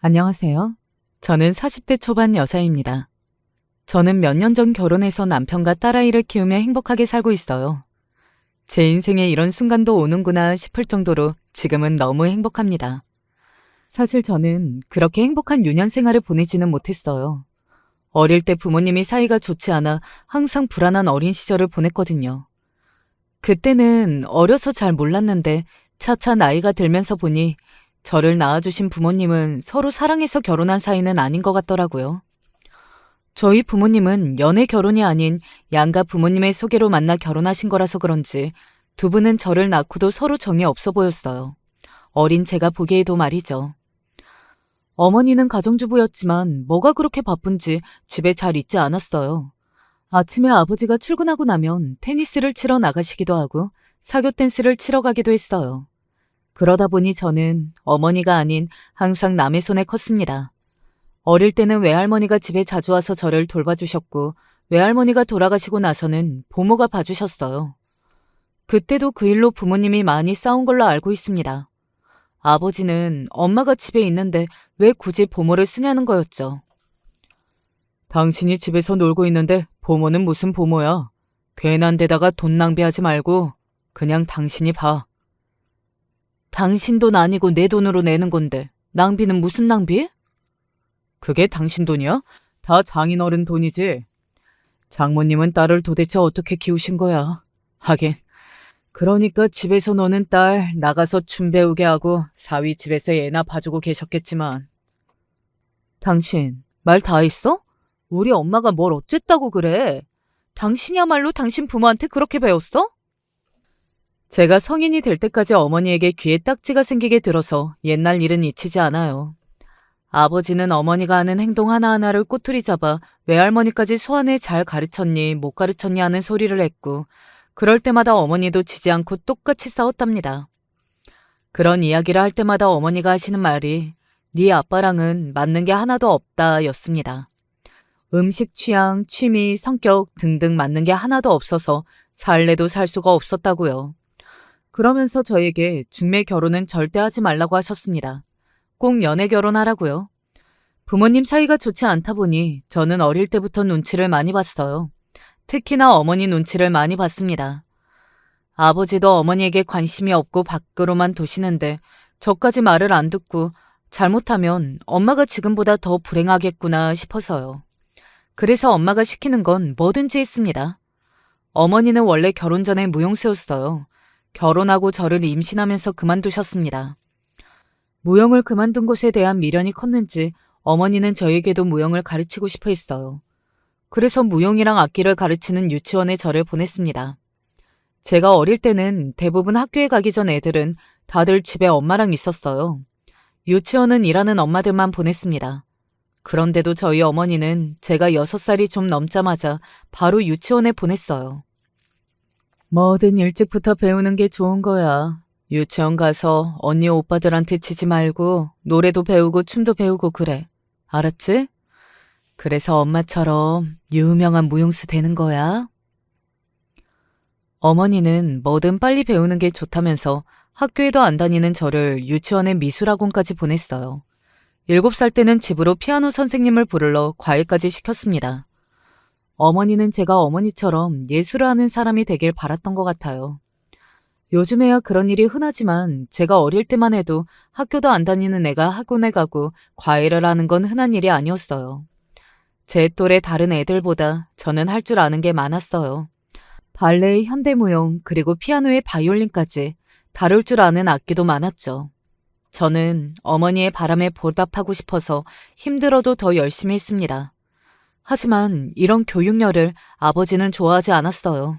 안녕하세요. 저는 40대 초반 여자입니다. 저는 몇 년 전 결혼해서 남편과 딸아이를 키우며 행복하게 살고 있어요. 제 인생에 이런 순간도 오는구나 싶을 정도로 지금은 너무 행복합니다. 사실 저는 그렇게 행복한 유년 생활을 보내지는 못했어요. 어릴 때 부모님이 사이가 좋지 않아 항상 불안한 어린 시절을 보냈거든요. 그때는 어려서 잘 몰랐는데 차차 나이가 들면서 보니 저를 낳아주신 부모님은 서로 사랑해서 결혼한 사이는 아닌 것 같더라고요. 저희 부모님은 연애 결혼이 아닌 양가 부모님의 소개로 만나 결혼하신 거라서 그런지 두 분은 저를 낳고도 서로 정이 없어 보였어요. 어린 제가 보기에도 말이죠. 어머니는 가정주부였지만 뭐가 그렇게 바쁜지 집에 잘 있지 않았어요. 아침에 아버지가 출근하고 나면 테니스를 치러 나가시기도 하고 사교 댄스를 치러 가기도 했어요. 그러다 보니 저는 어머니가 아닌 항상 남의 손에 컸습니다. 어릴 때는 외할머니가 집에 자주 와서 저를 돌봐주셨고 외할머니가 돌아가시고 나서는 보모가 봐주셨어요. 그때도 그 일로 부모님이 많이 싸운 걸로 알고 있습니다. 아버지는 엄마가 집에 있는데 왜 굳이 보모를 쓰냐는 거였죠. 당신이 집에서 놀고 있는데 보모는 무슨 보모야. 괜한 데다가 돈 낭비하지 말고 그냥 당신이 봐. 당신 돈 아니고 내 돈으로 내는 건데 낭비는 무슨 낭비? 그게 당신 돈이야? 다 장인어른 돈이지. 장모님은 딸을 도대체 어떻게 키우신 거야? 하긴 그러니까 집에서 노는 딸 나가서 춤 배우게 하고 사위 집에서 애나 봐주고 계셨겠지만. 당신 말 다 했어? 우리 엄마가 뭘 어쨌다고 그래? 당신이야말로 당신 부모한테 그렇게 배웠어? 제가 성인이 될 때까지 어머니에게 귀에 딱지가 생기게 들어서 옛날 일은 잊히지 않아요. 아버지는 어머니가 하는 행동 하나하나를 꼬투리 잡아 외할머니까지 소환해 잘 가르쳤니 못 가르쳤니 하는 소리를 했고 그럴 때마다 어머니도 지지 않고 똑같이 싸웠답니다. 그런 이야기를 할 때마다 어머니가 하시는 말이 네 아빠랑은 맞는 게 하나도 없다 였습니다. 음식 취향, 취미, 성격 등등 맞는 게 하나도 없어서 살래도 살 수가 없었다고요. 그러면서 저에게 중매 결혼은 절대 하지 말라고 하셨습니다. 꼭 연애 결혼하라고요. 부모님 사이가 좋지 않다 보니 저는 어릴 때부터 눈치를 많이 봤어요. 특히나 어머니 눈치를 많이 봤습니다. 아버지도 어머니에게 관심이 없고 밖으로만 도시는데 저까지 말을 안 듣고 잘못하면 엄마가 지금보다 더 불행하겠구나 싶어서요. 그래서 엄마가 시키는 건 뭐든지 했습니다. 어머니는 원래 결혼 전에 무용수였어요. 결혼하고 저를 임신하면서 그만두셨습니다. 무용을 그만둔 곳에 대한 미련이 컸는지 어머니는 저에게도 무용을 가르치고 싶어 했어요. 그래서 무용이랑 악기를 가르치는 유치원에 저를 보냈습니다. 제가 어릴 때는 대부분 학교에 가기 전 애들은 다들 집에 엄마랑 있었어요. 유치원은 일하는 엄마들만 보냈습니다. 그런데도 저희 어머니는 제가 6살이 좀 넘자마자 바로 유치원에 보냈어요. 뭐든 일찍부터 배우는 게 좋은 거야. 유치원 가서 언니 오빠들한테 치지 말고 노래도 배우고 춤도 배우고 그래. 알았지? 그래서 엄마처럼 유명한 무용수 되는 거야. 어머니는 뭐든 빨리 배우는 게 좋다면서 학교에도 안 다니는 저를 유치원에 미술학원까지 보냈어요. 7살 때는 집으로 피아노 선생님을 부르러 과외까지 시켰습니다. 어머니는 제가 어머니처럼 예술을 하는 사람이 되길 바랐던 것 같아요. 요즘에야 그런 일이 흔하지만 제가 어릴 때만 해도 학교도 안 다니는 애가 학원에 가고 과외를 하는 건 흔한 일이 아니었어요. 제 또래 다른 애들보다 저는 할 줄 아는 게 많았어요. 발레의 현대무용 그리고 피아노의 바이올린까지 다룰 줄 아는 악기도 많았죠. 저는 어머니의 바람에 보답하고 싶어서 힘들어도 더 열심히 했습니다. 하지만 이런 교육열을 아버지는 좋아하지 않았어요.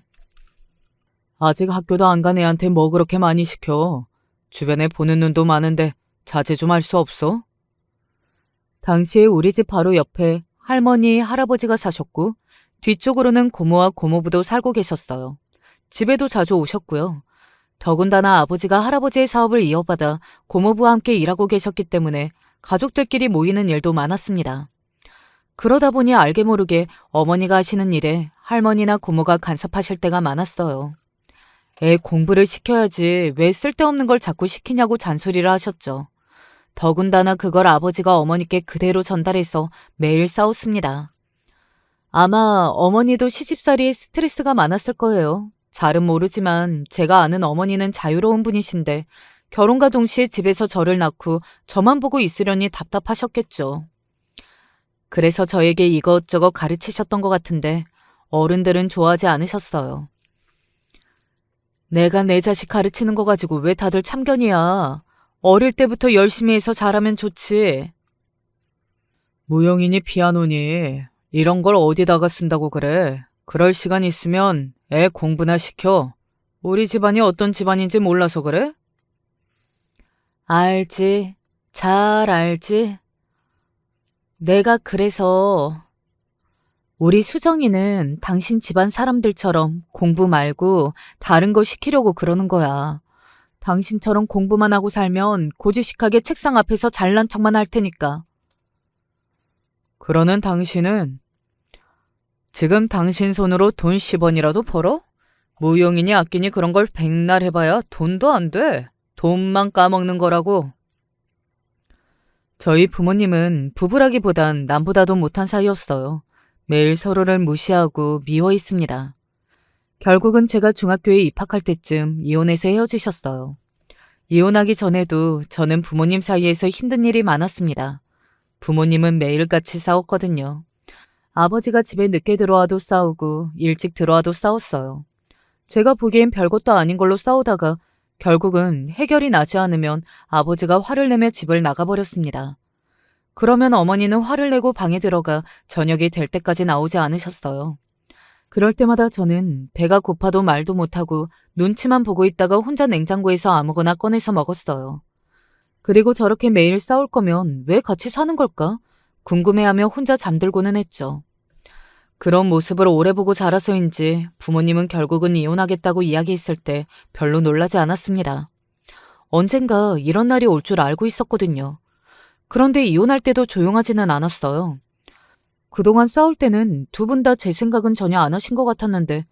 아직 학교도 안 간 애한테 뭐 그렇게 많이 시켜. 주변에 보는 눈도 많은데 자제 좀 할 수 없어? 당시에 우리 집 바로 옆에 할머니, 할아버지가 사셨고 뒤쪽으로는 고모와 고모부도 살고 계셨어요. 집에도 자주 오셨고요. 더군다나 아버지가 할아버지의 사업을 이어받아 고모부와 함께 일하고 계셨기 때문에 가족들끼리 모이는 일도 많았습니다. 그러다 보니 알게 모르게 어머니가 하시는 일에 할머니나 고모가 간섭하실 때가 많았어요. 애 공부를 시켜야지 왜 쓸데없는 걸 자꾸 시키냐고 잔소리를 하셨죠. 더군다나 그걸 아버지가 어머니께 그대로 전달해서 매일 싸웠습니다. 아마 어머니도 시집살이에 스트레스가 많았을 거예요. 잘은 모르지만 제가 아는 어머니는 자유로운 분이신데 결혼과 동시에 집에서 저를 낳고 저만 보고 있으려니 답답하셨겠죠. 그래서 저에게 이것저것 가르치셨던 것 같은데 어른들은 좋아하지 않으셨어요. 내가 내 자식 가르치는 거 가지고 왜 다들 참견이야. 어릴 때부터 열심히 해서 잘하면 좋지. 무용이니 피아노니 이런 걸 어디다가 쓴다고 그래. 그럴 시간 있으면 애 공부나 시켜. 우리 집안이 어떤 집안인지 몰라서 그래? 알지. 잘 알지. 내가 그래서 우리 수정이는 당신 집안 사람들처럼 공부 말고 다른 거 시키려고 그러는 거야. 당신처럼 공부만 하고 살면 고지식하게 책상 앞에서 잘난 척만 할 테니까. 그러는 당신은 지금 당신 손으로 돈 10원이라도 벌어? 무용이니 악기니 그런 걸 백날 해봐야 돈도 안 돼. 돈만 까먹는 거라고. 저희 부모님은 부부라기보단 남보다도 못한 사이였어요. 매일 서로를 무시하고 미워 있습니다. 결국은 제가 중학교에 입학할 때쯤 이혼해서 헤어지셨어요. 이혼하기 전에도 저는 부모님 사이에서 힘든 일이 많았습니다. 부모님은 매일같이 싸웠거든요. 아버지가 집에 늦게 들어와도 싸우고 일찍 들어와도 싸웠어요. 제가 보기엔 별것도 아닌 걸로 싸우다가 결국은 해결이 나지 않으면 아버지가 화를 내며 집을 나가버렸습니다. 그러면 어머니는 화를 내고 방에 들어가 저녁이 될 때까지 나오지 않으셨어요. 그럴 때마다 저는 배가 고파도 말도 못하고 눈치만 보고 있다가 혼자 냉장고에서 아무거나 꺼내서 먹었어요. 그리고 저렇게 매일 싸울 거면 왜 같이 사는 걸까? 궁금해하며 혼자 잠들고는 했죠. 그런 모습을 오래 보고 자라서인지 부모님은 결국은 이혼하겠다고 이야기했을 때 별로 놀라지 않았습니다. 언젠가 이런 날이 올 줄 알고 있었거든요. 그런데 이혼할 때도 조용하지는 않았어요. 그동안 싸울 때는 두 분 다 제 생각은 전혀 안 하신 것 같았는데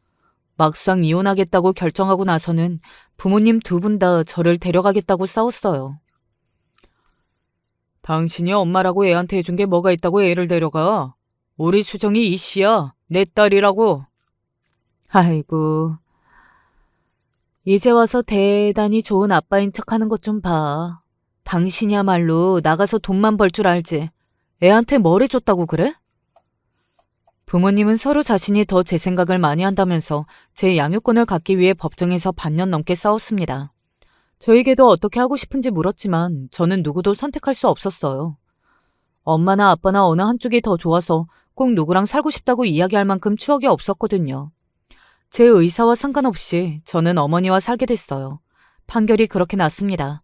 막상 이혼하겠다고 결정하고 나서는 부모님 두 분 다 저를 데려가겠다고 싸웠어요. 당신이 엄마라고 애한테 해준 게 뭐가 있다고 애를 데려가? 우리 수정이 이씨야. 내 딸이라고. 아이고. 이제 와서 대단히 좋은 아빠인 척하는 것 좀 봐. 당신이야말로 나가서 돈만 벌 줄 알지. 애한테 뭘 해줬다고 그래? 부모님은 서로 자신이 더 제 생각을 많이 한다면서 제 양육권을 갖기 위해 법정에서 반년 넘게 싸웠습니다. 저에게도 어떻게 하고 싶은지 물었지만 저는 누구도 선택할 수 없었어요. 엄마나 아빠나 어느 한쪽이 더 좋아서 꼭 누구랑 살고 싶다고 이야기할 만큼 추억이 없었거든요. 제 의사와 상관없이 저는 어머니와 살게 됐어요. 판결이 그렇게 났습니다.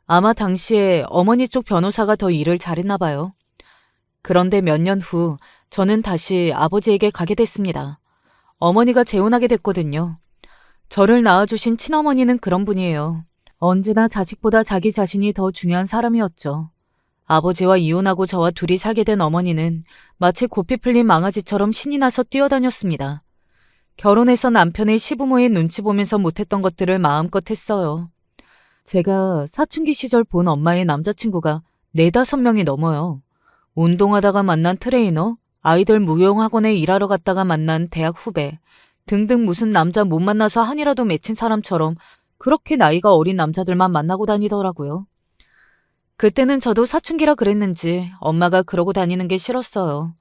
아마 당시에 어머니 쪽 변호사가 더 일을 잘했나 봐요. 그런데 몇 년 후 저는 다시 아버지에게 가게 됐습니다. 어머니가 재혼하게 됐거든요. 저를 낳아주신 친어머니는 그런 분이에요. 언제나 자식보다 자기 자신이 더 중요한 사람이었죠. 아버지와 이혼하고 저와 둘이 살게 된 어머니는 마치 고삐 풀린 망아지처럼 신이 나서 뛰어다녔습니다. 결혼해서 남편의 시부모의 눈치 보면서 못했던 것들을 마음껏 했어요. 제가 사춘기 시절 본 엄마의 남자친구가 4~5명이 넘어요. 운동하다가 만난 트레이너, 아이들 무용학원에 일하러 갔다가 만난 대학 후배 등등 무슨 남자 못 만나서 한이라도 맺힌 사람처럼 그렇게 나이가 어린 남자들만 만나고 다니더라고요. 그때는 저도 사춘기라 그랬는지 엄마가 그러고 다니는 게 싫었어요.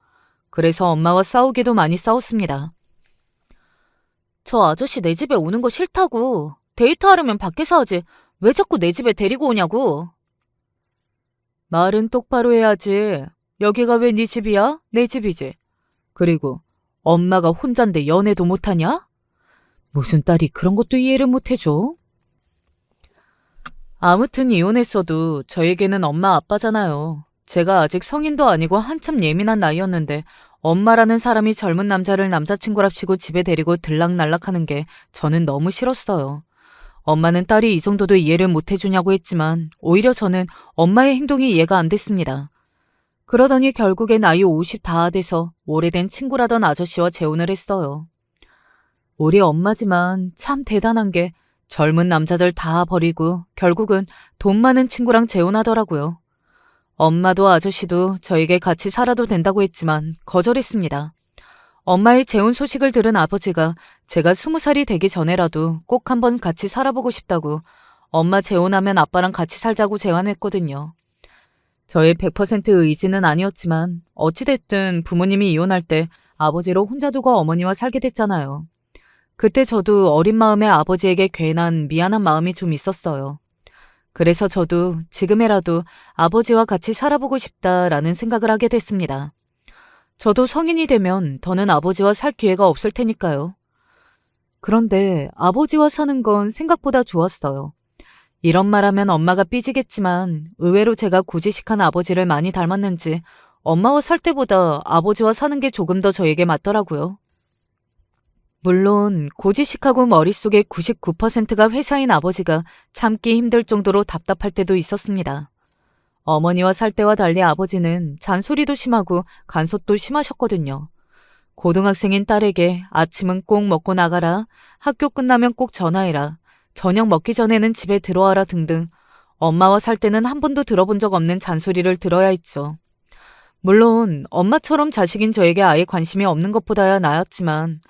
그래서 엄마와 싸우기도 많이 싸웠습니다. 저 아저씨 내 집에 오는 거 싫다고. 데이트하려면 밖에서 하지. 왜 자꾸 내 집에 데리고 오냐고. 말은 똑바로 해야지. 여기가 왜 네 집이야? 내 집이지. 그리고 엄마가 혼잔데 연애도 못하냐? 무슨 딸이 그런 것도 이해를 못해줘? 아무튼 이혼했어도 저에게는 엄마 아빠잖아요. 제가 아직 성인도 아니고 한참 예민한 나이였는데 엄마라는 사람이 젊은 남자를 남자친구랍시고 집에 데리고 들락날락하는 게 저는 너무 싫었어요. 엄마는 딸이 이 정도도 이해를 못해주냐고 했지만 오히려 저는 엄마의 행동이 이해가 안 됐습니다. 그러더니 결국에 나이 50 다 돼서 오래된 친구라던 아저씨와 재혼을 했어요. 우리 엄마지만 참 대단한 게 젊은 남자들 다 버리고 결국은 돈 많은 친구랑 재혼하더라고요. 엄마도 아저씨도 저에게 같이 살아도 된다고 했지만 거절했습니다. 엄마의 재혼 소식을 들은 아버지가 제가 20살이 되기 전에라도 꼭 한번 같이 살아보고 싶다고 엄마 재혼하면 아빠랑 같이 살자고 제안했거든요. 저의 100% 의지는 아니었지만 어찌됐든 부모님이 이혼할 때 아버지를 혼자 두고 어머니와 살게 됐잖아요. 그때 저도 어린 마음에 아버지에게 괜한 미안한 마음이 좀 있었어요. 그래서 저도 지금이라도 아버지와 같이 살아보고 싶다라는 생각을 하게 됐습니다. 저도 성인이 되면 더는 아버지와 살 기회가 없을 테니까요. 그런데 아버지와 사는 건 생각보다 좋았어요. 이런 말하면 엄마가 삐지겠지만 의외로 제가 고지식한 아버지를 많이 닮았는지 엄마와 살 때보다 아버지와 사는 게 조금 더 저에게 맞더라고요. 물론 고지식하고 머릿속의 99%가 회사인 아버지가 참기 힘들 정도로 답답할 때도 있었습니다. 어머니와 살 때와 달리 아버지는 잔소리도 심하고 간섭도 심하셨거든요. 고등학생인 딸에게 아침은 꼭 먹고 나가라, 학교 끝나면 꼭 전화해라, 저녁 먹기 전에는 집에 들어와라 등등 엄마와 살 때는 한 번도 들어본 적 없는 잔소리를 들어야 했죠. 물론 엄마처럼 자식인 저에게 아예 관심이 없는 것보다야 나았지만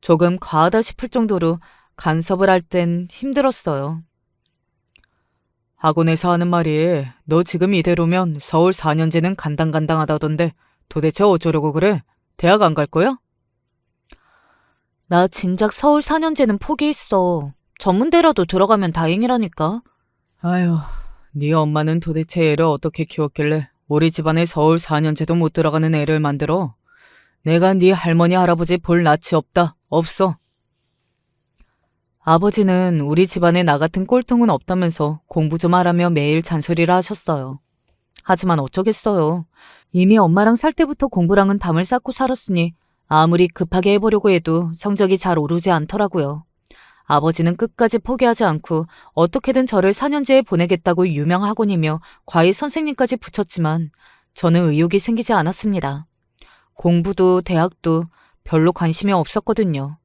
조금 과하다 싶을 정도로 간섭을 할 땐 힘들었어요. 학원에서 하는 말이 너 지금 이대로면 서울 4년제는 간당간당하다던데 도대체 어쩌려고 그래? 대학 안 갈 거야? 나 진작 서울 4년제는 포기했어. 전문대라도 들어가면 다행이라니까. 아휴, 네 엄마는 도대체 애를 어떻게 키웠길래 우리 집안에 서울 4년제도 못 들어가는 애를 만들어? 내가 네 할머니 할아버지 볼 낯이 없다. 없어. 아버지는 우리 집안에 나 같은 꼴통은 없다면서 공부 좀 하라며 매일 잔소리를 하셨어요. 하지만 어쩌겠어요. 이미 엄마랑 살 때부터 공부랑은 담을 쌓고 살았으니 아무리 급하게 해보려고 해도 성적이 잘 오르지 않더라고요. 아버지는 끝까지 포기하지 않고 어떻게든 저를 4년제에 보내겠다고 유명 학원이며 과외 선생님까지 붙였지만 저는 의욕이 생기지 않았습니다. 공부도 대학도 별로 관심이 없었거든요.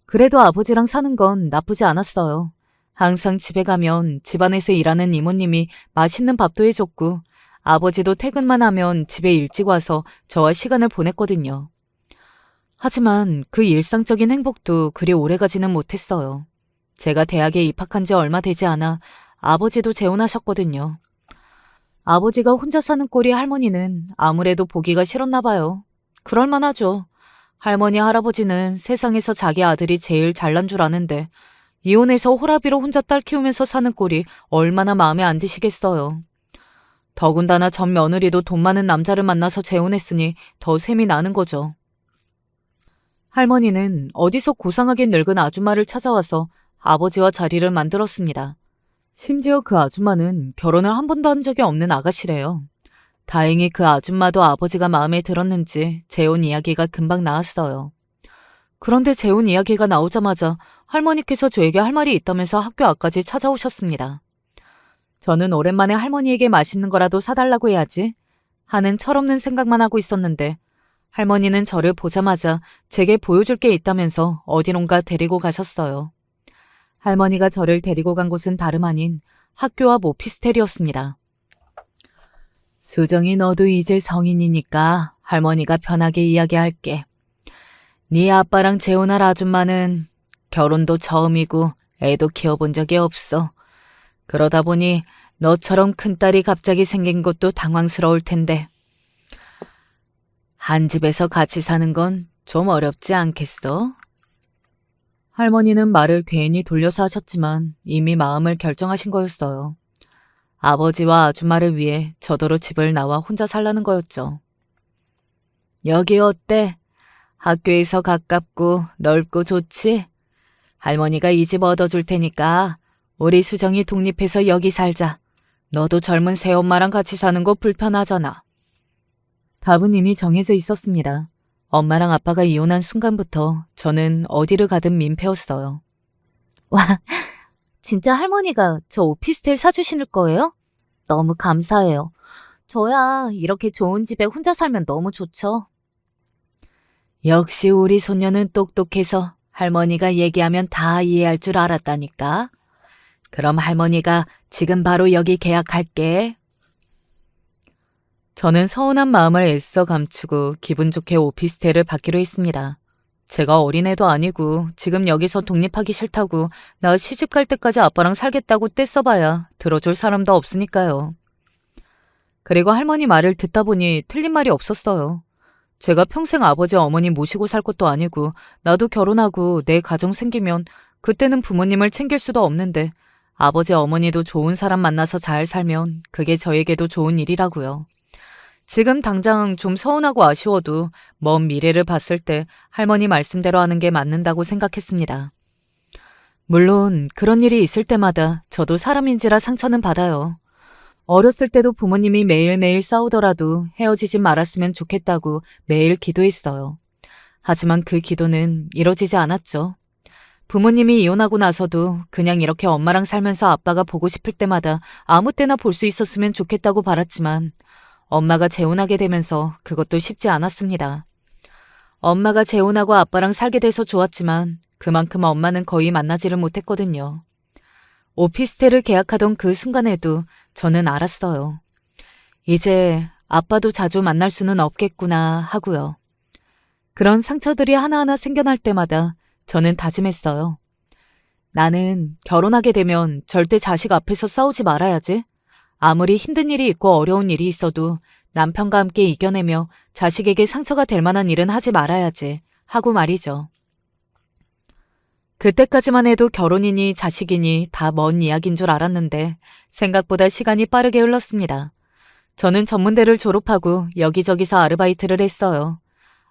그래도 아버지랑 사는 건 나쁘지 않았어요. 항상 집에 가면 집안에서 일하는 이모님이 맛있는 밥도 해줬고 아버지도 퇴근만 하면 집에 일찍 와서 저와 시간을 보냈거든요. 하지만 그 일상적인 행복도 그리 오래가지는 못했어요. 제가 대학에 입학한 지 얼마 되지 않아 아버지도 재혼하셨거든요. 아버지가 혼자 사는 꼴이 할머니는 아무래도 보기가 싫었나 봐요. 그럴만하죠. 할머니 할아버지는 세상에서 자기 아들이 제일 잘난 줄 아는데 이혼해서 호라비로 혼자 딸 키우면서 사는 꼴이 얼마나 마음에 안 드시겠어요. 더군다나 전 며느리도 돈 많은 남자를 만나서 재혼했으니 더 셈이 나는 거죠. 할머니는 어디서 고상하게 늙은 아줌마를 찾아와서 아버지와 자리를 만들었습니다. 심지어 그 아줌마는 결혼을 한 번도 한 적이 없는 아가씨래요. 다행히 그 아줌마도 아버지가 마음에 들었는지 재혼 이야기가 금방 나왔어요. 그런데 재혼 이야기가 나오자마자 할머니께서 저에게 할 말이 있다면서 학교 앞까지 찾아오셨습니다. 저는 오랜만에 할머니에게 맛있는 거라도 사달라고 해야지 하는 철없는 생각만 하고 있었는데 할머니는 저를 보자마자 제게 보여줄 게 있다면서 어디론가 데리고 가셨어요. 할머니가 저를 데리고 간 곳은 다름 아닌 학교 앞 오피스텔이었습니다. 수정이 너도 이제 성인이니까 할머니가 편하게 이야기할게. 네 아빠랑 재혼할 아줌마는 결혼도 처음이고 애도 키워본 적이 없어. 그러다 보니 너처럼 큰딸이 갑자기 생긴 것도 당황스러울 텐데. 한 집에서 같이 사는 건 좀 어렵지 않겠어? 할머니는 말을 괜히 돌려서 하셨지만 이미 마음을 결정하신 거였어요. 아버지와 아줌마를 위해 저더러 집을 나와 혼자 살라는 거였죠. 여기 어때? 학교에서 가깝고 넓고 좋지? 할머니가 이 집 얻어줄 테니까 우리 수정이 독립해서 여기 살자. 너도 젊은 새엄마랑 같이 사는 거 불편하잖아. 답은 이미 정해져 있었습니다. 엄마랑 아빠가 이혼한 순간부터 저는 어디를 가든 민폐였어요. 와, 진짜 할머니가 저 오피스텔 사주실 거예요? 너무 감사해요. 저야 이렇게 좋은 집에 혼자 살면 너무 좋죠. 역시 우리 손녀는 똑똑해서 할머니가 얘기하면 다 이해할 줄 알았다니까. 그럼 할머니가 지금 바로 여기 계약할게. 저는 서운한 마음을 애써 감추고 기분 좋게 오피스텔을 받기로 했습니다. 제가 어린애도 아니고 지금 여기서 독립하기 싫다고 나 시집 갈 때까지 아빠랑 살겠다고 떼써봐야 들어줄 사람도 없으니까요. 그리고 할머니 말을 듣다 보니 틀린 말이 없었어요. 제가 평생 아버지 어머니 모시고 살 것도 아니고 나도 결혼하고 내 가정 생기면 그때는 부모님을 챙길 수도 없는데 아버지 어머니도 좋은 사람 만나서 잘 살면 그게 저에게도 좋은 일이라고요. 지금 당장 좀 서운하고 아쉬워도 먼 미래를 봤을 때 할머니 말씀대로 하는 게 맞는다고 생각했습니다. 물론 그런 일이 있을 때마다 저도 사람인지라 상처는 받아요. 어렸을 때도 부모님이 매일매일 싸우더라도 헤어지지 말았으면 좋겠다고 매일 기도했어요. 하지만 그 기도는 이뤄지지 않았죠. 부모님이 이혼하고 나서도 그냥 이렇게 엄마랑 살면서 아빠가 보고 싶을 때마다 아무 때나 볼 수 있었으면 좋겠다고 바랐지만 엄마가 재혼하게 되면서 그것도 쉽지 않았습니다. 엄마가 재혼하고 아빠랑 살게 돼서 좋았지만 그만큼 엄마는 거의 만나지를 못했거든요. 오피스텔을 계약하던 그 순간에도 저는 알았어요. 이제 아빠도 자주 만날 수는 없겠구나 하고요. 그런 상처들이 하나하나 생겨날 때마다 저는 다짐했어요. 나는 결혼하게 되면 절대 자식 앞에서 싸우지 말아야지. 아무리 힘든 일이 있고 어려운 일이 있어도 남편과 함께 이겨내며 자식에게 상처가 될 만한 일은 하지 말아야지 하고 말이죠. 그때까지만 해도 결혼이니 자식이니 다 먼 이야기인 줄 알았는데 생각보다 시간이 빠르게 흘렀습니다. 저는 전문대를 졸업하고 여기저기서 아르바이트를 했어요.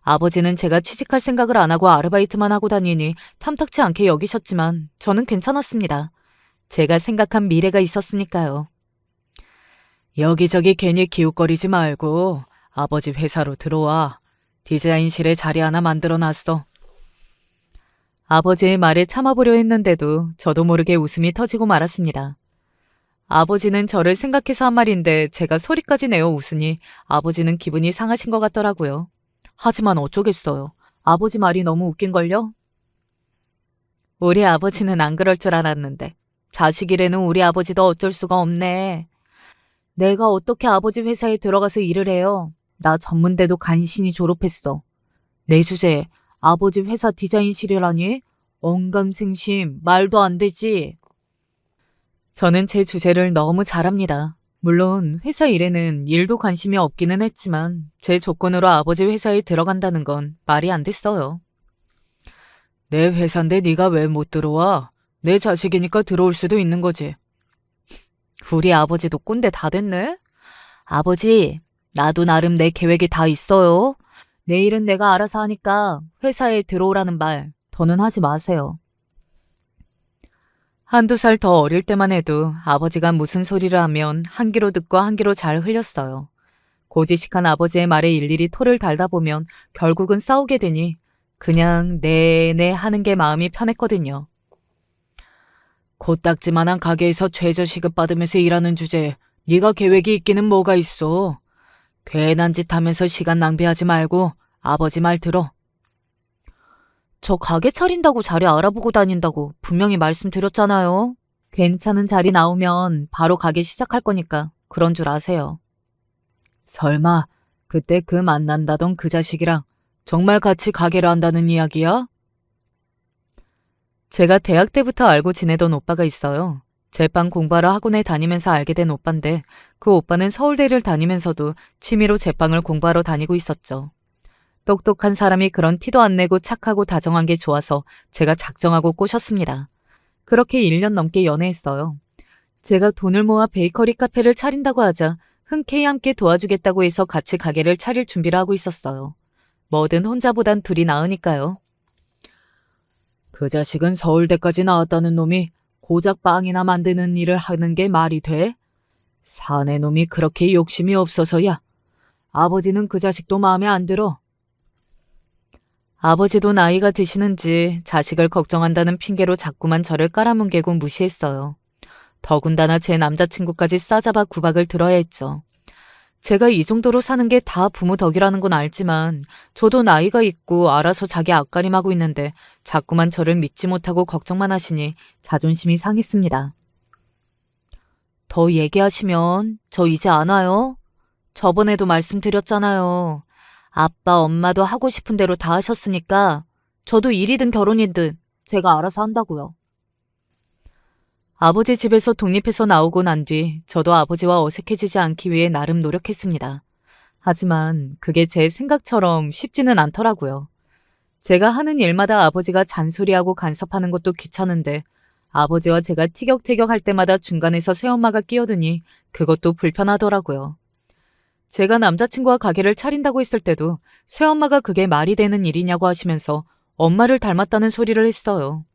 아버지는 제가 취직할 생각을 안 하고 아르바이트만 하고 다니니 탐탁치 않게 여기셨지만 저는 괜찮았습니다. 제가 생각한 미래가 있었으니까요. 여기저기 괜히 기웃거리지 말고 아버지 회사로 들어와. 디자인실에 자리 하나 만들어놨어. 아버지의 말에 참아보려 했는데도 저도 모르게 웃음이 터지고 말았습니다. 아버지는 저를 생각해서 한 말인데 제가 소리까지 내어 웃으니 아버지는 기분이 상하신 것 같더라고요. 하지만 어쩌겠어요. 아버지 말이 너무 웃긴걸요? 우리 아버지는 안 그럴 줄 알았는데 자식이라는 우리 아버지도 어쩔 수가 없네. 내가 어떻게 아버지 회사에 들어가서 일을 해요? 나 전문대도 간신히 졸업했어. 내 주제에 아버지 회사 디자인실이라니? 언감생심, 말도 안 되지. 저는 제 주제를 너무 잘합니다. 물론 회사 일에는 일도 관심이 없기는 했지만 제 조건으로 아버지 회사에 들어간다는 건 말이 안 됐어요. 내 회사인데 네가 왜 못 들어와? 내 자식이니까 들어올 수도 있는 거지. 우리 아버지도 꼰대 다 됐네? 아버지, 나도 나름 내 계획이 다 있어요. 내일은 내가 알아서 하니까 회사에 들어오라는 말 더는 하지 마세요. 한두 살 더 어릴 때만 해도 아버지가 무슨 소리를 하면 한 귀로 듣고 한 귀로 잘 흘렸어요. 고지식한 아버지의 말에 일일이 토를 달다 보면 결국은 싸우게 되니 그냥 네네 하는 게 마음이 편했거든요. 코딱지만한 가게에서 최저시급 받으면서 일하는 주제에 네가 계획이 있기는 뭐가 있어. 괜한 짓 하면서 시간 낭비하지 말고 아버지 말 들어. 저 가게 차린다고 자리 알아보고 다닌다고 분명히 말씀드렸잖아요. 괜찮은 자리 나오면 바로 가게 시작할 거니까 그런 줄 아세요. 설마 그때 그 만난다던 그 자식이랑 정말 같이 가게를 한다는 이야기야? 제가 대학 때부터 알고 지내던 오빠가 있어요. 제빵 공부하러 학원에 다니면서 알게 된 오빠인데 그 오빠는 서울대를 다니면서도 취미로 제빵을 공부하러 다니고 있었죠. 똑똑한 사람이 그런 티도 안 내고 착하고 다정한 게 좋아서 제가 작정하고 꼬셨습니다. 그렇게 1년 넘게 연애했어요. 제가 돈을 모아 베이커리 카페를 차린다고 하자 흔쾌히 함께 도와주겠다고 해서 같이 가게를 차릴 준비를 하고 있었어요. 뭐든 혼자보단 둘이 나으니까요. 그 자식은 서울대까지 나왔다는 놈이 고작 빵이나 만드는 일을 하는 게 말이 돼? 사내 놈이 그렇게 욕심이 없어서야. 아버지는 그 자식도 마음에 안 들어. 아버지도 나이가 드시는지 자식을 걱정한다는 핑계로 자꾸만 저를 깔아뭉개고 무시했어요. 더군다나 제 남자친구까지 싸잡아 구박을 들어야 했죠. 제가 이 정도로 사는 게 다 부모 덕이라는 건 알지만 저도 나이가 있고 알아서 자기 앞가림하고 있는데 자꾸만 저를 믿지 못하고 걱정만 하시니 자존심이 상했습니다. 더 얘기하시면 저 이제 안 와요. 저번에도 말씀드렸잖아요. 아빠, 엄마도 하고 싶은 대로 다 하셨으니까 저도 일이든 결혼이든 제가 알아서 한다고요. 아버지 집에서 독립해서 나오고 난 뒤 저도 아버지와 어색해지지 않기 위해 나름 노력했습니다. 하지만 그게 제 생각처럼 쉽지는 않더라고요. 제가 하는 일마다 아버지가 잔소리하고 간섭하는 것도 귀찮은데 아버지와 제가 티격태격 할 때마다 중간에서 새엄마가 끼어드니 그것도 불편하더라고요. 제가 남자친구와 가게를 차린다고 했을 때도 새엄마가 그게 말이 되는 일이냐고 하시면서 엄마를 닮았다는 소리를 했어요.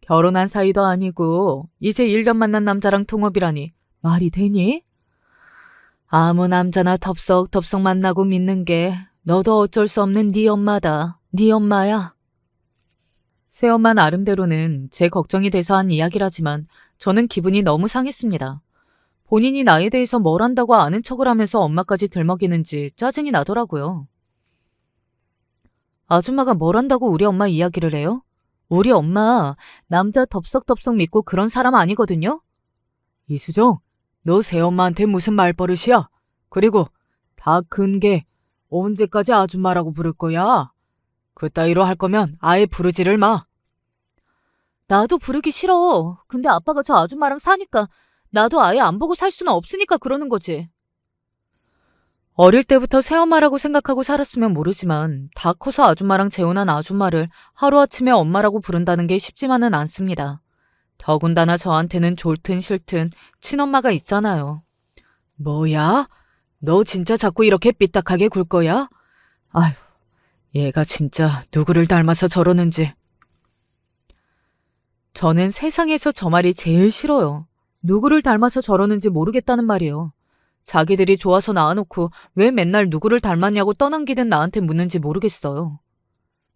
결혼한 사이도 아니고 이제 1년 만난 남자랑 통업이라니 말이 되니? 아무 남자나 덥석덥석 만나고 믿는 게 너도 어쩔 수 없는 네 엄마다. 네 엄마야. 새엄마 나름대로는 제 걱정이 돼서 한 이야기라지만 저는 기분이 너무 상했습니다. 본인이 나에 대해서 뭘 안다고 아는 척을 하면서 엄마까지 들먹이는지 짜증이 나더라고요. 아줌마가 뭘 안다고 우리 엄마 이야기를 해요? 우리 엄마 남자 덥석덥석 믿고 그런 사람 아니거든요? 이수정, 너 새엄마한테 무슨 말버릇이야? 그리고 다 큰 게 언제까지 아줌마라고 부를 거야? 그따위로 할 거면 아예 부르지를 마. 나도 부르기 싫어. 근데 아빠가 저 아줌마랑 사니까 나도 아예 안 보고 살 수는 없으니까 그러는 거지. 어릴 때부터 새엄마라고 생각하고 살았으면 모르지만 다 커서 아줌마랑 재혼한 아줌마를 하루아침에 엄마라고 부른다는 게 쉽지만은 않습니다. 더군다나 저한테는 좋든 싫든 친엄마가 있잖아요. 뭐야? 너 진짜 자꾸 이렇게 삐딱하게 굴 거야? 아휴, 얘가 진짜 누구를 닮아서 저러는지. 저는 세상에서 저 말이 제일 싫어요. 누구를 닮아서 저러는지 모르겠다는 말이에요. 자기들이 좋아서 낳아놓고 왜 맨날 누구를 닮았냐고 떠넘기든 나한테 묻는지 모르겠어요.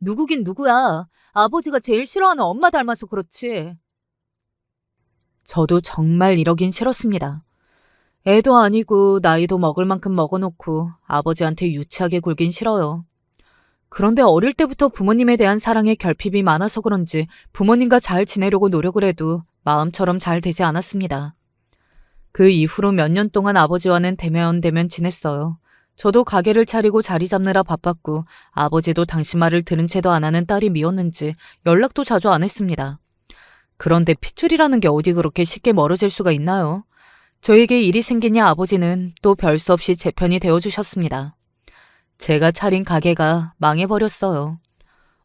누구긴 누구야. 아버지가 제일 싫어하는 엄마 닮아서 그렇지. 저도 정말 이러긴 싫었습니다. 애도 아니고 나이도 먹을 만큼 먹어놓고 아버지한테 유치하게 굴긴 싫어요. 그런데 어릴 때부터 부모님에 대한 사랑에 결핍이 많아서 그런지 부모님과 잘 지내려고 노력을 해도 마음처럼 잘 되지 않았습니다. 그 이후로 몇 년 동안 아버지와는 대면대면 지냈어요. 저도 가게를 차리고 자리 잡느라 바빴고 아버지도 당신 말을 들은 채도 안 하는 딸이 미웠는지 연락도 자주 안 했습니다. 그런데 핏줄이라는 게 어디 그렇게 쉽게 멀어질 수가 있나요? 저에게 일이 생기니 아버지는 또 별 수 없이 제 편이 되어주셨습니다. 제가 차린 가게가 망해버렸어요.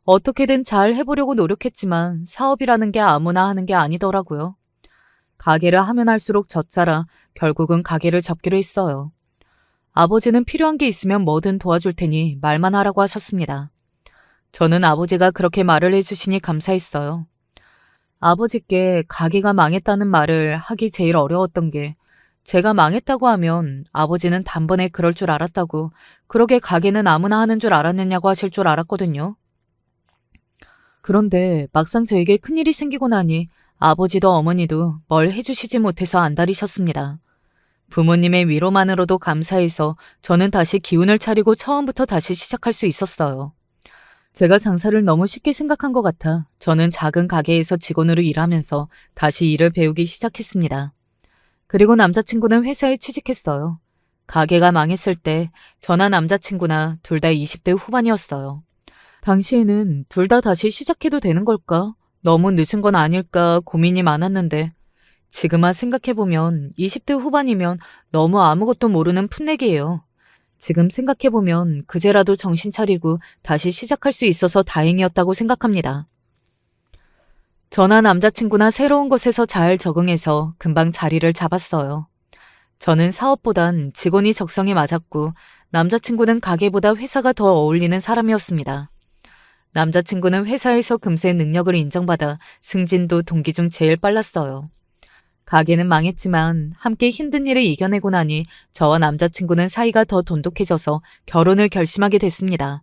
어떻게든 잘 해보려고 노력했지만 사업이라는 게 아무나 하는 게 아니더라고요. 가게를 하면 할수록 젖자라 결국은 가게를 접기로 했어요. 아버지는 필요한 게 있으면 뭐든 도와줄 테니 말만 하라고 하셨습니다. 저는 아버지가 그렇게 말을 해주시니 감사했어요. 아버지께 가게가 망했다는 말을 하기 제일 어려웠던 게 제가 망했다고 하면 아버지는 단번에 그럴 줄 알았다고 그러게 가게는 아무나 하는 줄 알았느냐고 하실 줄 알았거든요. 그런데 막상 저에게 큰일이 생기고 나니 아버지도 어머니도 뭘 해주시지 못해서 안달이셨습니다. 부모님의 위로만으로도 감사해서 저는 다시 기운을 차리고 처음부터 다시 시작할 수 있었어요. 제가 장사를 너무 쉽게 생각한 것 같아 저는 작은 가게에서 직원으로 일하면서 다시 일을 배우기 시작했습니다. 그리고 남자친구는 회사에 취직했어요. 가게가 망했을 때 저나 남자친구나 둘 다 20대 후반이었어요. 당시에는 둘 다 다시 시작해도 되는 걸까? 너무 늦은 건 아닐까 고민이 많았는데 지금만 생각해보면 20대 후반이면 너무 아무것도 모르는 풋내기예요. 지금 생각해보면 그제라도 정신 차리고 다시 시작할 수 있어서 다행이었다고 생각합니다. 저나 남자친구나 새로운 곳에서 잘 적응해서 금방 자리를 잡았어요. 저는 사업보단 직원이 적성에 맞았고 남자친구는 가게보다 회사가 더 어울리는 사람이었습니다. 남자친구는 회사에서 금세 능력을 인정받아 승진도 동기 중 제일 빨랐어요. 가게는 망했지만 함께 힘든 일을 이겨내고 나니 저와 남자친구는 사이가 더 돈독해져서 결혼을 결심하게 됐습니다.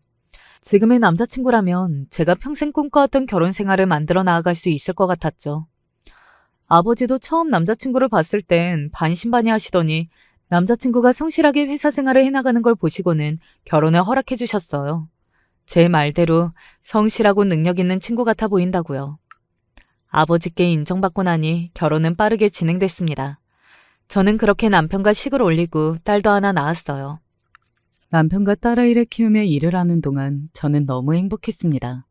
지금의 남자친구라면 제가 평생 꿈꿔왔던 결혼 생활을 만들어 나아갈 수 있을 것 같았죠. 아버지도 처음 남자친구를 봤을 땐 반신반의 하시더니 남자친구가 성실하게 회사 생활을 해나가는 걸 보시고는 결혼을 허락해 주셨어요. 제 말대로 성실하고 능력 있는 친구 같아 보인다고요. 아버지께 인정받고 나니 결혼은 빠르게 진행됐습니다. 저는 그렇게 남편과 식을 올리고 딸도 하나 낳았어요. 남편과 딸아이를 키우며 일을 하는 동안 저는 너무 행복했습니다.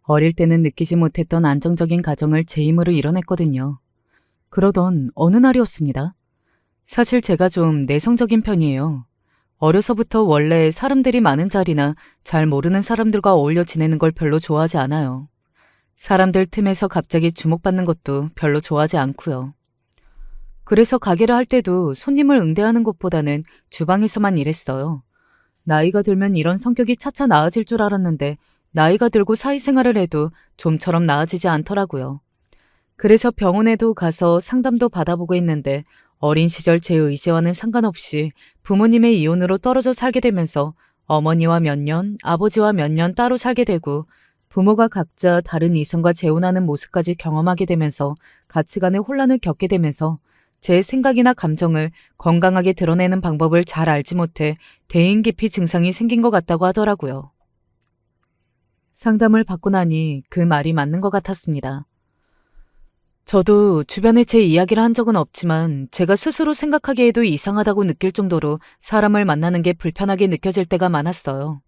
어릴 때는 느끼지 못했던 안정적인 가정을 제 힘으로 이뤄냈거든요. 그러던 어느 날이었습니다. 사실 제가 좀 내성적인 편이에요. 어려서부터 원래 사람들이 많은 자리나 잘 모르는 사람들과 어울려 지내는 걸 별로 좋아하지 않아요. 사람들 틈에서 갑자기 주목받는 것도 별로 좋아하지 않고요. 그래서 가게를 할 때도 손님을 응대하는 것보다는 주방에서만 일했어요. 나이가 들면 이런 성격이 차차 나아질 줄 알았는데 나이가 들고 사회생활을 해도 좀처럼 나아지지 않더라고요. 그래서 병원에도 가서 상담도 받아보고 했는데 어린 시절 제 의지와는 상관없이 부모님의 이혼으로 떨어져 살게 되면서 어머니와 몇 년, 아버지와 몇 년 따로 살게 되고 부모가 각자 다른 이성과 재혼하는 모습까지 경험하게 되면서 가치관의 혼란을 겪게 되면서 제 생각이나 감정을 건강하게 드러내는 방법을 잘 알지 못해 대인기피 증상이 생긴 것 같다고 하더라고요. 상담을 받고 나니 그 말이 맞는 것 같았습니다. 저도 주변에 제 이야기를 한 적은 없지만 제가 스스로 생각하기에도 이상하다고 느낄 정도로 사람을 만나는 게 불편하게 느껴질 때가 많았어요.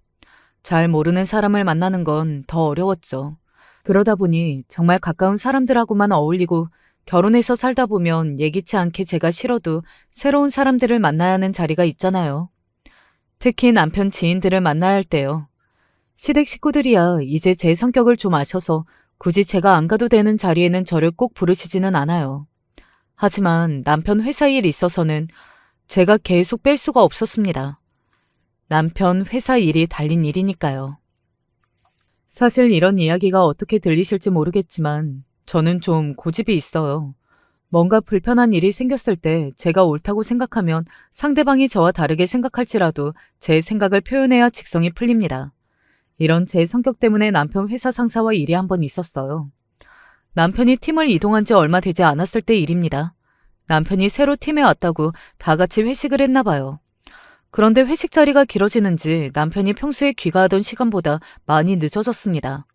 잘 모르는 사람을 만나는 건 더 어려웠죠. 그러다 보니 정말 가까운 사람들하고만 어울리고 결혼해서 살다 보면 예기치 않게 제가 싫어도 새로운 사람들을 만나야 하는 자리가 있잖아요. 특히 남편 지인들을 만나야 할 때요. 시댁 식구들이야 이제 제 성격을 좀 아셔서 굳이 제가 안 가도 되는 자리에는 저를 꼭 부르시지는 않아요. 하지만 남편 회사 일 있어서는 제가 계속 뺄 수가 없었습니다. 남편 회사 일이 달린 일이니까요. 사실 이런 이야기가 어떻게 들리실지 모르겠지만 저는 좀 고집이 있어요. 뭔가 불편한 일이 생겼을 때 제가 옳다고 생각하면 상대방이 저와 다르게 생각할지라도 제 생각을 표현해야 직성이 풀립니다. 이런 제 성격 때문에 남편 회사 상사와 일이 한 번 있었어요. 남편이 팀을 이동한 지 얼마 되지 않았을 때 일입니다. 남편이 새로 팀에 왔다고 다 같이 회식을 했나 봐요. 그런데 회식 자리가 길어지는지 남편이 평소에 귀가하던 시간보다 많이 늦어졌습니다.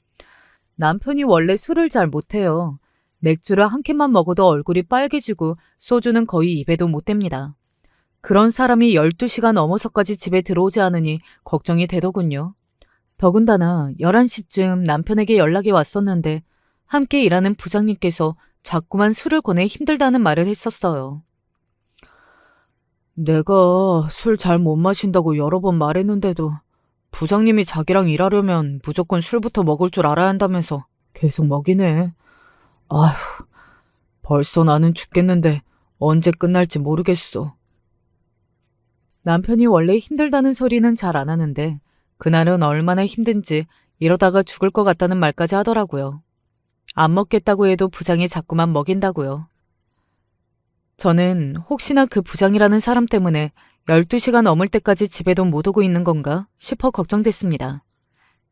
남편이 원래 술을 잘 못해요. 맥주를 한 캔만 먹어도 얼굴이 빨개지고 소주는 거의 입에도 못 댑니다. 그런 사람이 12시가 넘어서까지 집에 들어오지 않으니 걱정이 되더군요. 더군다나 11시쯤 남편에게 연락이 왔었는데 함께 일하는 부장님께서 자꾸만 술을 권해 힘들다는 말을 했었어요. 내가 술 잘 못 마신다고 여러 번 말했는데도 부장님이 자기랑 일하려면 무조건 술부터 먹을 줄 알아야 한다면서 계속 먹이네. 아휴, 벌써 나는 죽겠는데 언제 끝날지 모르겠어. 남편이 원래 힘들다는 소리는 잘 안 하는데 그날은 얼마나 힘든지 이러다가 죽을 것 같다는 말까지 하더라고요. 안 먹겠다고 해도 부장이 자꾸만 먹인다고요. 저는 혹시나 그 부장이라는 사람 때문에 12시가 넘을 때까지 집에도 못 오고 있는 건가 싶어 걱정됐습니다.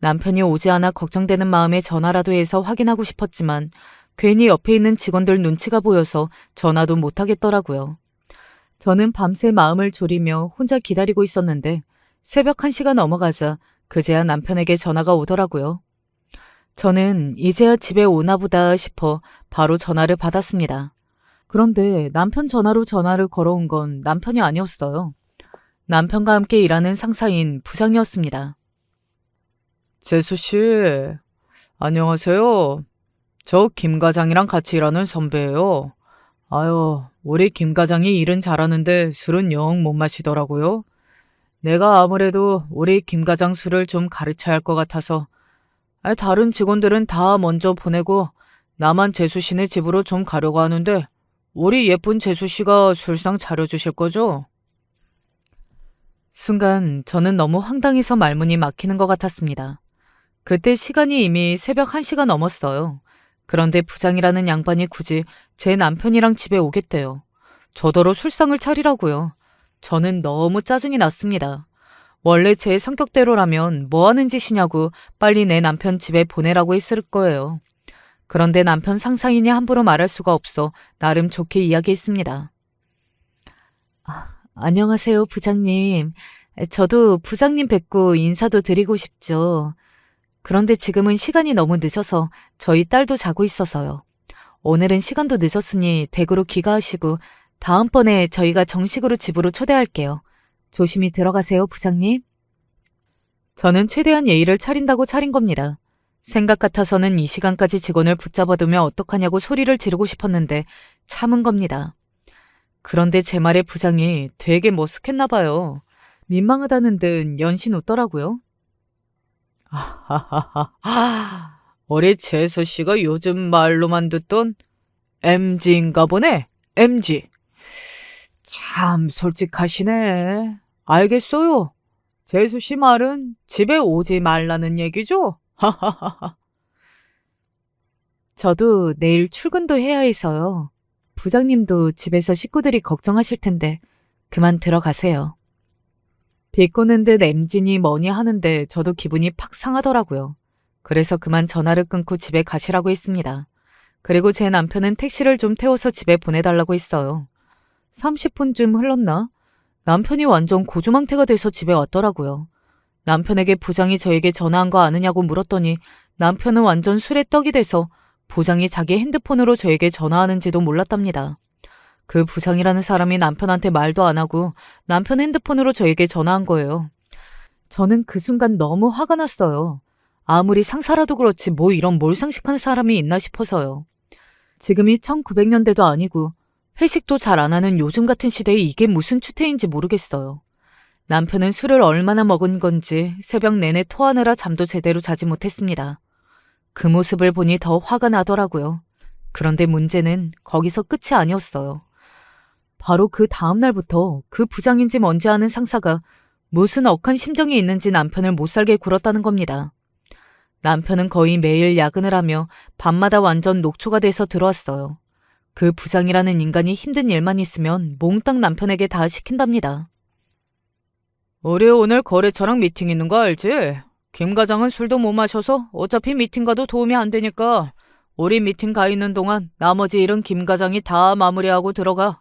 남편이 오지 않아 걱정되는 마음에 전화라도 해서 확인하고 싶었지만 괜히 옆에 있는 직원들 눈치가 보여서 전화도 못 하겠더라고요. 저는 밤새 마음을 졸이며 혼자 기다리고 있었는데 새벽 1시가 넘어가자 그제야 남편에게 전화가 오더라고요. 저는 이제야 집에 오나 보다 싶어 바로 전화를 받았습니다. 그런데 남편 전화로 전화를 걸어온 건 남편이 아니었어요. 남편과 함께 일하는 상사인 부장이었습니다. 재수 씨, 안녕하세요. 저 김 과장이랑 같이 일하는 선배예요. 아유, 우리 김 과장이 일은 잘하는데 술은 영 못 마시더라고요. 내가 아무래도 우리 김 과장 술을 좀 가르쳐야 할 것 같아서 다른 직원들은 다 먼저 보내고 나만 재수 씨네 집으로 좀 가려고 하는데 우리 예쁜 재수 씨가 술상 차려주실 거죠? 순간 저는 너무 황당해서 말문이 막히는 것 같았습니다. 그때 시간이 이미 새벽 1시가 넘었어요. 그런데 부장이라는 양반이 굳이 제 남편이랑 집에 오겠대요. 저더러 술상을 차리라고요. 저는 너무 짜증이 났습니다. 원래 제 성격대로라면 뭐 하는 짓이냐고 빨리 내 남편 집에 보내라고 했을 거예요. 그런데 남편 상사이니 함부로 말할 수가 없어 나름 좋게 이야기했습니다. 안녕하세요, 부장님. 저도 부장님 뵙고 인사도 드리고 싶죠. 그런데 지금은 시간이 너무 늦어서 저희 딸도 자고 있어서요. 오늘은 시간도 늦었으니 댁으로 귀가하시고 다음번에 저희가 정식으로 집으로 초대할게요. 조심히 들어가세요, 부장님. 저는 최대한 예의를 차린다고 차린 겁니다. 생각 같아서는 이 시간까지 직원을 붙잡아두면 어떡하냐고 소리를 지르고 싶었는데 참은 겁니다. 그런데 제 말에 부장이 되게 머쓱했나 봐요. 민망하다는 듯 연신 웃더라고요. 아하하하. 우리 재수 씨가 요즘 말로만 듣던 MG인가 보네. MG. 참 솔직하시네. 알겠어요. 재수 씨 말은 집에 오지 말라는 얘기죠? 하하하하. 저도 내일 출근도 해야 해서요. 부장님도 집에서 식구들이 걱정하실 텐데 그만 들어가세요. 비꼬는 듯 엠진이 뭐니 하는데 저도 기분이 팍 상하더라고요. 그래서 그만 전화를 끊고 집에 가시라고 했습니다. 그리고 제 남편은 택시를 좀 태워서 집에 보내달라고 했어요. 30분쯤 흘렀나? 남편이 완전 고주망태가 돼서 집에 왔더라고요. 남편에게 부장이 저에게 전화한 거 아느냐고 물었더니 남편은 완전 술에 떡이 돼서 부장이 자기 핸드폰으로 저에게 전화하는지도 몰랐답니다. 그 부장이라는 사람이 남편한테 말도 안 하고 남편 핸드폰으로 저에게 전화한 거예요. 저는 그 순간 너무 화가 났어요. 아무리 상사라도 그렇지 뭐 이런 몰상식한 사람이 있나 싶어서요. 지금이 1900년대도 아니고 회식도 잘 안 하는 요즘 같은 시대에 이게 무슨 추태인지 모르겠어요. 남편은 술을 얼마나 먹은 건지 새벽 내내 토하느라 잠도 제대로 자지 못했습니다. 그 모습을 보니 더 화가 나더라고요. 그런데 문제는 거기서 끝이 아니었어요. 바로 그 다음 날부터 그 부장인지 뭔지 아는 상사가 무슨 억한 심정이 있는지 남편을 못살게 굴었다는 겁니다. 남편은 거의 매일 야근을 하며 밤마다 완전 녹초가 돼서 들어왔어요. 그 부장이라는 인간이 힘든 일만 있으면 몽땅 남편에게 다 시킨답니다. 우리 오늘 거래처랑 미팅 있는 거 알지? 김 과장은 술도 못 마셔서 어차피 미팅 가도 도움이 안 되니까 우리 미팅 가 있는 동안 나머지 일은 김 과장이 다 마무리하고 들어가.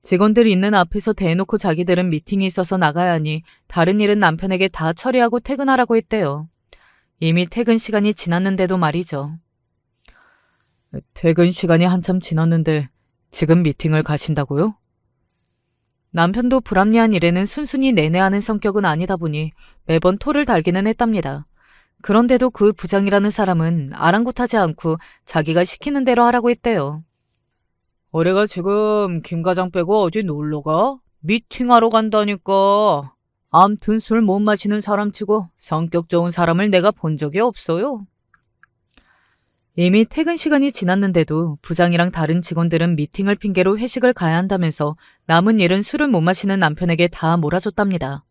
직원들 있는 앞에서 대놓고 자기들은 미팅이 있어서 나가야 하니 다른 일은 남편에게 다 처리하고 퇴근하라고 했대요. 이미 퇴근 시간이 지났는데도 말이죠. 퇴근 시간이 한참 지났는데 지금 미팅을 가신다고요? 남편도 불합리한 일에는 순순히 내내하는 성격은 아니다 보니 매번 토를 달기는 했답니다. 그런데도 그 부장이라는 사람은 아랑곳하지 않고 자기가 시키는 대로 하라고 했대요. 우리가 지금 김 과장 빼고 어디 놀러 가? 미팅하러 간다니까. 암튼 술 못 마시는 사람치고 성격 좋은 사람을 내가 본 적이 없어요. 이미 퇴근 시간이 지났는데도 부장이랑 다른 직원들은 미팅을 핑계로 회식을 가야 한다면서 남은 일은 술을 못 마시는 남편에게 다 몰아줬답니다.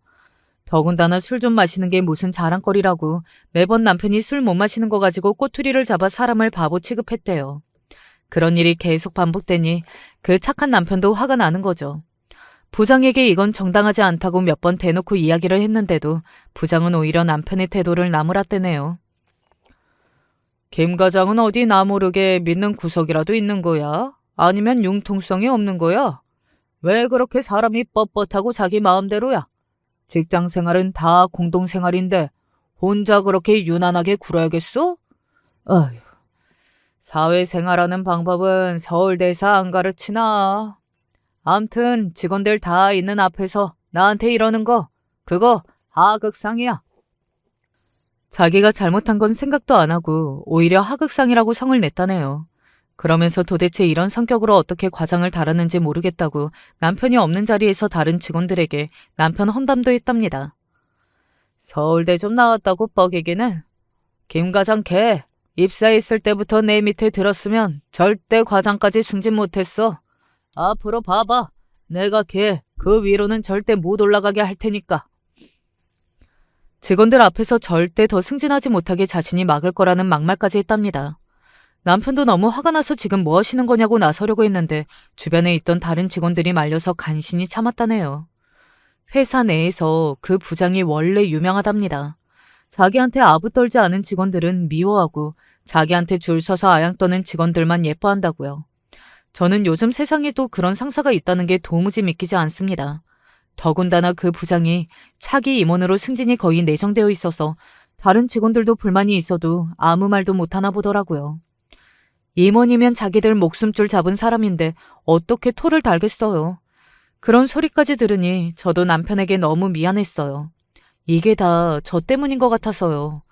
더군다나 술 좀 마시는 게 무슨 자랑거리라고 매번 남편이 술 못 마시는 거 가지고 꼬투리를 잡아 사람을 바보 취급했대요. 그런 일이 계속 반복되니 그 착한 남편도 화가 나는 거죠. 부장에게 이건 정당하지 않다고 몇 번 대놓고 이야기를 했는데도 부장은 오히려 남편의 태도를 나무랐대네요. 김 과장은 어디 나 모르게 믿는 구석이라도 있는 거야? 아니면 융통성이 없는 거야? 왜 그렇게 사람이 뻣뻣하고 자기 마음대로야? 직장 생활은 다 공동생활인데 혼자 그렇게 유난하게 굴어야겠어? 어휴, 사회생활하는 방법은 서울대에서 안 가르치나? 암튼 직원들 다 있는 앞에서 나한테 이러는 거 그거 하극상이야. 자기가 잘못한 건 생각도 안 하고 오히려 하극상이라고 성을 냈다네요. 그러면서 도대체 이런 성격으로 어떻게 과장을 달았는지 모르겠다고 남편이 없는 자리에서 다른 직원들에게 남편 험담도 했답니다. 서울대 좀 나왔다고 뻐기기는. 김 과장 걔 입사했을 때부터 내 밑에 들었으면 절대 과장까지 승진 못했어. 앞으로 봐봐. 내가 걔 그 위로는 절대 못 올라가게 할 테니까. 직원들 앞에서 절대 더 승진하지 못하게 자신이 막을 거라는 막말까지 했답니다. 남편도 너무 화가 나서 지금 뭐 하시는 거냐고 나서려고 했는데 주변에 있던 다른 직원들이 말려서 간신히 참았다네요. 회사 내에서 그 부장이 원래 유명하답니다. 자기한테 아부 떨지 않은 직원들은 미워하고 자기한테 줄 서서 아양 떠는 직원들만 예뻐한다고요. 저는 요즘 세상에도 그런 상사가 있다는 게 도무지 믿기지 않습니다. 더군다나 그 부장이 차기 임원으로 승진이 거의 내정되어 있어서 다른 직원들도 불만이 있어도 아무 말도 못하나 보더라고요. 임원이면 자기들 목숨줄 잡은 사람인데 어떻게 토를 달겠어요. 그런 소리까지 들으니 저도 남편에게 너무 미안했어요. 이게 다 저 때문인 것 같아서요.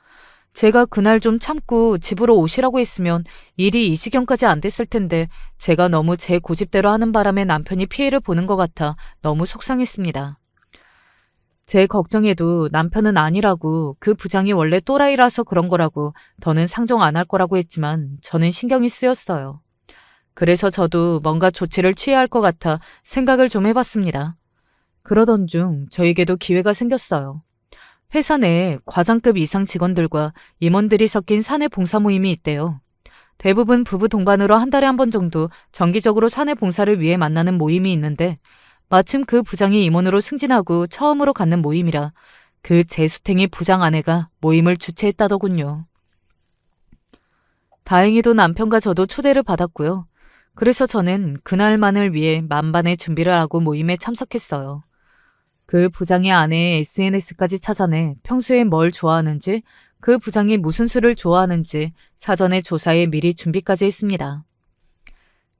제가 그날 좀 참고 집으로 오시라고 했으면 일이 이 지경까지 안 됐을 텐데 제가 너무 제 고집대로 하는 바람에 남편이 피해를 보는 것 같아 너무 속상했습니다. 제 걱정에도 남편은 아니라고 그 부장이 원래 또라이라서 그런 거라고 더는 상종 안 할 거라고 했지만 저는 신경이 쓰였어요. 그래서 저도 뭔가 조치를 취해야 할 것 같아 생각을 좀 해봤습니다. 그러던 중 저에게도 기회가 생겼어요. 회사 내에 과장급 이상 직원들과 임원들이 섞인 사내 봉사 모임이 있대요. 대부분 부부 동반으로 한 달에 한 번 정도 정기적으로 사내 봉사를 위해 만나는 모임이 있는데 마침 그 부장이 임원으로 승진하고 처음으로 갖는 모임이라 그 재수탱이 부장 아내가 모임을 주최했다더군요. 다행히도 남편과 저도 초대를 받았고요. 그래서 저는 그날만을 위해 만반의 준비를 하고 모임에 참석했어요. 그 부장의 아내의 SNS까지 찾아내 평소에 뭘 좋아하는지, 그 부장이 무슨 술을 좋아하는지 사전에 조사해 미리 준비까지 했습니다.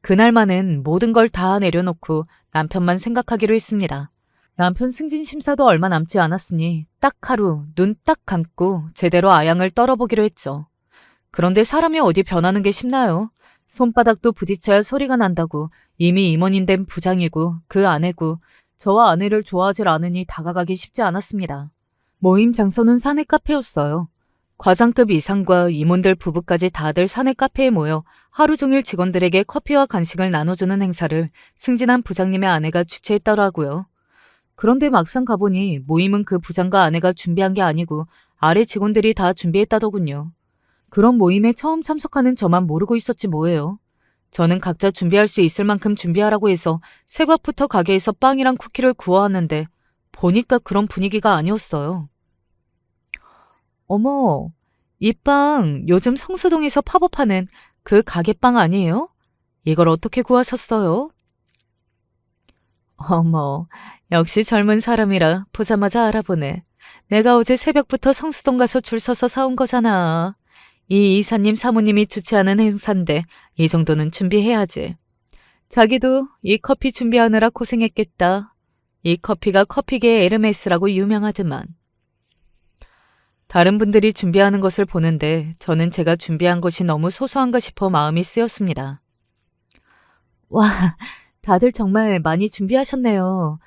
그날만은 모든 걸 다 내려놓고 남편만 생각하기로 했습니다. 남편 승진 심사도 얼마 남지 않았으니 딱 하루 눈 딱 감고 제대로 아양을 떨어보기로 했죠. 그런데 사람이 어디 변하는 게 쉽나요? 손바닥도 부딪혀야 소리가 난다고 이미 임원인 된 부장이고 그 아내고 저와 아내를 좋아하질 않으니 다가가기 쉽지 않았습니다. 모임 장소는 사내 카페였어요. 과장급 이상과 임원들 부부까지 다들 사내 카페에 모여 하루 종일 직원들에게 커피와 간식을 나눠주는 행사를 승진한 부장님의 아내가 주최했더라고요. 그런데 막상 가보니 모임은 그 부장과 아내가 준비한 게 아니고 아래 직원들이 다 준비했다더군요. 그런 모임에 처음 참석하는 저만 모르고 있었지 뭐예요. 저는 각자 준비할 수 있을 만큼 준비하라고 해서 새벽부터 가게에서 빵이랑 쿠키를 구워왔는데 보니까 그런 분위기가 아니었어요. 어머, 이 빵 요즘 성수동에서 팝업하는 그 가게 빵 아니에요? 이걸 어떻게 구하셨어요? 어머, 역시 젊은 사람이라 보자마자 알아보네. 내가 어제 새벽부터 성수동 가서 줄 서서 사온 거잖아. 이 이사님 사모님이 주최하는 행사인데 이 정도는 준비해야지. 자기도 이 커피 준비하느라 고생했겠다. 이 커피가 커피계의 에르메스라고 유명하더만. 다른 분들이 준비하는 것을 보는데 저는 제가 준비한 것이 너무 소소한가 싶어 마음이 쓰였습니다. 와, 다들 정말 많이 준비하셨네요.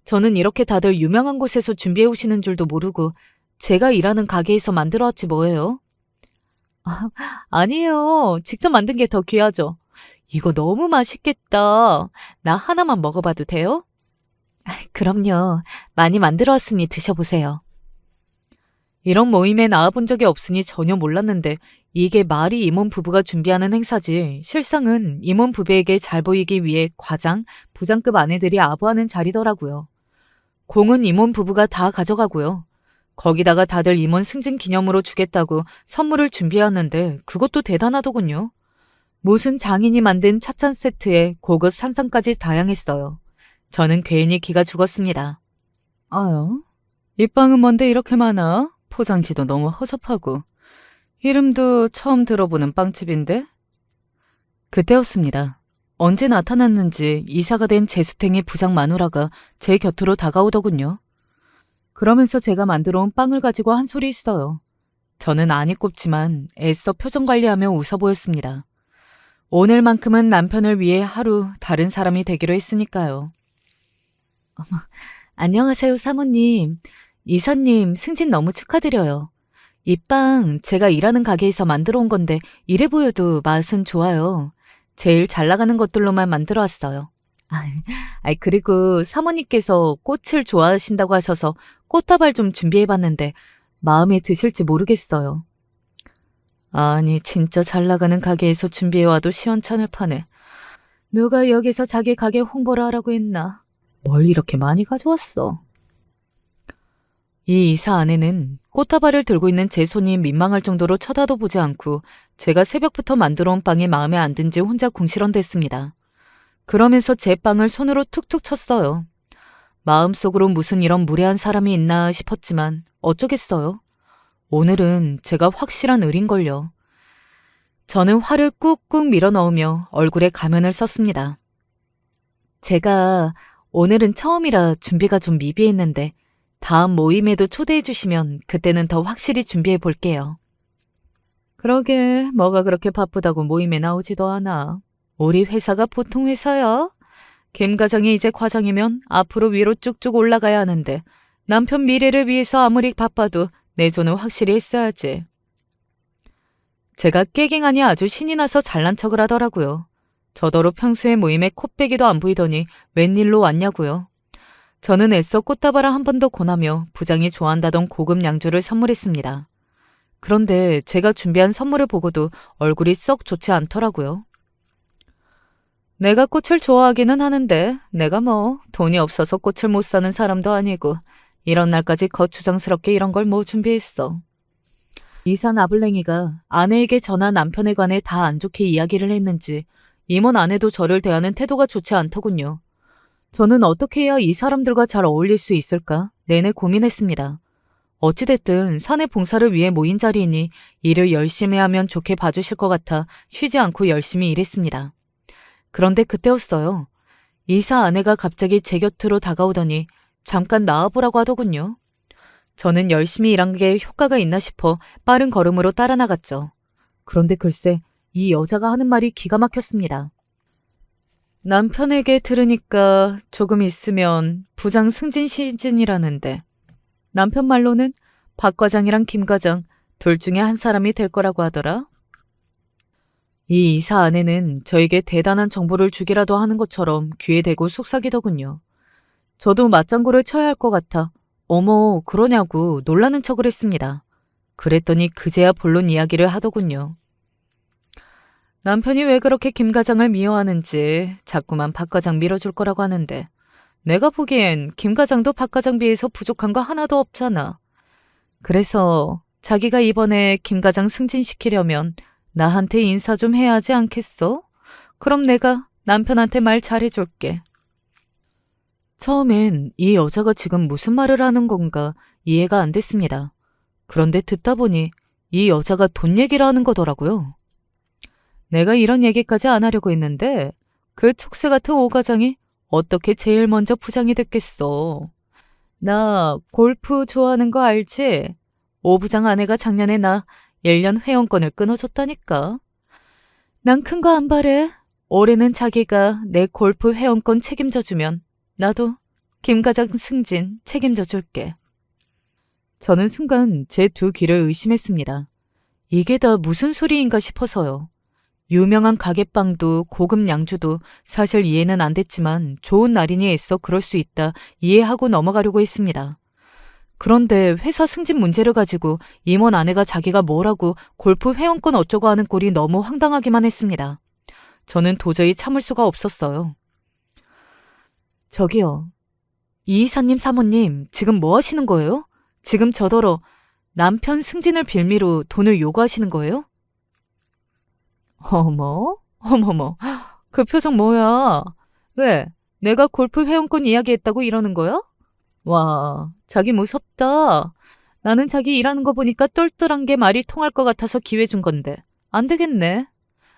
저는 이렇게 다들 유명한 곳에서 준비해 오시는 줄도 모르고 제가 일하는 가게에서 만들어 왔지 뭐예요? 아, 아니에요. 직접 만든 게 더 귀하죠. 이거 너무 맛있겠다. 나 하나만 먹어봐도 돼요? 그럼요. 많이 만들어 왔으니 드셔보세요. 이런 모임에 나와본 적이 없으니 전혀 몰랐는데 이게 말이 임원 부부가 준비하는 행사지 실상은 임원 부부에게 잘 보이기 위해 과장, 부장급 아내들이 아부하는 자리더라고요. 공은 임원 부부가 다 가져가고요. 거기다가 다들 임원 승진 기념으로 주겠다고 선물을 준비하는데 그것도 대단하더군요. 무슨 장인이 만든 찻잔 세트에 고급 산상까지 다양했어요. 저는 괜히 기가 죽었습니다. 아유, 이 빵은 뭔데 이렇게 많아? 포장지도 너무 허접하고. 이름도 처음 들어보는 빵집인데? 그때였습니다. 언제 나타났는지 이사가 된 재수탱이 부장 마누라가 제 곁으로 다가오더군요. 그러면서 제가 만들어 온 빵을 가지고 한 소리 있어요. 저는 안이 꼽지만 애써 표정 관리하며 웃어 보였습니다. 오늘만큼은 남편을 위해 하루 다른 사람이 되기로 했으니까요. 어머, 안녕하세요, 사모님. 이사님 승진 너무 축하드려요. 이 빵 제가 일하는 가게에서 만들어 온 건데 이래 보여도 맛은 좋아요. 제일 잘 나가는 것들로만 만들어 왔어요. 그리고 사모님께서 꽃을 좋아하신다고 하셔서 꽃다발 좀 준비해봤는데 마음에 드실지 모르겠어요. 아니 진짜 잘 나가는 가게에서 준비해와도 시원찮을 판에 누가 여기서 자기 가게 홍보를 하라고 했나. 뭘 이렇게 많이 가져왔어. 이 이사 아내는 꽃다발을 들고 있는 제 손이 민망할 정도로 쳐다도 보지 않고 제가 새벽부터 만들어 온 빵이 마음에 안 든지 혼자 궁시렁댔습니다. 그러면서 제 빵을 손으로 툭툭 쳤어요. 마음속으로 무슨 이런 무례한 사람이 있나 싶었지만 어쩌겠어요. 오늘은 제가 확실한 을인걸요. 저는 화를 꾹꾹 밀어넣으며 얼굴에 가면을 썼습니다. 제가 오늘은 처음이라 준비가 좀 미비했는데 다음 모임에도 초대해 주시면 그때는 더 확실히 준비해 볼게요. 그러게 뭐가 그렇게 바쁘다고 모임에 나오지도 않아. 우리 회사가 보통 회사야? 김 과장이 이제 과장이면 앞으로 위로 쭉쭉 올라가야 하는데 남편 미래를 위해서 아무리 바빠도 내조는 확실히 했어야지. 제가 깨갱하니 아주 신이 나서 잘난 척을 하더라고요. 저더러 평소에 모임에 코빼기도 안 보이더니 웬일로 왔냐고요. 저는 애써 꽃다발을 한 번 더 권하며 부장이 좋아한다던 고급 양주를 선물했습니다. 그런데 제가 준비한 선물을 보고도 얼굴이 썩 좋지 않더라고요. 내가 꽃을 좋아하기는 하는데 내가 뭐 돈이 없어서 꽃을 못 사는 사람도 아니고 이런 날까지 거추장스럽게 이런 걸 뭐 준비했어. 이사 나블랭이가 아내에게 전화 남편에 관해 다 안 좋게 이야기를 했는지 임원 아내도 저를 대하는 태도가 좋지 않더군요. 저는 어떻게 해야 이 사람들과 잘 어울릴 수 있을까 내내 고민했습니다. 어찌됐든 사내 봉사를 위해 모인 자리이니 일을 열심히 하면 좋게 봐주실 것 같아 쉬지 않고 열심히 일했습니다. 그런데 그때였어요. 이사 아내가 갑자기 제 곁으로 다가오더니 잠깐 나와보라고 하더군요. 저는 열심히 일한 게 효과가 있나 싶어 빠른 걸음으로 따라 나갔죠. 그런데 글쎄 이 여자가 하는 말이 기가 막혔습니다. 남편에게 들으니까 조금 있으면 부장 승진 시즌이라는데 남편 말로는 박 과장이랑 김 과장 둘 중에 한 사람이 될 거라고 하더라. 이 이사 아내는 저에게 대단한 정보를 주기라도 하는 것처럼 귀에 대고 속삭이더군요. 저도 맞장구를 쳐야 할 것 같아 어머 그러냐고 놀라는 척을 했습니다. 그랬더니 그제야 본론 이야기를 하더군요. 남편이 왜 그렇게 김 과장을 미워하는지 자꾸만 박 과장 밀어줄 거라고 하는데 내가 보기엔 김 과장도 박 과장 비해서 부족한 거 하나도 없잖아. 그래서 자기가 이번에 김 과장 승진시키려면 나한테 인사 좀 해야 하지 않겠어? 그럼 내가 남편한테 말 잘해줄게. 처음엔 이 여자가 지금 무슨 말을 하는 건가 이해가 안 됐습니다. 그런데 듣다 보니 이 여자가 돈 얘기를 하는 거더라고요. 내가 이런 얘기까지 안 하려고 했는데 그 촉새 같은 오 과장이 어떻게 제일 먼저 부장이 됐겠어. 나 골프 좋아하는 거 알지? 오 부장 아내가 작년에 나 1년 회원권을 끊어줬다니까. 난 큰 거 안 바래. 올해는 자기가 내 골프 회원권 책임져주면 나도 김 과장 승진 책임져 줄게. 저는 순간 제 두 귀를 의심했습니다. 이게 다 무슨 소리인가 싶어서요. 유명한 가게빵도 고급 양주도 사실 이해는 안 됐지만 좋은 날이니 애써 그럴 수 있다 이해하고 넘어가려고 했습니다. 그런데 회사 승진 문제를 가지고 임원 아내가 자기가 뭐라고 골프 회원권 어쩌고 하는 꼴이 너무 황당하기만 했습니다. 저는 도저히 참을 수가 없었어요. 저기요. 이 이사님 사모님 지금 뭐 하시는 거예요? 지금 저더러 남편 승진을 빌미로 돈을 요구하시는 거예요? 어머, 어머머, 그 표정 뭐야? 왜? 내가 골프 회원권 이야기했다고 이러는 거야? 와, 자기 무섭다. 나는 자기 일하는 거 보니까 똘똘한 게 말이 통할 것 같아서 기회 준 건데. 안 되겠네.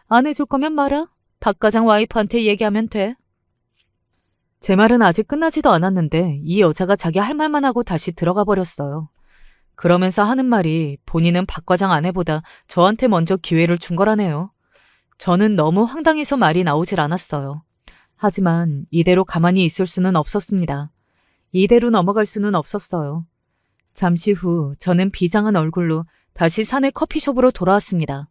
안 해줄 거면 말아. 박 과장 와이프한테 얘기하면 돼. 제 말은 아직 끝나지도 않았는데 이 여자가 자기 할 말만 하고 다시 들어가 버렸어요. 그러면서 하는 말이 본인은 박 과장 아내보다 저한테 먼저 기회를 준 거라네요. 저는 너무 황당해서 말이 나오질 않았어요. 하지만 이대로 가만히 있을 수는 없었습니다. 이대로 넘어갈 수는 없었어요. 잠시 후 저는 비장한 얼굴로 다시 사내 커피숍으로 돌아왔습니다.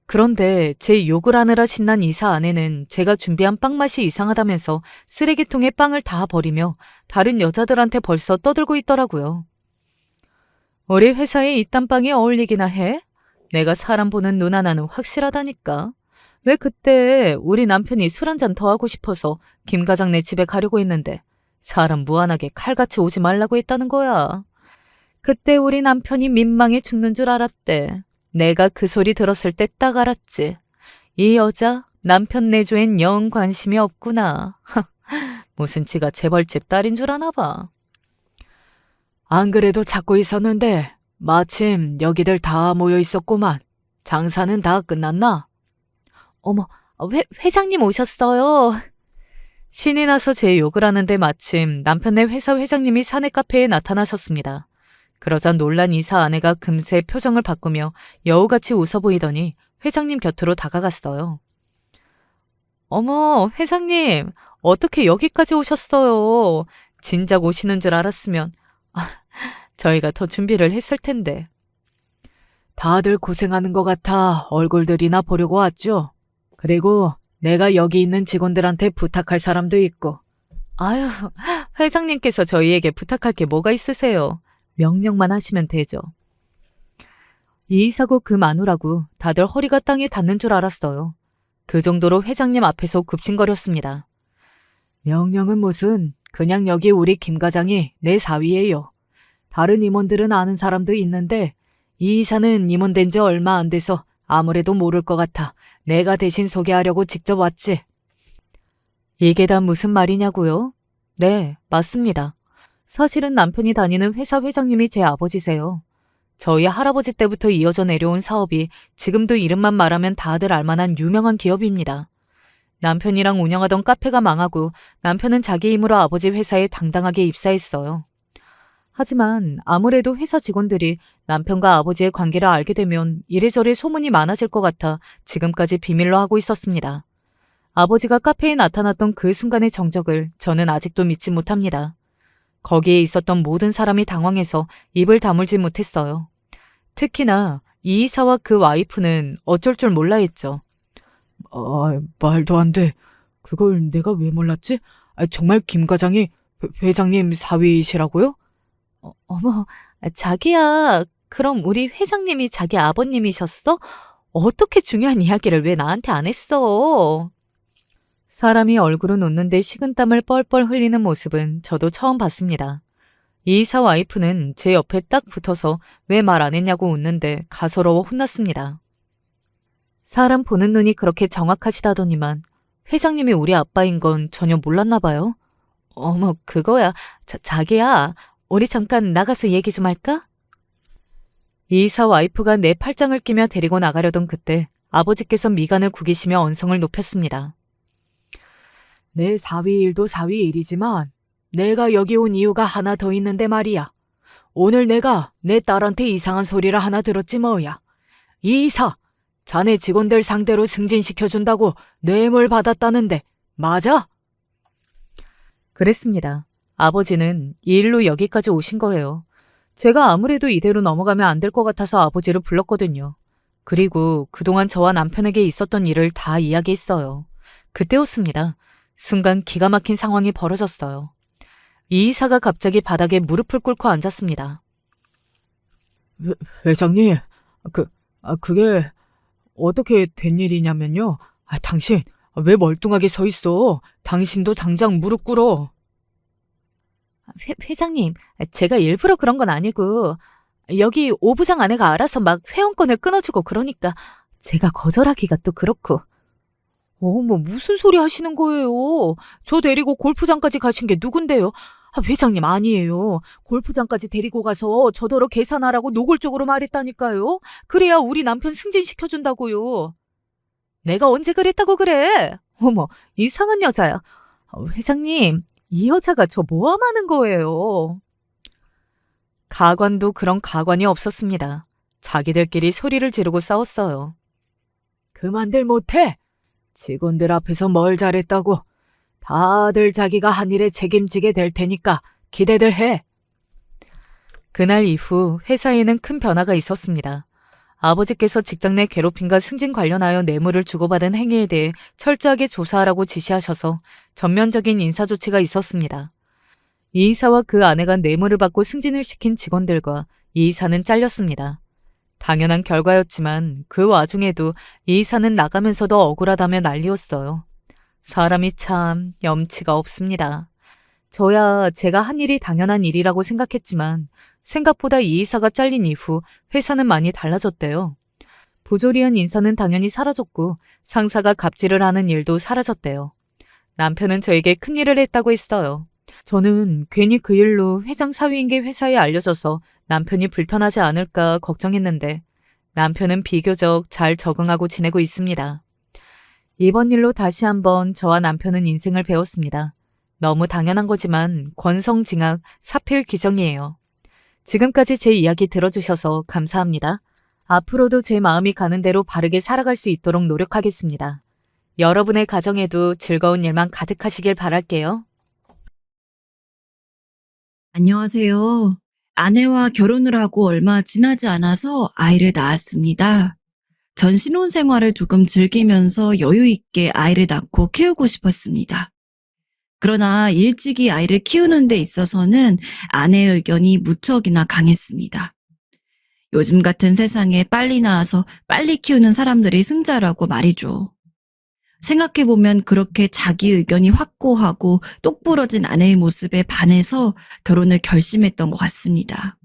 그런데 제 욕을 하느라 신난 이사 아내는 제가 준비한 빵 맛이 이상하다면서 쓰레기통에 빵을 다 버리며 다른 여자들한테 벌써 떠들고 있더라고요. 우리 회사에 이딴 빵이 어울리기나 해? 내가 사람 보는 눈 하나는 확실하다니까. 왜 그때 우리 남편이 술 한잔 더 하고 싶어서 김 과장네 집에 가려고 했는데 사람 무한하게 칼같이 오지 말라고 했다는 거야. 그때 우리 남편이 민망해 죽는 줄 알았대. 내가 그 소리 들었을 때 딱 알았지. 이 여자 남편 내조엔 영 관심이 없구나. 무슨 지가 재벌집 딸인 줄 아나 봐. 안 그래도 찾고 있었는데 마침 여기들 다 모여 있었구만. 장사는 다 끝났나? 어머, 회장님 오셨어요. 신이 나서 제 욕을 하는데 마침 남편네 회사 회장님이 사내 카페에 나타나셨습니다. 그러자 놀란 이사 아내가 금세 표정을 바꾸며 여우같이 웃어 보이더니 회장님 곁으로 다가갔어요. 어머, 회장님, 어떻게 여기까지 오셨어요? 진작 오시는 줄 알았으면 저희가 더 준비를 했을 텐데. 다들 고생하는 것 같아 얼굴들이나 보려고 왔죠. 그리고 내가 여기 있는 직원들한테 부탁할 사람도 있고. 아유, 회장님께서 저희에게 부탁할 게 뭐가 있으세요? 명령만 하시면 되죠. 이 사고 그 마누라고 다들 허리가 땅에 닿는 줄 알았어요. 그 정도로 회장님 앞에서 굽신거렸습니다. 명령은 무슨, 그냥 여기 우리 김 과장이 내 사위예요. 다른 임원들은 아는 사람도 있는데 이 이사는 임원된 지 얼마 안 돼서 아무래도 모를 것 같아 내가 대신 소개하려고 직접 왔지. 이게 다 무슨 말이냐고요? 네, 맞습니다. 사실은 남편이 다니는 회사 회장님이 제 아버지세요. 저희 할아버지 때부터 이어져 내려온 사업이 지금도 이름만 말하면 다들 알만한 유명한 기업입니다. 남편이랑 운영하던 카페가 망하고 남편은 자기 힘으로 아버지 회사에 당당하게 입사했어요. 하지만 아무래도 회사 직원들이 남편과 아버지의 관계를 알게 되면 이래저래 소문이 많아질 것 같아 지금까지 비밀로 하고 있었습니다. 아버지가 카페에 나타났던 그 순간의 정적을 저는 아직도 믿지 못합니다. 거기에 있었던 모든 사람이 당황해서 입을 다물지 못했어요. 특히나 이 이사와 그 와이프는 어쩔 줄 몰라 했죠. 말도 안 돼. 그걸 내가 왜 몰랐지? 정말 김 과장이 회장님 사위이시라고요? 어머, 자기야, 그럼 우리 회장님이 자기 아버님이셨어? 어떻게 중요한 이야기를 왜 나한테 안 했어? 사람이 얼굴은 웃는데 식은땀을 뻘뻘 흘리는 모습은 저도 처음 봤습니다. 이 이사 와이프는 제 옆에 딱 붙어서 왜 말 안 했냐고 웃는데 가소로워 혼났습니다. 사람 보는 눈이 그렇게 정확하시다더니만 회장님이 우리 아빠인 건 전혀 몰랐나 봐요. 어머, 그거야. 자기야, 우리 잠깐 나가서 얘기 좀 할까? 이 이사 와이프가 내 팔짱을 끼며 데리고 나가려던 그때 아버지께서 미간을 구기시며 언성을 높였습니다. 내 사위 일도 사위 일이지만 내가 여기 온 이유가 하나 더 있는데 말이야. 오늘 내가 내 딸한테 이상한 소리를 하나 들었지 뭐야. 이 이사, 자네 직원들 상대로 승진시켜준다고 뇌물 받았다는데 맞아? 그랬습니다. 아버지는 이 일로 여기까지 오신 거예요. 제가 아무래도 이대로 넘어가면 안 될 것 같아서 아버지를 불렀거든요. 그리고 그동안 저와 남편에게 있었던 일을 다 이야기했어요. 그때였습니다. 순간 기가 막힌 상황이 벌어졌어요. 이 이사가 갑자기 바닥에 무릎을 꿇고 앉았습니다. 회장님, 그게 어떻게 된 일이냐면요. 당신 왜 멀뚱하게 서 있어? 당신도 당장 무릎 꿇어. 회장님, 제가 일부러 그런 건 아니고 여기 오부장 아내가 알아서 막 회원권을 끊어주고 그러니까 제가 거절하기가 또 그렇고. 어머, 무슨 소리 하시는 거예요? 저 데리고 골프장까지 가신 게 누군데요? 회장님 아니에요. 골프장까지 데리고 가서 저더러 계산하라고 노골적으로 말했다니까요. 그래야 우리 남편 승진시켜준다고요. 내가 언제 그랬다고 그래? 어머, 이상한 여자야. 회장님, 이 여자가 저 모함하는 거예요. 가관도 그런 가관이 없었습니다. 자기들끼리 소리를 지르고 싸웠어요. 그만들 못해. 직원들 앞에서 뭘 잘했다고. 다들 자기가 한 일에 책임지게 될 테니까 기대들 해. 그날 이후 회사에는 큰 변화가 있었습니다. 아버지께서 직장 내 괴롭힘과 승진 관련하여 뇌물을 주고받은 행위에 대해 철저하게 조사하라고 지시하셔서 전면적인 인사조치가 있었습니다. 이 이사와 그 아내가 뇌물을 받고 승진을 시킨 직원들과 이 이사는 잘렸습니다. 당연한 결과였지만 그 와중에도 이 이사는 나가면서도 억울하다며 난리였어요. 사람이 참 염치가 없습니다. 저야 제가 한 일이 당연한 일이라고 생각했지만 생각보다 이 이사가 잘린 이후 회사는 많이 달라졌대요. 부조리한 인사는 당연히 사라졌고 상사가 갑질을 하는 일도 사라졌대요. 남편은 저에게 큰일을 했다고 했어요. 저는 괜히 그 일로 회장 사위인 게 회사에 알려져서 남편이 불편하지 않을까 걱정했는데 남편은 비교적 잘 적응하고 지내고 있습니다. 이번 일로 다시 한번 저와 남편은 인생을 배웠습니다. 너무 당연한 거지만 권성징악 사필귀정이에요. 지금까지 제 이야기 들어주셔서 감사합니다. 앞으로도 제 마음이 가는 대로 바르게 살아갈 수 있도록 노력하겠습니다. 여러분의 가정에도 즐거운 일만 가득하시길 바랄게요. 안녕하세요. 아내와 결혼을 하고 얼마 지나지 않아서 아이를 낳았습니다. 전 신혼생활을 조금 즐기면서 여유 있게 아이를 낳고 키우고 싶었습니다. 그러나 일찍이 아이를 키우는 데 있어서는 아내의 의견이 무척이나 강했습니다. 요즘 같은 세상에 빨리 낳아서 빨리 키우는 사람들이 승자라고 말이죠. 생각해보면 그렇게 자기 의견이 확고하고 똑부러진 아내의 모습에 반해서 결혼을 결심했던 것 같습니다.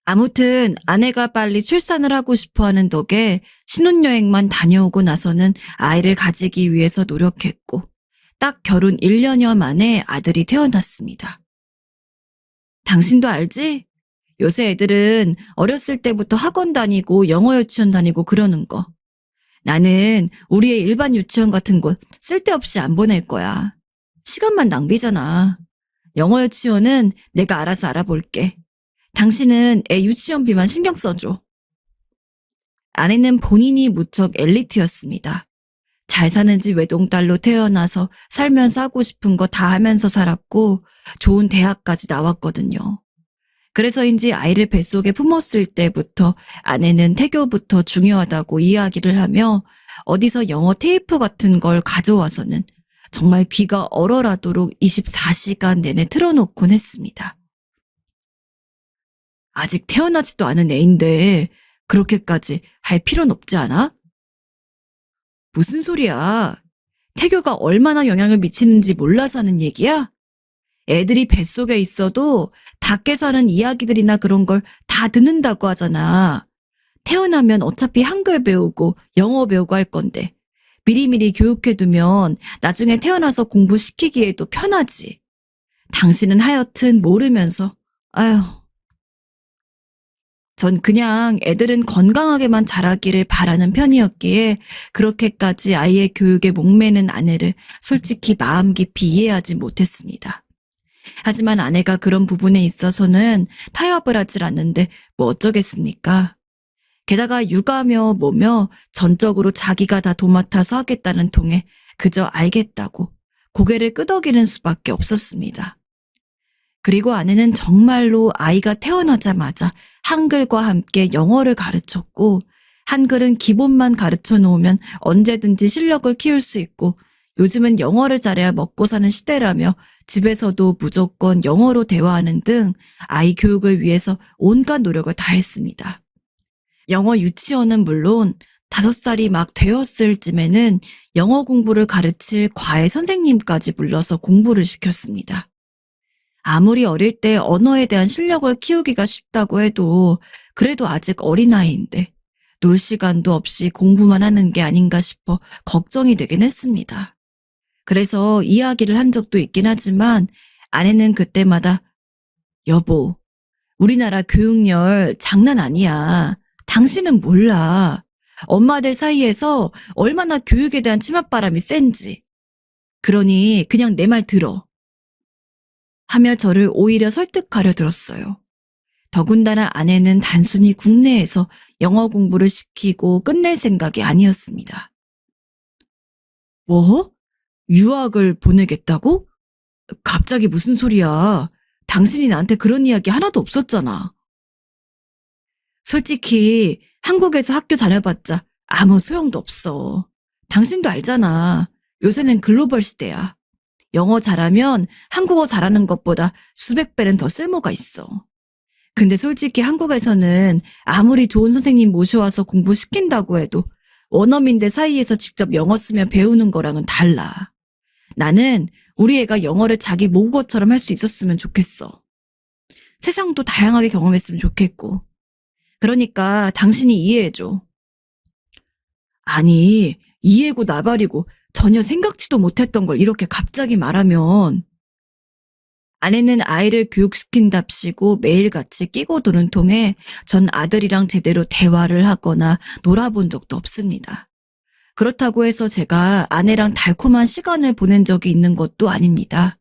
아무튼 아내가 빨리 출산을 하고 싶어하는 덕에 신혼여행만 다녀오고 나서는 아이를 가지기 위해서 노력했고 딱 결혼 1년여 만에 아들이 태어났습니다. 당신도 알지? 요새 애들은 어렸을 때부터 학원 다니고 영어 유치원 다니고 그러는 거. 나는 우리의 일반 유치원 같은 곳 쓸데없이 안 보낼 거야. 시간만 낭비잖아. 영어 유치원은 내가 알아서 알아볼게. 당신은 애 유치원비만 신경 써줘. 아내는 본인이 무척 엘리트였습니다. 잘 사는 집 외동딸로 태어나서 살면서 하고 싶은 거 다 하면서 살았고 좋은 대학까지 나왔거든요. 그래서인지 아이를 뱃속에 품었을 때부터 아내는 태교부터 중요하다고 이야기를 하며 어디서 영어 테이프 같은 걸 가져와서는 정말 귀가 얼얼하도록 24시간 내내 틀어놓곤 했습니다. 아직 태어나지도 않은 애인데 그렇게까지 할 필요는 없지 않아? 무슨 소리야? 태교가 얼마나 영향을 미치는지 몰라서 하는 얘기야? 애들이 뱃속에 있어도 밖에서 하는 이야기들이나 그런 걸 다 듣는다고 하잖아. 태어나면 어차피 한글 배우고 영어 배우고 할 건데 미리미리 교육해두면 나중에 태어나서 공부시키기에도 편하지. 당신은 하여튼 모르면서 아휴. 전 그냥 애들은 건강하게만 자라기를 바라는 편이었기에 그렇게까지 아이의 교육에 목매는 아내를 솔직히 마음 깊이 이해하지 못했습니다. 하지만 아내가 그런 부분에 있어서는 타협을 하질 않는데 뭐 어쩌겠습니까? 게다가 육아며 뭐며 전적으로 자기가 다 도맡아서 하겠다는 통에 그저 알겠다고 고개를 끄덕이는 수밖에 없었습니다. 그리고 아내는 정말로 아이가 태어나자마자 한글과 함께 영어를 가르쳤고 한글은 기본만 가르쳐 놓으면 언제든지 실력을 키울 수 있고 요즘은 영어를 잘해야 먹고 사는 시대라며 집에서도 무조건 영어로 대화하는 등 아이 교육을 위해서 온갖 노력을 다했습니다. 영어 유치원은 물론 5살이 막 되었을 쯤에는 영어 공부를 가르칠 과외 선생님까지 불러서 공부를 시켰습니다. 아무리 어릴 때 언어에 대한 실력을 키우기가 쉽다고 해도 그래도 아직 어린아이인데 놀 시간도 없이 공부만 하는 게 아닌가 싶어 걱정이 되긴 했습니다. 그래서 이야기를 한 적도 있긴 하지만 아내는 그때마다 여보, 우리나라 교육열 장난 아니야. 당신은 몰라. 엄마들 사이에서 얼마나 교육에 대한 치맛바람이 센지. 그러니 그냥 내 말 들어. 하며 저를 오히려 설득하려 들었어요. 더군다나 아내는 단순히 국내에서 영어 공부를 시키고 끝낼 생각이 아니었습니다. 뭐? 유학을 보내겠다고? 갑자기 무슨 소리야. 당신이 나한테 그런 이야기 하나도 없었잖아. 솔직히 한국에서 학교 다녀봤자 아무 소용도 없어. 당신도 알잖아. 요새는 글로벌 시대야. 영어 잘하면 한국어 잘하는 것보다 수백 배는 더 쓸모가 있어. 근데 솔직히 한국에서는 아무리 좋은 선생님 모셔와서 공부시킨다고 해도 원어민들 사이에서 직접 영어 쓰며 배우는 거랑은 달라. 나는 우리 애가 영어를 자기 모국어처럼 할 수 있었으면 좋겠어. 세상도 다양하게 경험했으면 좋겠고. 그러니까 당신이 이해해줘. 아니, 이해고 나발이고 전혀 생각지도 못했던 걸 이렇게 갑자기 말하면 아내는 아이를 교육시킨답시고 매일같이 끼고 도는 통에 전 아들이랑 제대로 대화를 하거나 놀아본 적도 없습니다. 그렇다고 해서 제가 아내랑 달콤한 시간을 보낸 적이 있는 것도 아닙니다.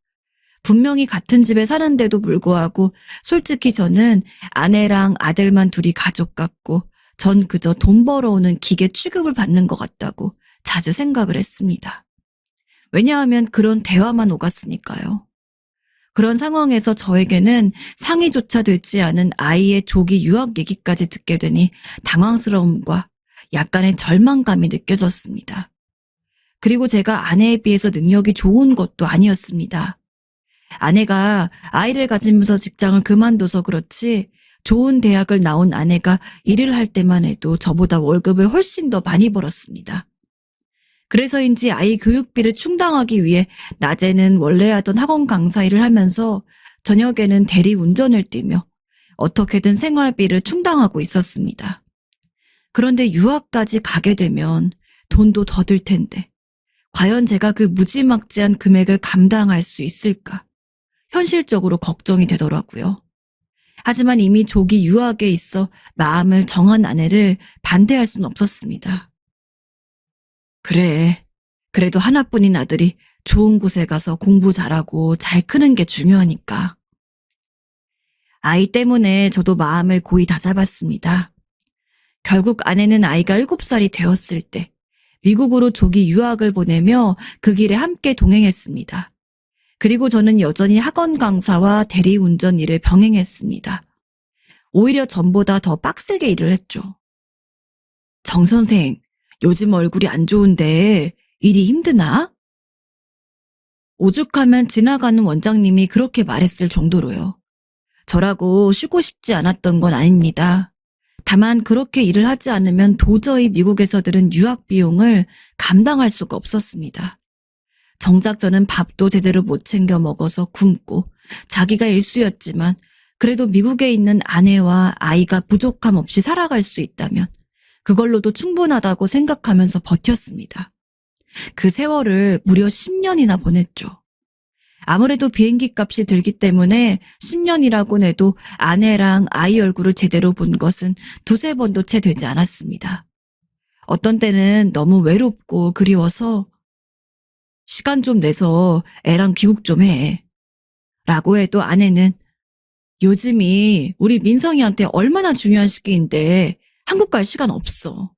분명히 같은 집에 사는데도 불구하고 솔직히 저는 아내랑 아들만 둘이 가족 같고 전 그저 돈 벌어오는 기계 취급을 받는 것 같다고 자주 생각을 했습니다. 왜냐하면 그런 대화만 오갔으니까요. 그런 상황에서 저에게는 상의조차 되지 않은 아이의 조기 유학 얘기까지 듣게 되니 당황스러움과 약간의 절망감이 느껴졌습니다. 그리고 제가 아내에 비해서 능력이 좋은 것도 아니었습니다. 아내가 아이를 가지면서 직장을 그만둬서 그렇지 좋은 대학을 나온 아내가 일을 할 때만 해도 저보다 월급을 훨씬 더 많이 벌었습니다. 그래서인지 아이 교육비를 충당하기 위해 낮에는 원래 하던 학원 강사 일을 하면서 저녁에는 대리 운전을 뛰며 어떻게든 생활비를 충당하고 있었습니다. 그런데 유학까지 가게 되면 돈도 더 들 텐데 과연 제가 그 무지막지한 금액을 감당할 수 있을까? 현실적으로 걱정이 되더라고요. 하지만 이미 조기 유학에 있어 마음을 정한 아내를 반대할 수는 없었습니다. 그래, 그래도 하나뿐인 아들이 좋은 곳에 가서 공부 잘하고 잘 크는 게 중요하니까. 아이 때문에 저도 마음을 고이 다잡았습니다. 결국 아내는 아이가 7살이 되었을 때 미국으로 조기 유학을 보내며 그 길에 함께 동행했습니다. 그리고 저는 여전히 학원 강사와 대리운전 일을 병행했습니다. 오히려 전보다 더 빡세게 일을 했죠. 정 선생, 요즘 얼굴이 안 좋은데 일이 힘드나? 오죽하면 지나가는 원장님이 그렇게 말했을 정도로요. 저라고 쉬고 싶지 않았던 건 아닙니다. 다만 그렇게 일을 하지 않으면 도저히 미국에서 들은 유학 비용을 감당할 수가 없었습니다. 정작 저는 밥도 제대로 못 챙겨 먹어서 굶고 자기가 일수였지만 그래도 미국에 있는 아내와 아이가 부족함 없이 살아갈 수 있다면 그걸로도 충분하다고 생각하면서 버텼습니다. 그 세월을 무려 10년이나 보냈죠. 아무래도 비행기 값이 들기 때문에 10년이라고 해도 아내랑 아이 얼굴을 제대로 본 것은 2-3번도 채 되지 않았습니다. 어떤 때는 너무 외롭고 그리워서 시간 좀 내서 애랑 귀국 좀 해. 라고 해도 아내는 요즘이 우리 민성이한테 얼마나 중요한 시기인데 한국 갈 시간 없어.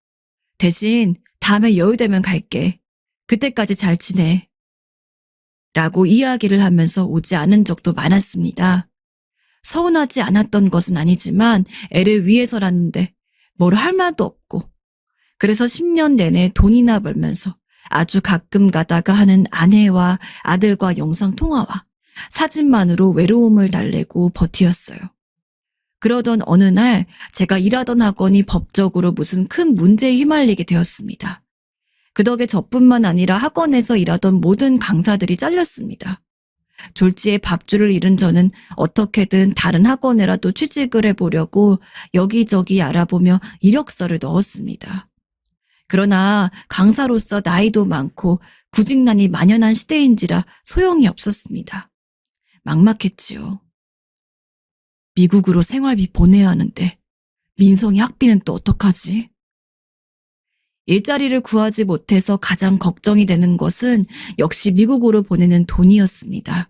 대신 다음에 여유되면 갈게. 그때까지 잘 지내. 라고 이야기를 하면서 오지 않은 적도 많았습니다. 서운하지 않았던 것은 아니지만 애를 위해서라는데 뭘 할 말도 없고 그래서 10년 내내 돈이나 벌면서 아주 가끔 가다가 하는 아내와 아들과 영상통화와 사진만으로 외로움을 달래고 버티었어요. 그러던 어느 날 제가 일하던 학원이 법적으로 무슨 큰 문제에 휘말리게 되었습니다. 그 덕에 저뿐만 아니라 학원에서 일하던 모든 강사들이 잘렸습니다. 졸지에 밥줄을 잃은 저는 어떻게든 다른 학원에라도 취직을 해보려고 여기저기 알아보며 이력서를 넣었습니다. 그러나 강사로서 나이도 많고 구직난이 만연한 시대인지라 소용이 없었습니다. 막막했지요. 미국으로 생활비 보내야 하는데 민성이 학비는 또 어떡하지? 일자리를 구하지 못해서 가장 걱정이 되는 것은 역시 미국으로 보내는 돈이었습니다.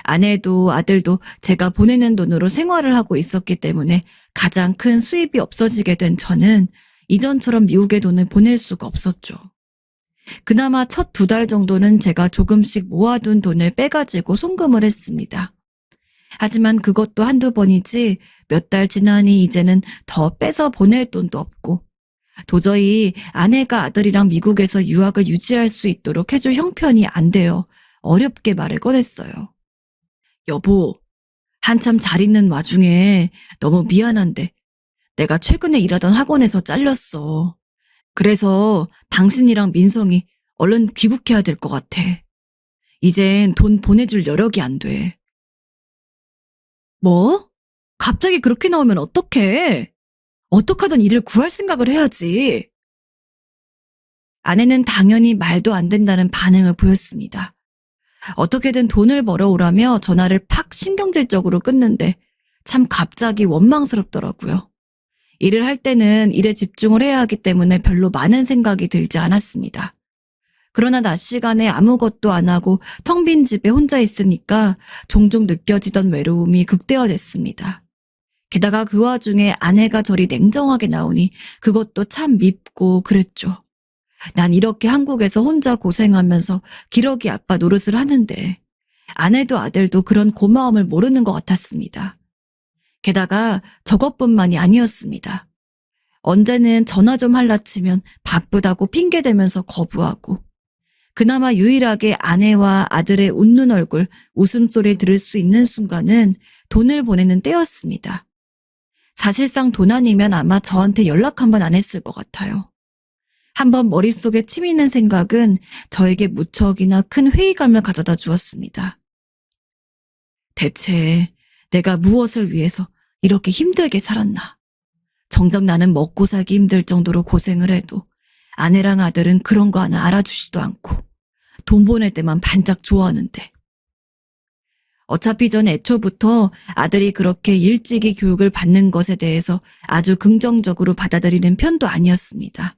아내도 아들도 제가 보내는 돈으로 생활을 하고 있었기 때문에 가장 큰 수입이 없어지게 된 저는 이전처럼 미국에 돈을 보낼 수가 없었죠. 그나마 첫 2달 정도는 제가 조금씩 모아둔 돈을 빼가지고 송금을 했습니다. 하지만 그것도 한두 번이지 몇 달 지나니 이제는 더 빼서 보낼 돈도 없고 도저히 아내가 아들이랑 미국에서 유학을 유지할 수 있도록 해줄 형편이 안 되어 어렵게 말을 꺼냈어요. 여보, 한참 잘 있는 와중에 너무 미안한데 내가 최근에 일하던 학원에서 잘렸어. 그래서 당신이랑 민성이 얼른 귀국해야 될 것 같아. 이젠 돈 보내줄 여력이 안 돼. 뭐? 갑자기 그렇게 나오면 어떡해? 어떡하든 일을 구할 생각을 해야지. 아내는 당연히 말도 안 된다는 반응을 보였습니다. 어떻게든 돈을 벌어오라며 전화를 팍 신경질적으로 끊는데 참 갑자기 원망스럽더라고요. 일을 할 때는 일에 집중을 해야 하기 때문에 별로 많은 생각이 들지 않았습니다. 그러나 낮 시간에 아무것도 안 하고 텅 빈 집에 혼자 있으니까 종종 느껴지던 외로움이 극대화됐습니다. 게다가 그 와중에 아내가 저리 냉정하게 나오니 그것도 참 밉고 그랬죠. 난 이렇게 한국에서 혼자 고생하면서 기러기 아빠 노릇을 하는데 아내도 아들도 그런 고마움을 모르는 것 같았습니다. 게다가 저것뿐만이 아니었습니다. 언제는 전화 좀 할라 치면 바쁘다고 핑계대면서 거부하고 그나마 유일하게 아내와 아들의 웃는 얼굴, 웃음소리 들을 수 있는 순간은 돈을 보내는 때였습니다. 사실상 돈 아니면 아마 저한테 연락 한 번 안 했을 것 같아요. 한번 머릿속에 치미는 생각은 저에게 무척이나 큰 회의감을 가져다 주었습니다. 대체 내가 무엇을 위해서 이렇게 힘들게 살았나? 정작 나는 먹고 살기 힘들 정도로 고생을 해도 아내랑 아들은 그런 거 하나 알아주지도 않고 돈 보낼 때만 반짝 좋아하는데. 어차피 전 애초부터 아들이 그렇게 일찍이 교육을 받는 것에 대해서 아주 긍정적으로 받아들이는 편도 아니었습니다.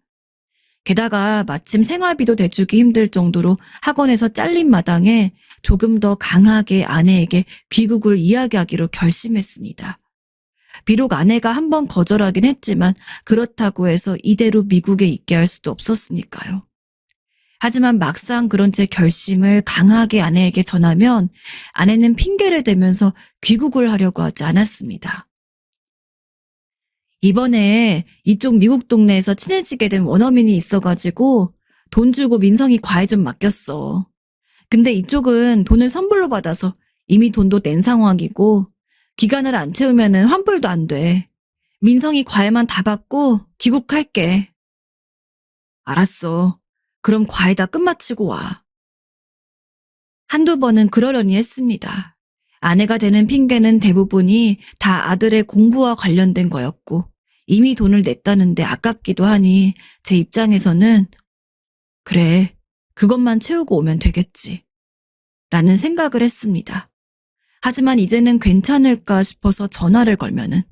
게다가 마침 생활비도 대주기 힘들 정도로 학원에서 잘린 마당에 조금 더 강하게 아내에게 귀국을 이야기하기로 결심했습니다. 비록 아내가 한 번 거절하긴 했지만 그렇다고 해서 이대로 미국에 있게 할 수도 없었으니까요. 하지만 막상 그런 제 결심을 강하게 아내에게 전하면 아내는 핑계를 대면서 귀국을 하려고 하지 않았습니다. 이번에 이쪽 미국 동네에서 친해지게 된 원어민이 있어가지고 돈 주고 민성이 과외 좀 맡겼어. 근데 이쪽은 돈을 선불로 받아서 이미 돈도 낸 상황이고 기간을 안 채우면은 환불도 안 돼. 민성이 과외만 다 받고 귀국할게. 알았어. 그럼 과외 다 끝마치고 와. 한두 번은 그러려니 했습니다. 아내가 대는 핑계는 대부분이 다 아들의 공부와 관련된 거였고 이미 돈을 냈다는데 아깝기도 하니 제 입장에서는 그래, 그것만 채우고 오면 되겠지. 라는 생각을 했습니다. 하지만 이제는 괜찮을까 싶어서 전화를 걸면은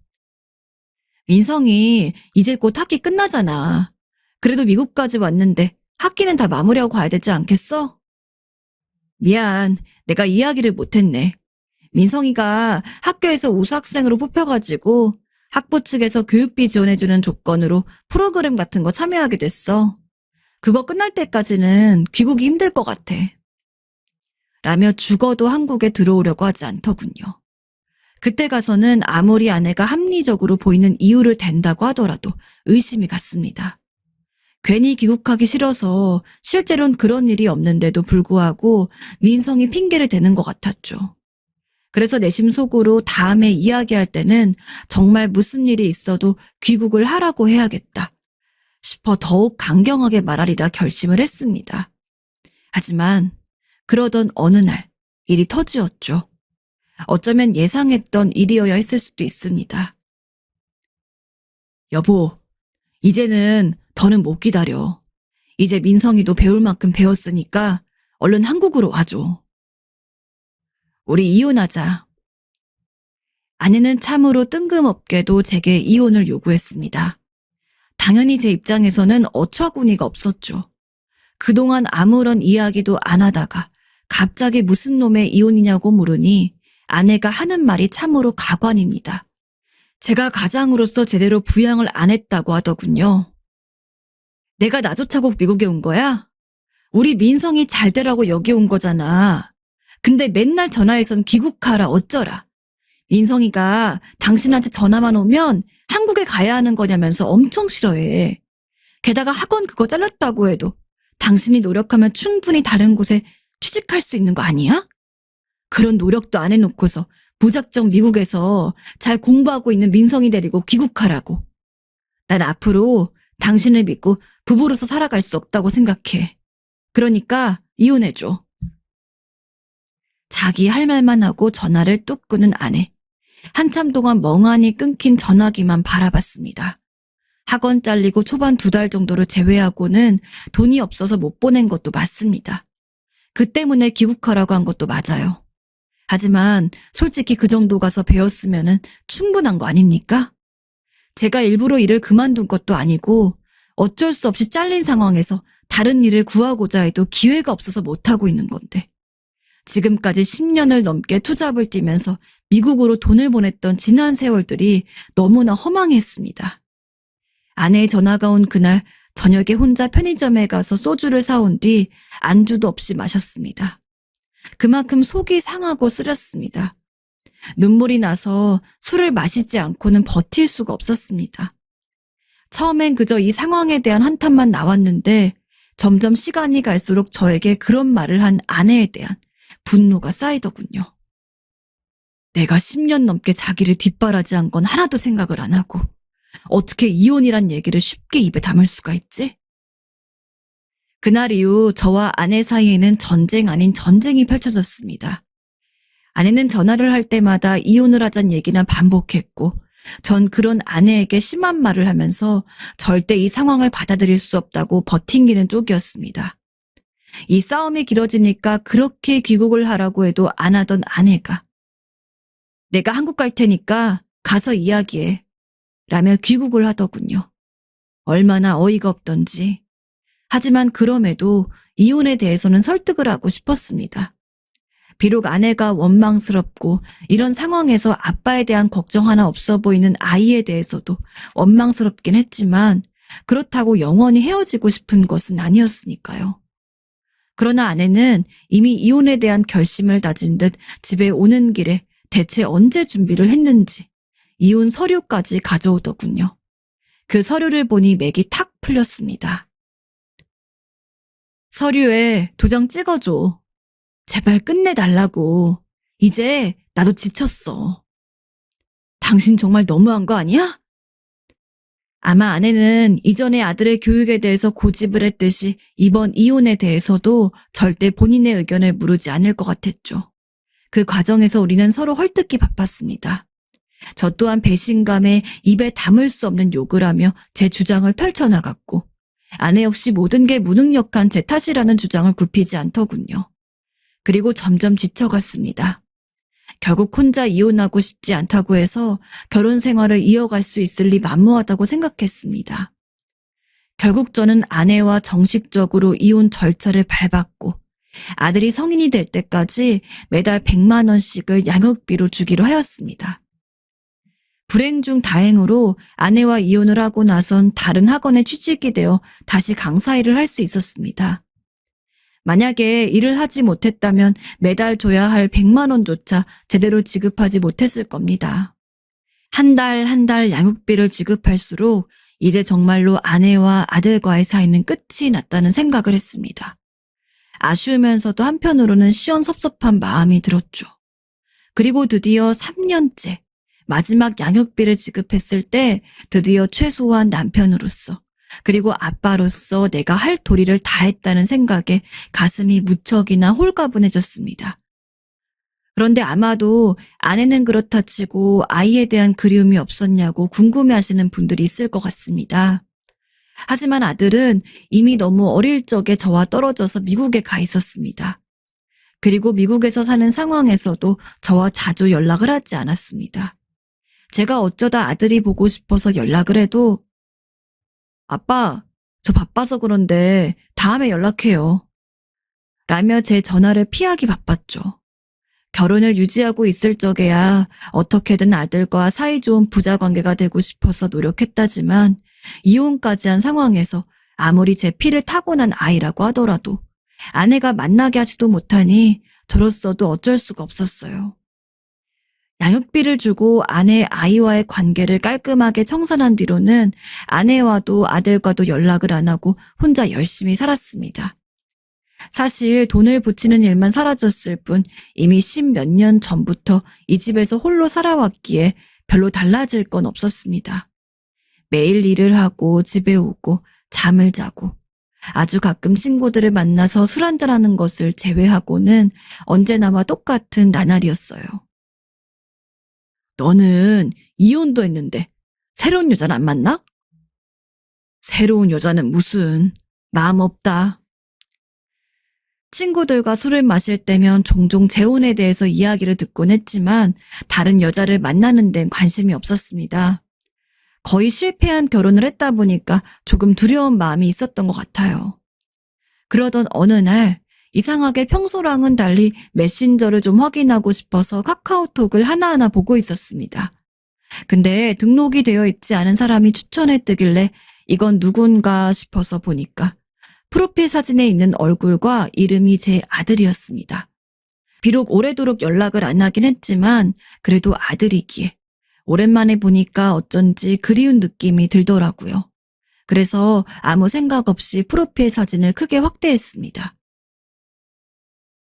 민성이 이제 곧 학기 끝나잖아. 그래도 미국까지 왔는데 학기는 다 마무리하고 가야 되지 않겠어? 미안, 내가 이야기를 못했네. 민성이가 학교에서 우수학생으로 뽑혀가지고 학부 측에서 교육비 지원해주는 조건으로 프로그램 같은 거 참여하게 됐어. 그거 끝날 때까지는 귀국이 힘들 것 같아. 라며 죽어도 한국에 들어오려고 하지 않더군요. 그때 가서는 아무리 아내가 합리적으로 보이는 이유를 댄다고 하더라도 의심이 갔습니다. 괜히 귀국하기 싫어서 실제로는 그런 일이 없는데도 불구하고 민성이 핑계를 대는 것 같았죠. 그래서 내심 속으로 다음에 이야기할 때는 정말 무슨 일이 있어도 귀국을 하라고 해야겠다 싶어 더욱 강경하게 말하리라 결심을 했습니다. 하지만 그러던 어느 날 일이 터지었죠. 어쩌면 예상했던 일이어야 했을 수도 있습니다. 여보, 이제는 더는 못 기다려. 이제 민성이도 배울 만큼 배웠으니까 얼른 한국으로 와줘. 우리 이혼하자. 아내는 참으로 뜬금없게도 제게 이혼을 요구했습니다. 당연히 제 입장에서는 어처구니가 없었죠. 그동안 아무런 이야기도 안 하다가 갑자기 무슨 놈의 이혼이냐고 물으니 아내가 하는 말이 참으로 가관입니다. 제가 가장으로서 제대로 부양을 안 했다고 하더군요. 내가 나조차 꼭 미국에 온 거야? 우리 민성이 잘 되라고 여기 온 거잖아. 근데 맨날 전화해선 귀국하라 어쩌라. 민성이가 당신한테 전화만 오면 한국에 가야 하는 거냐면서 엄청 싫어해. 게다가 학원 그거 잘랐다고 해도 당신이 노력하면 충분히 다른 곳에 취직할 수 있는 거 아니야? 그런 노력도 안 해놓고서 무작정 미국에서 잘 공부하고 있는 민성이 데리고 귀국하라고. 난 앞으로 당신을 믿고 부부로서 살아갈 수 없다고 생각해. 그러니까 이혼해줘. 자기 할 말만 하고 전화를 뚝 끄는 아내. 한참 동안 멍하니 끊긴 전화기만 바라봤습니다. 학원 잘리고 초반 2달 정도를 제외하고는 돈이 없어서 못 보낸 것도 맞습니다. 그 때문에 귀국하라고 한 것도 맞아요. 하지만 솔직히 그 정도 가서 배웠으면은 충분한 거 아닙니까? 제가 일부러 일을 그만둔 것도 아니고 어쩔 수 없이 잘린 상황에서 다른 일을 구하고자 해도 기회가 없어서 못하고 있는 건데. 지금까지 10년을 넘게 투잡을 뛰면서 미국으로 돈을 보냈던 지난 세월들이 너무나 허망했습니다. 아내의 전화가 온 그날 저녁에 혼자 편의점에 가서 소주를 사온 뒤 안주도 없이 마셨습니다. 그만큼 속이 상하고 쓰렸습니다. 눈물이 나서 술을 마시지 않고는 버틸 수가 없었습니다. 처음엔 그저 이 상황에 대한 한탄만 나왔는데 점점 시간이 갈수록 저에게 그런 말을 한 아내에 대한 분노가 쌓이더군요. 내가 10년 넘게 자기를 뒷바라지한 건 하나도 생각을 안 하고 어떻게 이혼이란 얘기를 쉽게 입에 담을 수가 있지? 그날 이후 저와 아내 사이에는 전쟁 아닌 전쟁이 펼쳐졌습니다. 아내는 전화를 할 때마다 이혼을 하자는 얘기나 반복했고 전 그런 아내에게 심한 말을 하면서 절대 이 상황을 받아들일 수 없다고 버팅기는 쪽이었습니다. 이 싸움이 길어지니까 그렇게 귀국을 하라고 해도 안 하던 아내가 내가 한국 갈 테니까 가서 이야기해 라며 귀국을 하더군요. 얼마나 어이가 없던지. 하지만 그럼에도 이혼에 대해서는 설득을 하고 싶었습니다. 비록 아내가 원망스럽고 이런 상황에서 아빠에 대한 걱정 하나 없어 보이는 아이에 대해서도 원망스럽긴 했지만 그렇다고 영원히 헤어지고 싶은 것은 아니었으니까요. 그러나 아내는 이미 이혼에 대한 결심을 다진 듯 집에 오는 길에 대체 언제 준비를 했는지 이혼 서류까지 가져오더군요. 그 서류를 보니 맥이 탁 풀렸습니다. 서류에 도장 찍어줘. 제발 끝내달라고. 이제 나도 지쳤어. 당신 정말 너무한 거 아니야? 아마 아내는 이전에 아들의 교육에 대해서 고집을 했듯이 이번 이혼에 대해서도 절대 본인의 의견을 물으지 않을 것 같았죠. 그 과정에서 우리는 서로 헐뜯기 바빴습니다. 저 또한 배신감에 입에 담을 수 없는 욕을 하며 제 주장을 펼쳐나갔고 아내 역시 모든 게 무능력한 제 탓이라는 주장을 굽히지 않더군요. 그리고 점점 지쳐갔습니다. 결국 혼자 이혼하고 싶지 않다고 해서 결혼 생활을 이어갈 수 있을 리 만무하다고 생각했습니다. 결국 저는 아내와 정식적으로 이혼 절차를 밟았고 아들이 성인이 될 때까지 매달 100만 원씩을 양육비로 주기로 하였습니다. 불행 중 다행으로 아내와 이혼을 하고 나선 다른 학원에 취직이 되어 다시 강사 일을 할 수 있었습니다. 만약에 일을 하지 못했다면 매달 줘야 할 100만 원조차 제대로 지급하지 못했을 겁니다. 한 달 한 달 양육비를 지급할수록 이제 정말로 아내와 아들과의 사이는 끝이 났다는 생각을 했습니다. 아쉬우면서도 한편으로는 시원섭섭한 마음이 들었죠. 그리고 드디어 3년째 마지막 양육비를 지급했을 때 드디어 최소한 남편으로서 그리고 아빠로서 내가 할 도리를 다했다는 생각에 가슴이 무척이나 홀가분해졌습니다. 그런데 아마도 아내는 그렇다 치고 아이에 대한 그리움이 없었냐고 궁금해하시는 분들이 있을 것 같습니다. 하지만 아들은 이미 너무 어릴 적에 저와 떨어져서 미국에 가 있었습니다. 그리고 미국에서 사는 상황에서도 저와 자주 연락을 하지 않았습니다. 제가 어쩌다 아들이 보고 싶어서 연락을 해도 아빠, 저 바빠서 그런데 다음에 연락해요. 라며 제 전화를 피하기 바빴죠. 결혼을 유지하고 있을 적에야 어떻게든 아들과 사이좋은 부자 관계가 되고 싶어서 노력했다지만 이혼까지 한 상황에서 아무리 제 피를 타고난 아이라고 하더라도 아내가 만나게 하지도 못하니 저로서도 어쩔 수가 없었어요. 양육비를 주고 아내 아이와의 관계를 깔끔하게 청산한 뒤로는 아내와도 아들과도 연락을 안 하고 혼자 열심히 살았습니다. 사실 돈을 붙이는 일만 사라졌을 뿐 이미 10몇 년 전부터 이 집에서 홀로 살아왔기에 별로 달라질 건 없었습니다. 매일 일을 하고 집에 오고 잠을 자고 아주 가끔 친구들을 만나서 술 한잔하는 것을 제외하고는 언제나와 똑같은 나날이었어요. 너는 이혼도 했는데 새로운 여자는 안 만나? 새로운 여자는 무슨, 마음 없다. 친구들과 술을 마실 때면 종종 재혼에 대해서 이야기를 듣곤 했지만 다른 여자를 만나는 데는 관심이 없었습니다. 거의 실패한 결혼을 했다 보니까 조금 두려운 마음이 있었던 것 같아요. 그러던 어느 날 이상하게 평소랑은 달리 메신저를 좀 확인하고 싶어서 카카오톡을 하나하나 보고 있었습니다. 근데 등록이 되어 있지 않은 사람이 추천해 뜨길래 이건 누군가 싶어서 보니까 프로필 사진에 있는 얼굴과 이름이 제 아들이었습니다. 비록 오래도록 연락을 안 하긴 했지만 그래도 아들이기에 오랜만에 보니까 어쩐지 그리운 느낌이 들더라고요. 그래서 아무 생각 없이 프로필 사진을 크게 확대했습니다.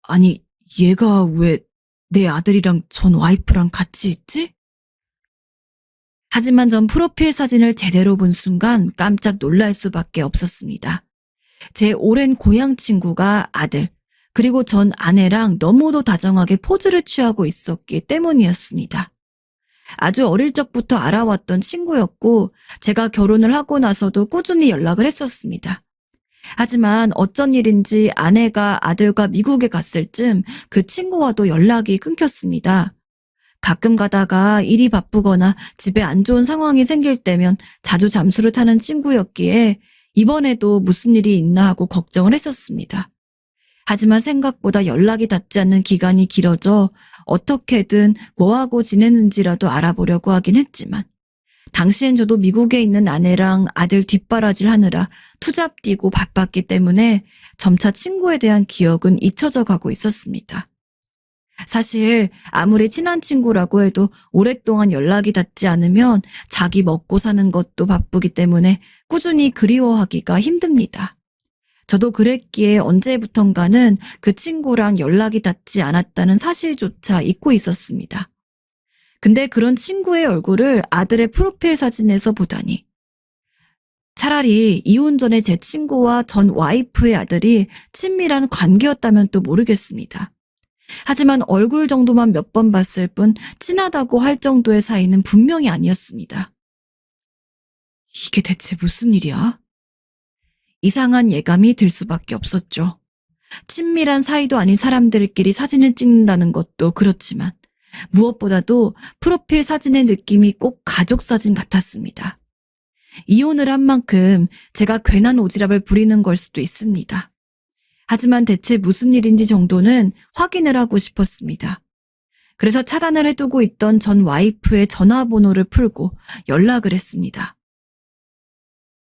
아니, 얘가 왜 내 아들이랑 전 와이프랑 같이 있지? 하지만 전 프로필 사진을 제대로 본 순간 깜짝 놀랄 수밖에 없었습니다. 제 오랜 고향 친구가 아들, 그리고 전 아내랑 너무도 다정하게 포즈를 취하고 있었기 때문이었습니다. 아주 어릴 적부터 알아왔던 친구였고 제가 결혼을 하고 나서도 꾸준히 연락을 했었습니다. 하지만 어쩐 일인지 아내가 아들과 미국에 갔을 즈음 그 친구와도 연락이 끊겼습니다. 가끔 가다가 일이 바쁘거나 집에 안 좋은 상황이 생길 때면 자주 잠수를 타는 친구였기에 이번에도 무슨 일이 있나 하고 걱정을 했었습니다. 하지만 생각보다 연락이 닿지 않는 기간이 길어져 어떻게든 뭐하고 지내는지라도 알아보려고 하긴 했지만 당시엔 저도 미국에 있는 아내랑 아들 뒷바라지를 하느라 투잡 뛰고 바빴기 때문에 점차 친구에 대한 기억은 잊혀져 가고 있었습니다. 사실 아무리 친한 친구라고 해도 오랫동안 연락이 닿지 않으면 자기 먹고 사는 것도 바쁘기 때문에 꾸준히 그리워하기가 힘듭니다. 저도 그랬기에 언제부턴가는 그 친구랑 연락이 닿지 않았다는 사실조차 잊고 있었습니다. 근데 그런 친구의 얼굴을 아들의 프로필 사진에서 보다니 차라리 이혼 전에 제 친구와 전 와이프의 아들이 친밀한 관계였다면 또 모르겠습니다. 하지만 얼굴 정도만 몇 번 봤을 뿐 친하다고 할 정도의 사이는 분명히 아니었습니다. 이게 대체 무슨 일이야? 이상한 예감이 들 수밖에 없었죠. 친밀한 사이도 아닌 사람들끼리 사진을 찍는다는 것도 그렇지만 무엇보다도 프로필 사진의 느낌이 꼭 가족 사진 같았습니다. 이혼을 한 만큼 제가 괜한 오지랖을 부리는 걸 수도 있습니다. 하지만 대체 무슨 일인지 정도는 확인을 하고 싶었습니다. 그래서 차단을 해두고 있던 전 와이프의 전화번호를 풀고 연락을 했습니다.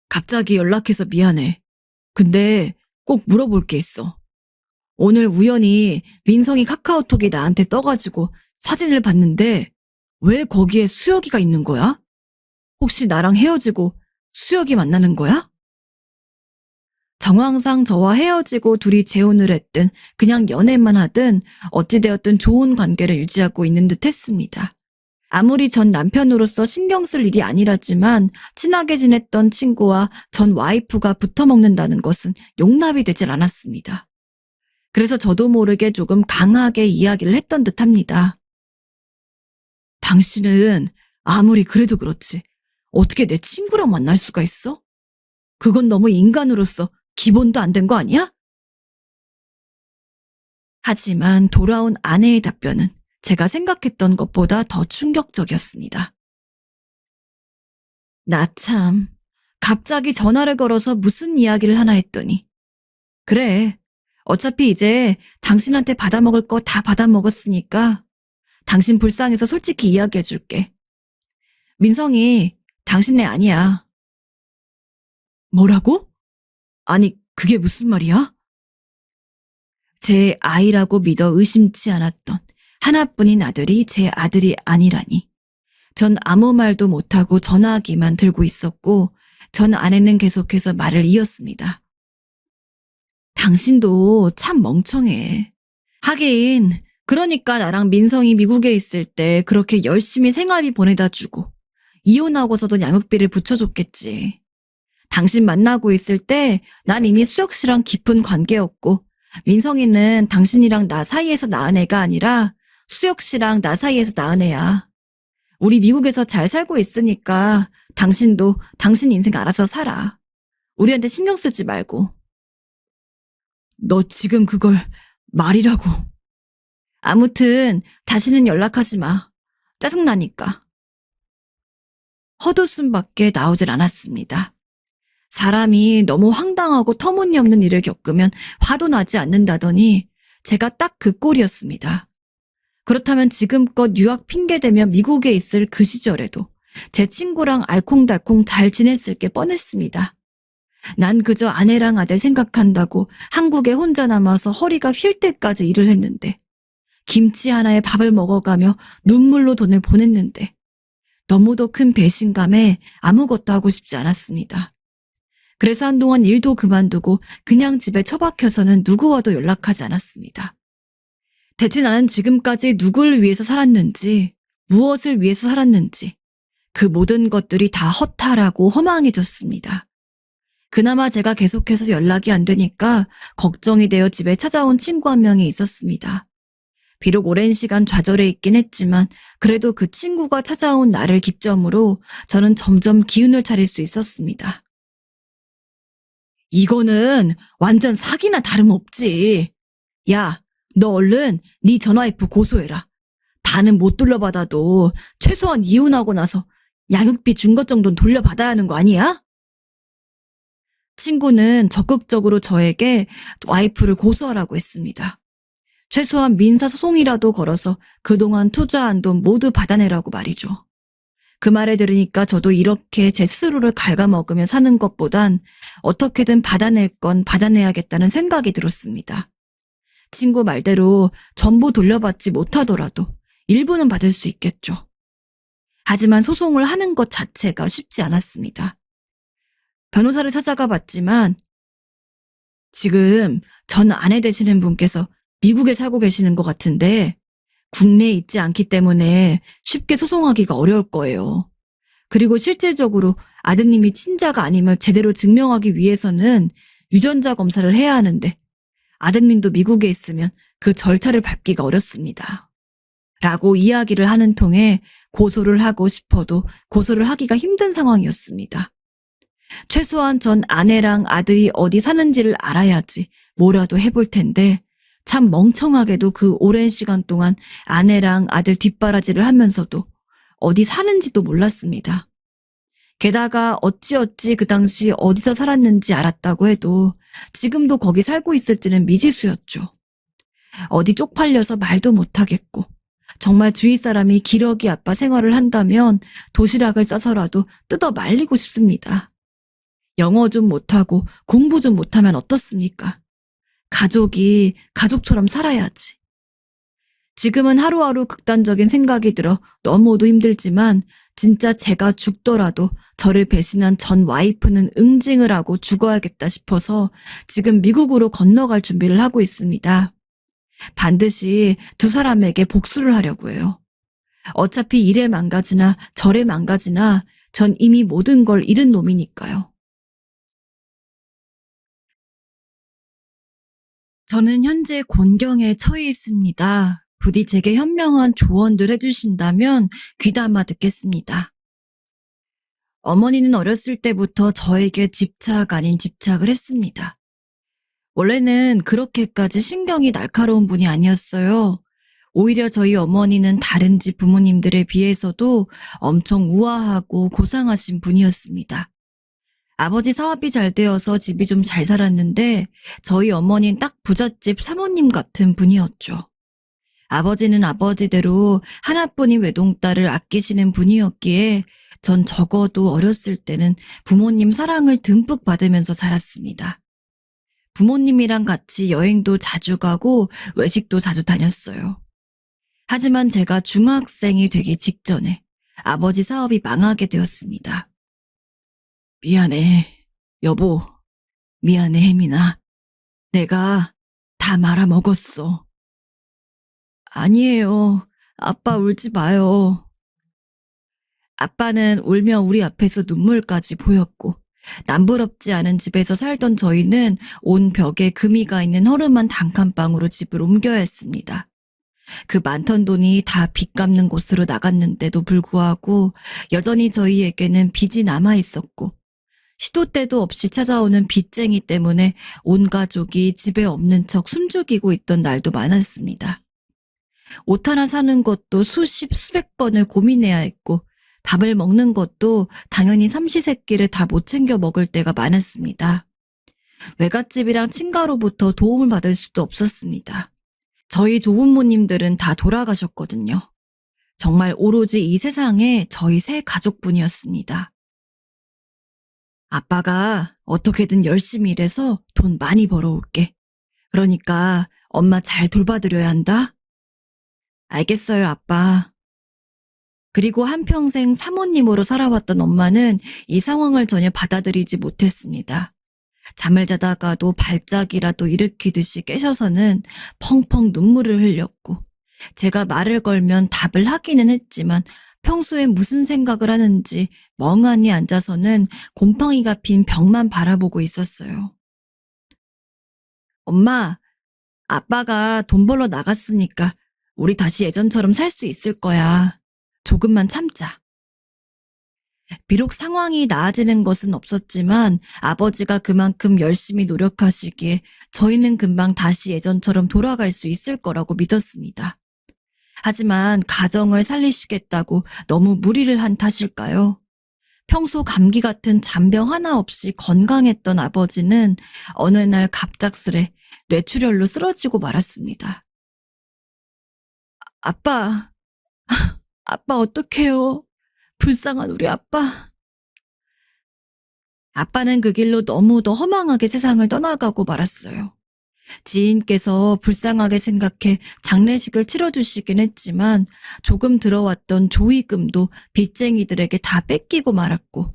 갑자기 연락해서 미안해. 근데 꼭 물어볼 게 있어. 오늘 우연히 민성이 카카오톡이 나한테 떠가지고 사진을 봤는데 왜 거기에 수혁이가 있는 거야? 혹시 나랑 헤어지고 수혁이 만나는 거야? 정황상 저와 헤어지고 둘이 재혼을 했든 그냥 연애만 하든 어찌되었든 좋은 관계를 유지하고 있는 듯 했습니다. 아무리 전 남편으로서 신경 쓸 일이 아니랐지만 친하게 지냈던 친구와 전 와이프가 붙어먹는다는 것은 용납이 되질 않았습니다. 그래서 저도 모르게 조금 강하게 이야기를 했던 듯합니다. 당신은 아무리 그래도 그렇지 어떻게 내 친구랑 만날 수가 있어? 그건 너무 인간으로서 기본도 안 된 거 아니야? 하지만 돌아온 아내의 답변은 제가 생각했던 것보다 더 충격적이었습니다. 나 참, 갑자기 전화를 걸어서 무슨 이야기를 하나 했더니 그래, 어차피 이제 당신한테 받아먹을 거 다 받아먹었으니까 당신 불쌍해서 솔직히 이야기해줄게. 민성이 당신 애 아니야. 뭐라고? 아니, 그게 무슨 말이야? 제 아이라고 믿어 의심치 않았던 하나뿐인 아들이 제 아들이 아니라니. 전 아무 말도 못하고 전화기만 들고 있었고 전 아내는 계속해서 말을 이었습니다. 당신도 참 멍청해. 하긴 그러니까 나랑 민성이 미국에 있을 때 그렇게 열심히 생활비 보내다 주고 이혼하고서도 양육비를 붙여줬겠지. 당신 만나고 있을 때 난 이미 수혁 씨랑 깊은 관계였고 민성이는 당신이랑 나 사이에서 낳은 애가 아니라 수혁 씨랑 나 사이에서 낳은 애야. 우리 미국에서 잘 살고 있으니까 당신도 당신 인생 알아서 살아. 우리한테 신경 쓰지 말고. 너 지금 그걸 말이라고. 아무튼 다시는 연락하지 마. 짜증나니까. 헛웃음밖에 나오질 않았습니다. 사람이 너무 황당하고 터무니없는 일을 겪으면 화도 나지 않는다더니 제가 딱 그 꼴이었습니다. 그렇다면 지금껏 유학 핑계대며 미국에 있을 그 시절에도 제 친구랑 알콩달콩 잘 지냈을 게 뻔했습니다. 난 그저 아내랑 아들 생각한다고 한국에 혼자 남아서 허리가 휠 때까지 일을 했는데, 김치 하나에 밥을 먹어가며 눈물로 돈을 보냈는데, 너무도 큰 배신감에 아무것도 하고 싶지 않았습니다. 그래서 한동안 일도 그만두고 그냥 집에 처박혀서는 누구와도 연락하지 않았습니다. 대체 나는 지금까지 누굴 위해서 살았는지, 무엇을 위해서 살았는지, 그 모든 것들이 다 허탈하고 허망해졌습니다. 그나마 제가 계속해서 연락이 안 되니까 걱정이 되어 집에 찾아온 친구 한 명이 있었습니다. 비록 오랜 시간 좌절해 있긴 했지만 그래도 그 친구가 찾아온 날을 기점으로 저는 점점 기운을 차릴 수 있었습니다. 이거는 완전 사기나 다름없지. 야, 너 얼른 네 전와이프 고소해라. 다는 못 돌려받아도 최소한 이혼하고 나서 양육비 준 것 정도는 돌려받아야 하는 거 아니야? 친구는 적극적으로 저에게 와이프를 고소하라고 했습니다. 최소한 민사소송이라도 걸어서 그동안 투자한 돈 모두 받아내라고 말이죠. 그 말을 들으니까 저도 이렇게 제 스스로를 갉아먹으며 사는 것보단 어떻게든 받아낼 건 받아내야겠다는 생각이 들었습니다. 친구 말대로 전부 돌려받지 못하더라도 일부는 받을 수 있겠죠. 하지만 소송을 하는 것 자체가 쉽지 않았습니다. 변호사를 찾아가 봤지만 지금 전 아내 되시는 분께서 미국에 살고 계시는 것 같은데 국내에 있지 않기 때문에 쉽게 소송하기가 어려울 거예요. 그리고 실질적으로 아드님이 친자가 아님을 제대로 증명하기 위해서는 유전자 검사를 해야 하는데 아드님도 미국에 있으면 그 절차를 밟기가 어렵습니다. 라고 이야기를 하는 통에 고소를 하고 싶어도 고소를 하기가 힘든 상황이었습니다. 최소한 전 아내랑 아들이 어디 사는지를 알아야지 뭐라도 해볼 텐데 참 멍청하게도 그 오랜 시간 동안 아내랑 아들 뒷바라지를 하면서도 어디 사는지도 몰랐습니다. 게다가 어찌어찌 그 당시 어디서 살았는지 알았다고 해도 지금도 거기 살고 있을지는 미지수였죠. 어디 쪽팔려서 말도 못하겠고 정말 주위 사람이 기러기 아빠 생활을 한다면 도시락을 싸서라도 뜯어 말리고 싶습니다. 영어 좀 못하고 공부 좀 못하면 어떻습니까? 가족이 가족처럼 살아야지. 지금은 하루하루 극단적인 생각이 들어 너무도 힘들지만 진짜 제가 죽더라도 저를 배신한 전 와이프는 응징을 하고 죽어야겠다 싶어서 지금 미국으로 건너갈 준비를 하고 있습니다. 반드시 두 사람에게 복수를 하려고 해요. 어차피 이래 망가지나 저래 망가지나 전 이미 모든 걸 잃은 놈이니까요. 저는 현재 곤경에 처해 있습니다. 부디 제게 현명한 조언들 해주신다면 귀담아 듣겠습니다. 어머니는 어렸을 때부터 저에게 집착 아닌 집착을 했습니다. 원래는 그렇게까지 신경이 날카로운 분이 아니었어요. 오히려 저희 어머니는 다른 집 부모님들에 비해서도 엄청 우아하고 고상하신 분이었습니다. 아버지 사업이 잘 되어서 집이 좀 잘 살았는데 저희 어머니는 딱 부잣집 사모님 같은 분이었죠. 아버지는 아버지대로 하나뿐인 외동딸을 아끼시는 분이었기에 전 적어도 어렸을 때는 부모님 사랑을 듬뿍 받으면서 자랐습니다. 부모님이랑 같이 여행도 자주 가고 외식도 자주 다녔어요. 하지만 제가 중학생이 되기 직전에 아버지 사업이 망하게 되었습니다. 미안해, 여보. 미안해, 혜민아. 내가 다 말아먹었어. 아니에요. 아빠 울지 마요. 아빠는 울며 우리 앞에서 눈물까지 보였고 남부럽지 않은 집에서 살던 저희는 온 벽에 금이가 있는 허름한 단칸방으로 집을 옮겨야 했습니다. 그 많던 돈이 다 빚 갚는 곳으로 나갔는데도 불구하고 여전히 저희에게는 빚이 남아 있었고 시도 때도 없이 찾아오는 빚쟁이 때문에 온 가족이 집에 없는 척 숨죽이고 있던 날도 많았습니다. 옷 하나 사는 것도 수십, 수백 번을 고민해야 했고, 밥을 먹는 것도 당연히 삼시세끼를 다 못 챙겨 먹을 때가 많았습니다. 외갓집이랑 친가로부터 도움을 받을 수도 없었습니다. 저희 조부모님들은 다 돌아가셨거든요. 정말 오로지 이 세상에 저희 세 가족뿐이었습니다. 아빠가 어떻게든 열심히 일해서 돈 많이 벌어올게. 그러니까 엄마 잘 돌봐드려야 한다. 알겠어요, 아빠. 그리고 한평생 사모님으로 살아왔던 엄마는 이 상황을 전혀 받아들이지 못했습니다. 잠을 자다가도 발작이라도 일으키듯이 깨셔서는 펑펑 눈물을 흘렸고, 제가 말을 걸면 답을 하기는 했지만 평소에 무슨 생각을 하는지 멍하니 앉아서는 곰팡이가 핀 벽만 바라보고 있었어요. 엄마, 아빠가 돈 벌러 나갔으니까 우리 다시 예전처럼 살 수 있을 거야. 조금만 참자. 비록 상황이 나아지는 것은 없었지만 아버지가 그만큼 열심히 노력하시기에 저희는 금방 다시 예전처럼 돌아갈 수 있을 거라고 믿었습니다. 하지만 가정을 살리시겠다고 너무 무리를 한 탓일까요? 평소 감기 같은 잔병 하나 없이 건강했던 아버지는 어느 날 갑작스레 뇌출혈로 쓰러지고 말았습니다. 아빠, 아빠 어떡해요? 불쌍한 우리 아빠. 아빠는 그 길로 너무도 허망하게 세상을 떠나가고 말았어요. 지인께서 불쌍하게 생각해 장례식을 치러주시긴 했지만 조금 들어왔던 조의금도 빚쟁이들에게 다 뺏기고 말았고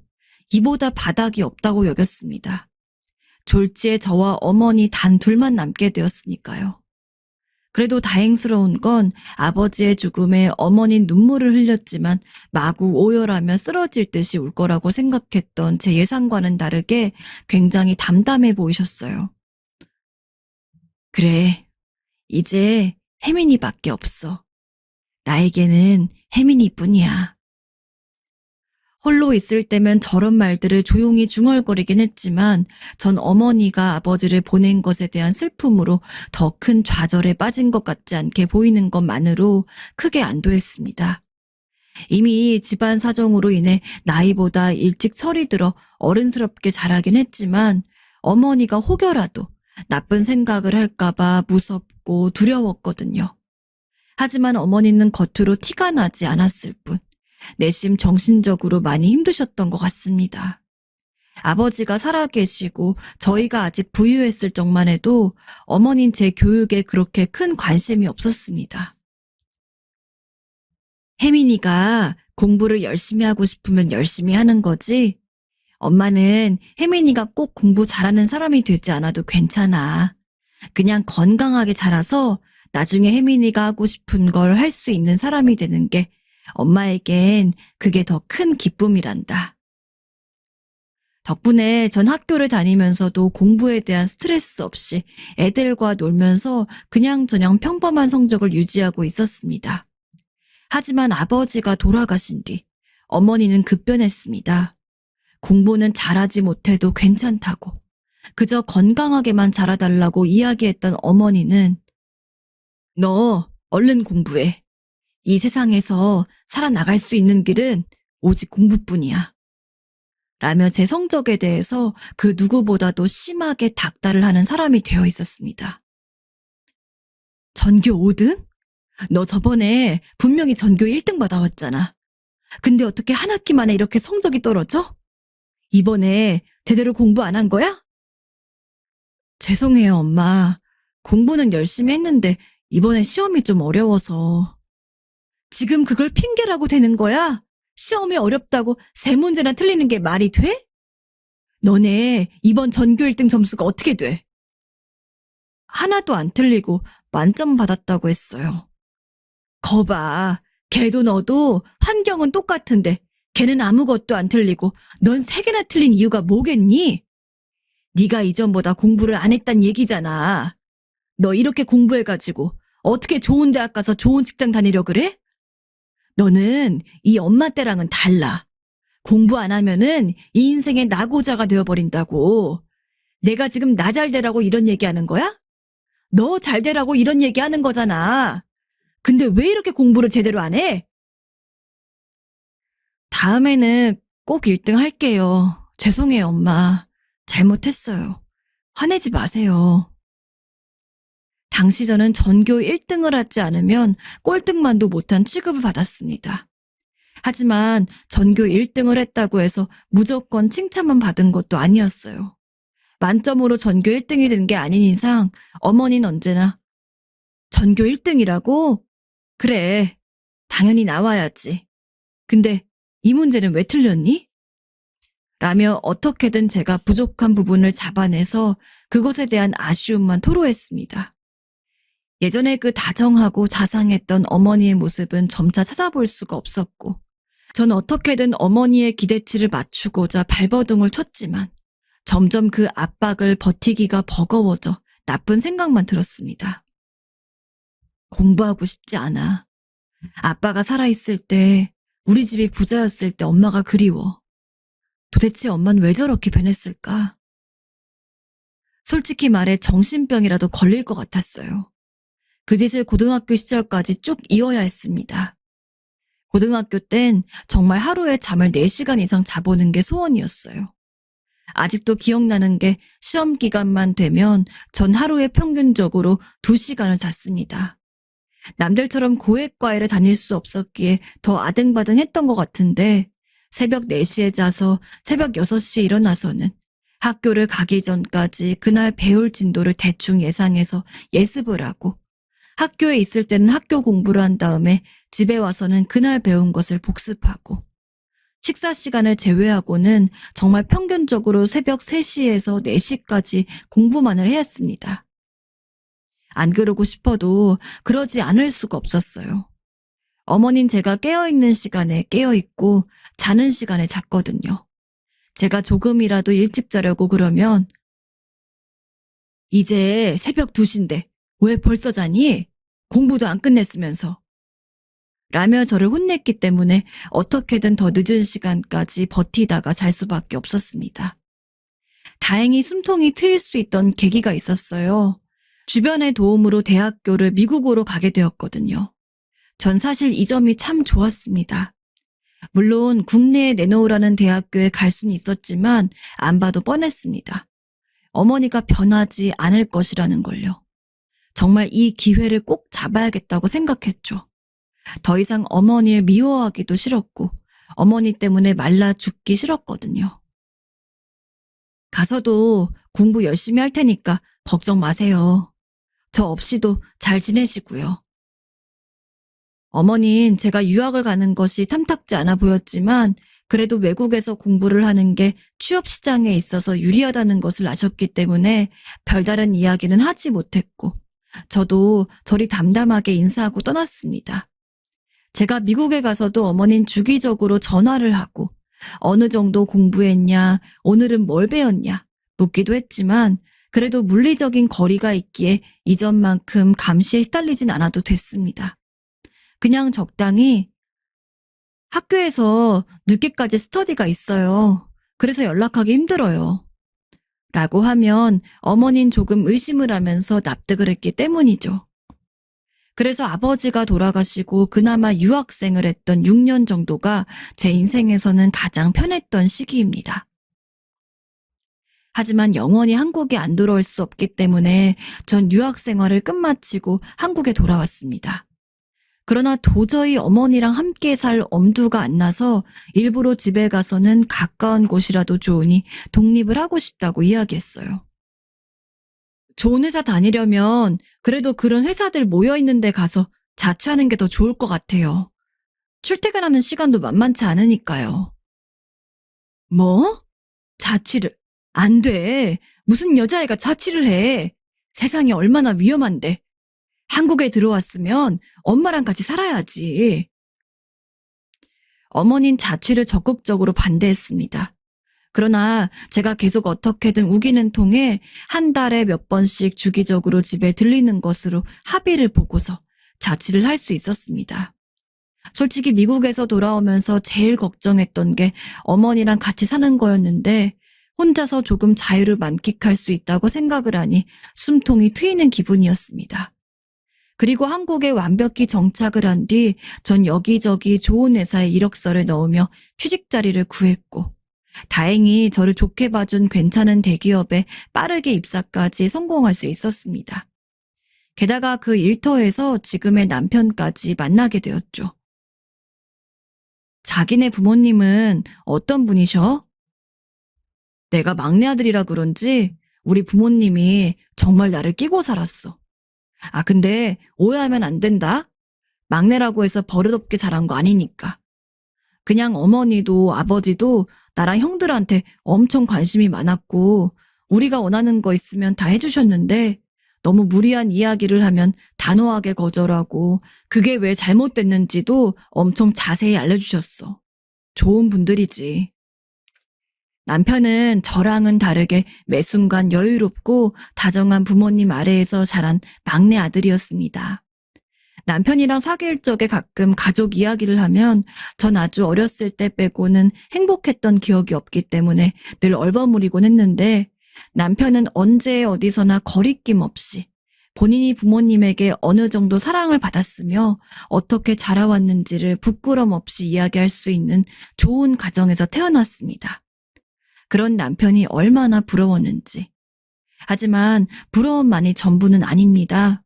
이보다 바닥이 없다고 여겼습니다. 졸지에 저와 어머니 단 둘만 남게 되었으니까요. 그래도 다행스러운 건 아버지의 죽음에 어머니는 눈물을 흘렸지만 마구 오열하며 쓰러질 듯이 울 거라고 생각했던 제 예상과는 다르게 굉장히 담담해 보이셨어요. 그래, 이제 혜민이밖에 없어. 나에게는 혜민이뿐이야. 홀로 있을 때면 저런 말들을 조용히 중얼거리긴 했지만 전 어머니가 아버지를 보낸 것에 대한 슬픔으로 더 큰 좌절에 빠진 것 같지 않게 보이는 것만으로 크게 안도했습니다. 이미 집안 사정으로 인해 나이보다 일찍 철이 들어 어른스럽게 자라긴 했지만 어머니가 혹여라도 나쁜 생각을 할까봐 무섭고 두려웠거든요. 하지만 어머니는 겉으로 티가 나지 않았을 뿐 내심 정신적으로 많이 힘드셨던 것 같습니다. 아버지가 살아계시고 저희가 아직 부유했을 적만 해도 어머니는 제 교육에 그렇게 큰 관심이 없었습니다. 혜민이가 공부를 열심히 하고 싶으면 열심히 하는 거지. 엄마는 혜민이가 꼭 공부 잘하는 사람이 되지 않아도 괜찮아. 그냥 건강하게 자라서 나중에 혜민이가 하고 싶은 걸 할 수 있는 사람이 되는 게 엄마에겐 그게 더 큰 기쁨이란다. 덕분에 전 학교를 다니면서도 공부에 대한 스트레스 없이 애들과 놀면서 그냥저냥 평범한 성적을 유지하고 있었습니다. 하지만 아버지가 돌아가신 뒤 어머니는 급변했습니다. 공부는 잘하지 못해도 괜찮다고 그저 건강하게만 자라달라고 이야기했던 어머니는 너 얼른 공부해. 이 세상에서 살아나갈 수 있는 길은 오직 공부뿐이야. 라며 제 성적에 대해서 그 누구보다도 심하게 닥달을 하는 사람이 되어 있었습니다. 전교 5등? 너 저번에 분명히 전교 1등 받아왔잖아. 근데 어떻게 한 학기 만에 이렇게 성적이 떨어져? 이번에 제대로 공부 안 한 거야? 죄송해요, 엄마. 공부는 열심히 했는데 이번에 시험이 좀 어려워서. 지금 그걸 핑계라고 되는 거야? 시험이 어렵다고 세 문제나 틀리는 게 말이 돼? 너네 이번 전교 1등 점수가 어떻게 돼? 하나도 안 틀리고 만점 받았다고 했어요. 거봐, 걔도 너도 환경은 똑같은데 걔는 아무것도 안 틀리고 넌 3개나 틀린 이유가 뭐겠니? 네가 이전보다 공부를 안 했단 얘기잖아. 너 이렇게 공부해가지고 어떻게 좋은 대학 가서 좋은 직장 다니려 그래? 너는 이 엄마 때랑은 달라. 공부 안 하면은 이 인생의 낙오자가 되어버린다고. 내가 지금 나 잘 되라고 이런 얘기하는 거야? 너 잘 되라고 이런 얘기하는 거잖아. 근데 왜 이렇게 공부를 제대로 안 해? 다음에는 꼭 1등 할게요. 죄송해요, 엄마. 잘못했어요. 화내지 마세요. 당시 저는 전교 1등을 하지 않으면 꼴등만도 못한 취급을 받았습니다. 하지만 전교 1등을 했다고 해서 무조건 칭찬만 받은 것도 아니었어요. 만점으로 전교 1등이 된 게 아닌 이상 어머니는 언제나 전교 1등이라고? 그래, 당연히 나와야지. 근데 이 문제는 왜 틀렸니? 라며 어떻게든 제가 부족한 부분을 잡아내서 그것에 대한 아쉬움만 토로했습니다. 예전에 그 다정하고 자상했던 어머니의 모습은 점차 찾아볼 수가 없었고, 전 어떻게든 어머니의 기대치를 맞추고자 발버둥을 쳤지만 점점 그 압박을 버티기가 버거워져 나쁜 생각만 들었습니다. 공부하고 싶지 않아. 아빠가 살아있을 때, 우리 집이 부자였을 때 엄마가 그리워. 도대체 엄마는 왜 저렇게 변했을까? 솔직히 말해 정신병이라도 걸릴 것 같았어요. 그 짓을 고등학교 시절까지 쭉 이어야 했습니다. 고등학교 땐 정말 하루에 잠을 4시간 이상 자보는 게 소원이었어요. 아직도 기억나는 게 시험 기간만 되면 전 하루에 평균적으로 2시간을 잤습니다. 남들처럼 고액과외를 다닐 수 없었기에 더 아등바등했던 것 같은데 새벽 4시에 자서 새벽 6시에 일어나서는 학교를 가기 전까지 그날 배울 진도를 대충 예상해서 예습을 하고 학교에 있을 때는 학교 공부를 한 다음에 집에 와서는 그날 배운 것을 복습하고 식사 시간을 제외하고는 정말 평균적으로 새벽 3시에서 4시까지 공부만을 해야 했습니다. 안 그러고 싶어도 그러지 않을 수가 없었어요. 어머닌 제가 깨어있는 시간에 깨어있고 자는 시간에 잤거든요. 제가 조금이라도 일찍 자려고 그러면 이제 새벽 2시인데 왜 벌써 자니? 공부도 안 끝냈으면서. 라며 저를 혼냈기 때문에 어떻게든 더 늦은 시간까지 버티다가 잘 수밖에 없었습니다. 다행히 숨통이 트일 수 있던 계기가 있었어요. 주변의 도움으로 대학교를 미국으로 가게 되었거든요. 전 사실 이 점이 참 좋았습니다. 물론 국내에 내놓으라는 대학교에 갈 수는 있었지만 안 봐도 뻔했습니다. 어머니가 변하지 않을 것이라는 걸요. 정말 이 기회를 꼭 잡아야겠다고 생각했죠. 더 이상 어머니를 미워하기도 싫었고 어머니 때문에 말라 죽기 싫었거든요. 가서도 공부 열심히 할 테니까 걱정 마세요. 저 없이도 잘 지내시고요. 어머니는 제가 유학을 가는 것이 탐탁지 않아 보였지만 그래도 외국에서 공부를 하는 게 취업 시장에 있어서 유리하다는 것을 아셨기 때문에 별다른 이야기는 하지 못했고 저도 저리 담담하게 인사하고 떠났습니다. 제가 미국에 가서도 어머니는 주기적으로 전화를 하고 어느 정도 공부했냐, 오늘은 뭘 배웠냐 묻기도 했지만 그래도 물리적인 거리가 있기에 이전만큼 감시에 시달리진 않아도 됐습니다. 그냥 적당히 학교에서 늦게까지 스터디가 있어요. 그래서 연락하기 힘들어요. 라고 하면 어머니는 조금 의심을 하면서 납득을 했기 때문이죠. 그래서 아버지가 돌아가시고 그나마 유학생을 했던 6년 정도가 제 인생에서는 가장 편했던 시기입니다. 하지만 영원히 한국에 안 들어올 수 없기 때문에 전 유학 생활을 끝마치고 한국에 돌아왔습니다. 그러나 도저히 어머니랑 함께 살 엄두가 안 나서 일부러 집에 가서는 가까운 곳이라도 좋으니 독립을 하고 싶다고 이야기했어요. 좋은 회사 다니려면 그래도 그런 회사들 모여있는 데 가서 자취하는 게 더 좋을 것 같아요. 출퇴근하는 시간도 만만치 않으니까요. 뭐? 자취를? 안 돼. 무슨 여자애가 자취를 해. 세상이 얼마나 위험한데. 한국에 들어왔으면 엄마랑 같이 살아야지. 어머니는 자취를 적극적으로 반대했습니다. 그러나 제가 계속 어떻게든 우기는 통에 한 달에 몇 번씩 주기적으로 집에 들리는 것으로 합의를 보고서 자취를 할 수 있었습니다. 솔직히 미국에서 돌아오면서 제일 걱정했던 게 어머니랑 같이 사는 거였는데 혼자서 조금 자유를 만끽할 수 있다고 생각을 하니 숨통이 트이는 기분이었습니다. 그리고 한국에 완벽히 정착을 한 뒤 전 여기저기 좋은 회사에 이력서를 넣으며 취직 자리를 구했고 다행히 저를 좋게 봐준 괜찮은 대기업에 빠르게 입사까지 성공할 수 있었습니다. 게다가 그 일터에서 지금의 남편까지 만나게 되었죠. 자기네 부모님은 어떤 분이셔? 내가 막내 아들이라 그런지 우리 부모님이 정말 나를 끼고 살았어. 아, 근데 오해하면 안 된다. 막내라고 해서 버릇없게 자란 거 아니니까. 그냥 어머니도 아버지도 나랑 형들한테 엄청 관심이 많았고 우리가 원하는 거 있으면 다 해주셨는데 너무 무리한 이야기를 하면 단호하게 거절하고 그게 왜 잘못됐는지도 엄청 자세히 알려주셨어. 좋은 분들이지. 남편은 저랑은 다르게 매 순간 여유롭고 다정한 부모님 아래에서 자란 막내 아들이었습니다. 남편이랑 사귈 적에 가끔 가족 이야기를 하면 전 아주 어렸을 때 빼고는 행복했던 기억이 없기 때문에 늘 얼버무리곤 했는데 남편은 언제 어디서나 거리낌 없이 본인이 부모님에게 어느 정도 사랑을 받았으며 어떻게 자라왔는지를 부끄럼 없이 이야기할 수 있는 좋은 가정에서 태어났습니다. 그런 남편이 얼마나 부러웠는지. 하지만 부러움만이 전부는 아닙니다.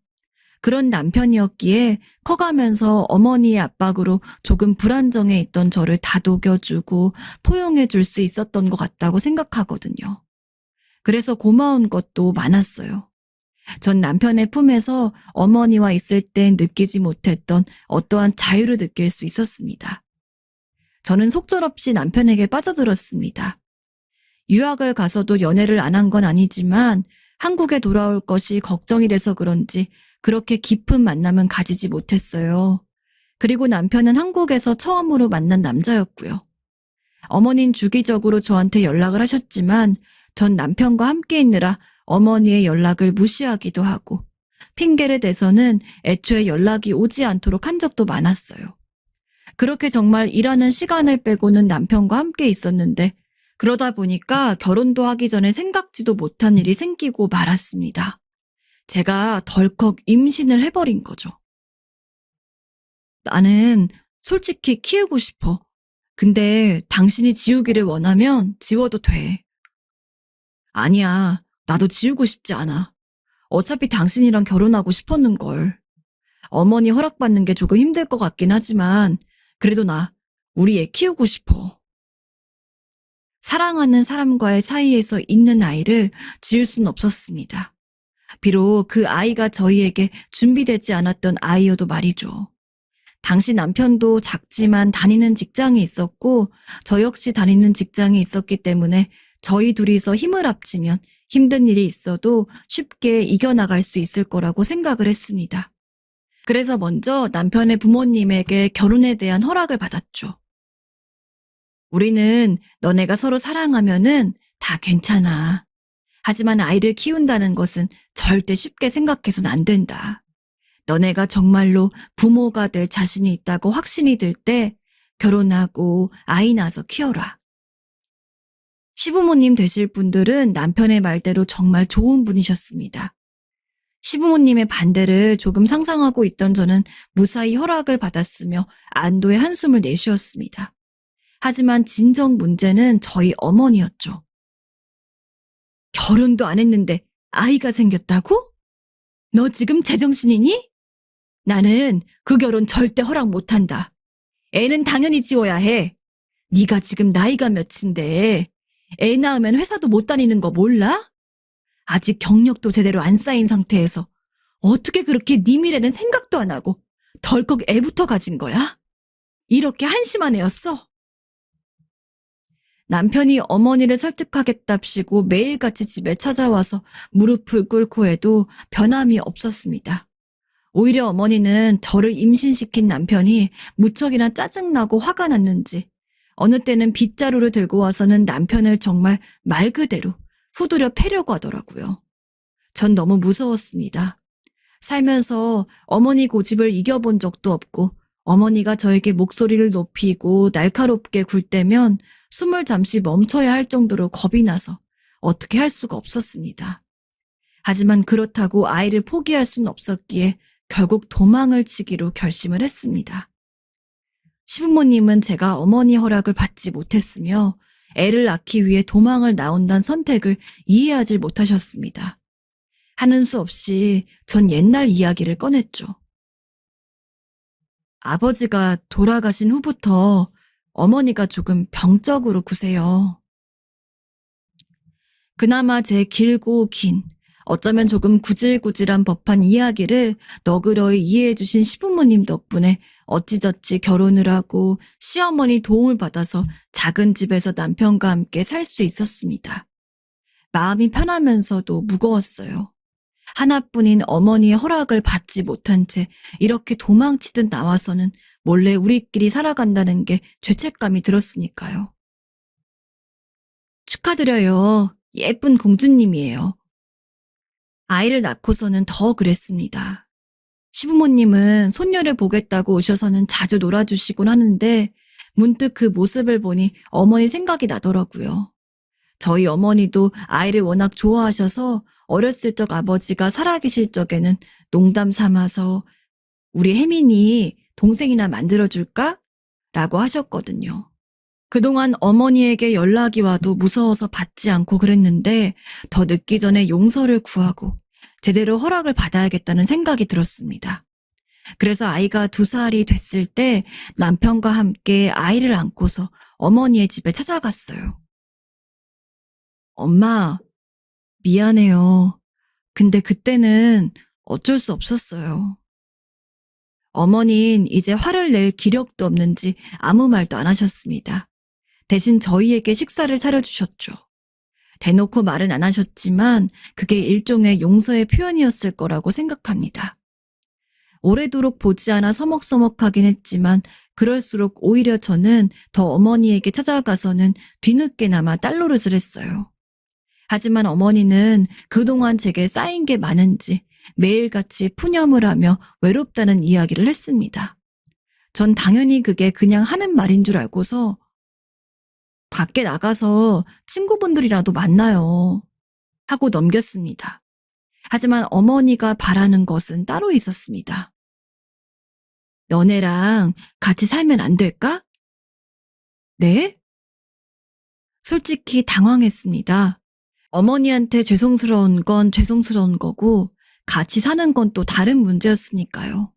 그런 남편이었기에 커가면서 어머니의 압박으로 조금 불안정해 있던 저를 다독여주고 포용해 줄 수 있었던 것 같다고 생각하거든요. 그래서 고마운 것도 많았어요. 전 남편의 품에서 어머니와 있을 땐 느끼지 못했던 어떠한 자유를 느낄 수 있었습니다. 저는 속절없이 남편에게 빠져들었습니다. 유학을 가서도 연애를 안 한 건 아니지만 한국에 돌아올 것이 걱정이 돼서 그런지 그렇게 깊은 만남은 가지지 못했어요. 그리고 남편은 한국에서 처음으로 만난 남자였고요. 어머니는 주기적으로 저한테 연락을 하셨지만 전 남편과 함께 있느라 어머니의 연락을 무시하기도 하고 핑계를 대서는 애초에 연락이 오지 않도록 한 적도 많았어요. 그렇게 정말 일하는 시간을 빼고는 남편과 함께 있었는데 그러다 보니까 결혼도 하기 전에 생각지도 못한 일이 생기고 말았습니다. 제가 덜컥 임신을 해버린 거죠. 나는 솔직히 키우고 싶어. 근데 당신이 지우기를 원하면 지워도 돼. 아니야, 나도 지우고 싶지 않아. 어차피 당신이랑 결혼하고 싶었는걸. 어머니 허락받는 게 조금 힘들 것 같긴 하지만 그래도 나 우리 애 키우고 싶어. 사랑하는 사람과의 사이에서 있는 아이를 지을 수는 없었습니다. 비록 그 아이가 저희에게 준비되지 않았던 아이여도 말이죠. 당시 남편도 작지만 다니는 직장이 있었고 저 역시 다니는 직장이 있었기 때문에 저희 둘이서 힘을 합치면 힘든 일이 있어도 쉽게 이겨나갈 수 있을 거라고 생각을 했습니다. 그래서 먼저 남편의 부모님에게 결혼에 대한 허락을 받았죠. 우리는 너네가 서로 사랑하면은 다 괜찮아. 하지만 아이를 키운다는 것은 절대 쉽게 생각해서는 안 된다. 너네가 정말로 부모가 될 자신이 있다고 확신이 들 때 결혼하고 아이 낳아서 키워라. 시부모님 되실 분들은 남편의 말대로 정말 좋은 분이셨습니다. 시부모님의 반대를 조금 상상하고 있던 저는 무사히 허락을 받았으며 안도의 한숨을 내쉬었습니다. 하지만 진정 문제는 저희 어머니였죠. 결혼도 안 했는데 아이가 생겼다고? 너 지금 제정신이니? 나는 그 결혼 절대 허락 못한다. 애는 당연히 지워야 해. 네가 지금 나이가 몇인데 애 낳으면 회사도 못 다니는 거 몰라? 아직 경력도 제대로 안 쌓인 상태에서 어떻게 그렇게 네 미래는 생각도 안 하고 덜컥 애부터 가진 거야? 이렇게 한심한 애였어? 남편이 어머니를 설득하겠답시고 매일같이 집에 찾아와서 무릎을 꿇고 해도 변함이 없었습니다. 오히려 어머니는 저를 임신시킨 남편이 무척이나 짜증나고 화가 났는지 어느 때는 빗자루를 들고 와서는 남편을 정말 말 그대로 후드려 패려고 하더라고요. 전 너무 무서웠습니다. 살면서 어머니 고집을 이겨본 적도 없고 어머니가 저에게 목소리를 높이고 날카롭게 굴 때면 숨을 잠시 멈춰야 할 정도로 겁이 나서 어떻게 할 수가 없었습니다. 하지만 그렇다고 아이를 포기할 수는 없었기에 결국 도망을 치기로 결심을 했습니다. 시부모님은 제가 어머니 허락을 받지 못했으며 애를 낳기 위해 도망을 나온다는 선택을 이해하지 못하셨습니다. 하는 수 없이 전 옛날 이야기를 꺼냈죠. 아버지가 돌아가신 후부터 어머니가 조금 병적으로 구세요. 그나마 제 길고 긴, 어쩌면 조금 구질구질한 법한 이야기를 너그러이 이해해 주신 시부모님 덕분에 어찌저찌 결혼을 하고 시어머니 도움을 받아서 작은 집에서 남편과 함께 살 수 있었습니다. 마음이 편하면서도 무거웠어요. 하나뿐인 어머니의 허락을 받지 못한 채 이렇게 도망치듯 나와서는 몰래 우리끼리 살아간다는 게 죄책감이 들었으니까요. 축하드려요. 예쁜 공주님이에요. 아이를 낳고서는 더 그랬습니다. 시부모님은 손녀를 보겠다고 오셔서는 자주 놀아주시곤 하는데 문득 그 모습을 보니 어머니 생각이 나더라고요. 저희 어머니도 아이를 워낙 좋아하셔서 어렸을 적 아버지가 살아계실 적에는 농담 삼아서 우리 혜민이 동생이나 만들어줄까? 라고 하셨거든요. 그동안 어머니에게 연락이 와도 무서워서 받지 않고 그랬는데 더 늦기 전에 용서를 구하고 제대로 허락을 받아야겠다는 생각이 들었습니다. 그래서 아이가 2살이 됐을 때 남편과 함께 아이를 안고서 어머니의 집에 찾아갔어요. 엄마, 미안해요. 근데 그때는 어쩔 수 없었어요. 어머닌 이제 화를 낼 기력도 없는지 아무 말도 안 하셨습니다. 대신 저희에게 식사를 차려주셨죠. 대놓고 말은 안 하셨지만 그게 일종의 용서의 표현이었을 거라고 생각합니다. 오래도록 보지 않아 서먹서먹하긴 했지만 그럴수록 오히려 저는 더 어머니에게 찾아가서는 뒤늦게나마 딸 노릇을 했어요. 하지만 어머니는 그동안 제게 쌓인 게 많은지 매일같이 푸념을 하며 외롭다는 이야기를 했습니다. 전 당연히 그게 그냥 하는 말인 줄 알고서 밖에 나가서 친구분들이라도 만나요 하고 넘겼습니다. 하지만 어머니가 바라는 것은 따로 있었습니다. 너네랑 같이 살면 안 될까? 네? 솔직히 당황했습니다. 어머니한테 죄송스러운 건 죄송스러운 거고 같이 사는 건 또 다른 문제였으니까요.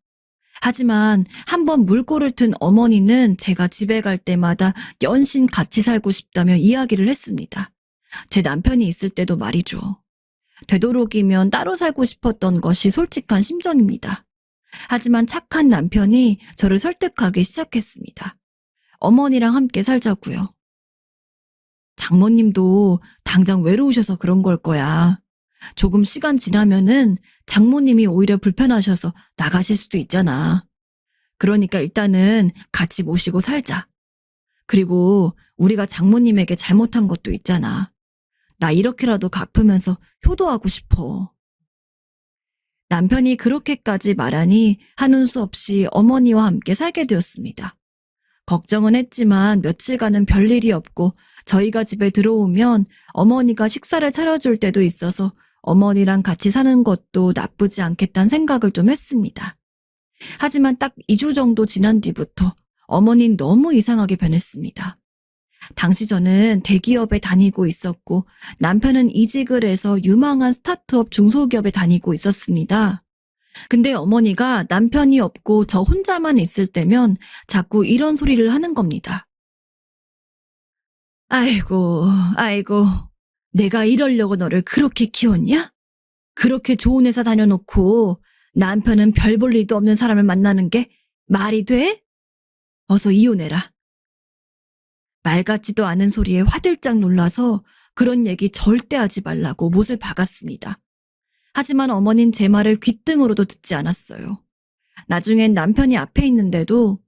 하지만 한번 물꼬를 튼 어머니는 제가 집에 갈 때마다 연신 같이 살고 싶다며 이야기를 했습니다. 제 남편이 있을 때도 말이죠. 되도록이면 따로 살고 싶었던 것이 솔직한 심정입니다. 하지만 착한 남편이 저를 설득하기 시작했습니다. 어머니랑 함께 살자고요. 장모님도 당장 외로우셔서 그런 걸 거야. 조금 시간 지나면은 장모님이 오히려 불편하셔서 나가실 수도 있잖아. 그러니까 일단은 같이 모시고 살자. 그리고 우리가 장모님에게 잘못한 것도 있잖아. 나 이렇게라도 갚으면서 효도하고 싶어. 남편이 그렇게까지 말하니 하는 수 없이 어머니와 함께 살게 되었습니다. 걱정은 했지만 며칠간은 별일이 없고 저희가 집에 들어오면 어머니가 식사를 차려줄 때도 있어서 어머니랑 같이 사는 것도 나쁘지 않겠다는 생각을 좀 했습니다. 하지만 딱 2주 정도 지난 뒤부터 어머니는 너무 이상하게 변했습니다. 당시 저는 대기업에 다니고 있었고 남편은 이직을 해서 유망한 스타트업 중소기업에 다니고 있었습니다. 근데 어머니가 남편이 없고 저 혼자만 있을 때면 자꾸 이런 소리를 하는 겁니다. 아이고, 아이고, 내가 이러려고 너를 그렇게 키웠냐? 그렇게 좋은 회사 다녀놓고 남편은 별 볼 일도 없는 사람을 만나는 게 말이 돼? 어서 이혼해라. 말 같지도 않은 소리에 화들짝 놀라서 그런 얘기 절대 하지 말라고 못을 박았습니다. 하지만 어머닌 제 말을 귓등으로도 듣지 않았어요. 나중엔 남편이 앞에 있는데도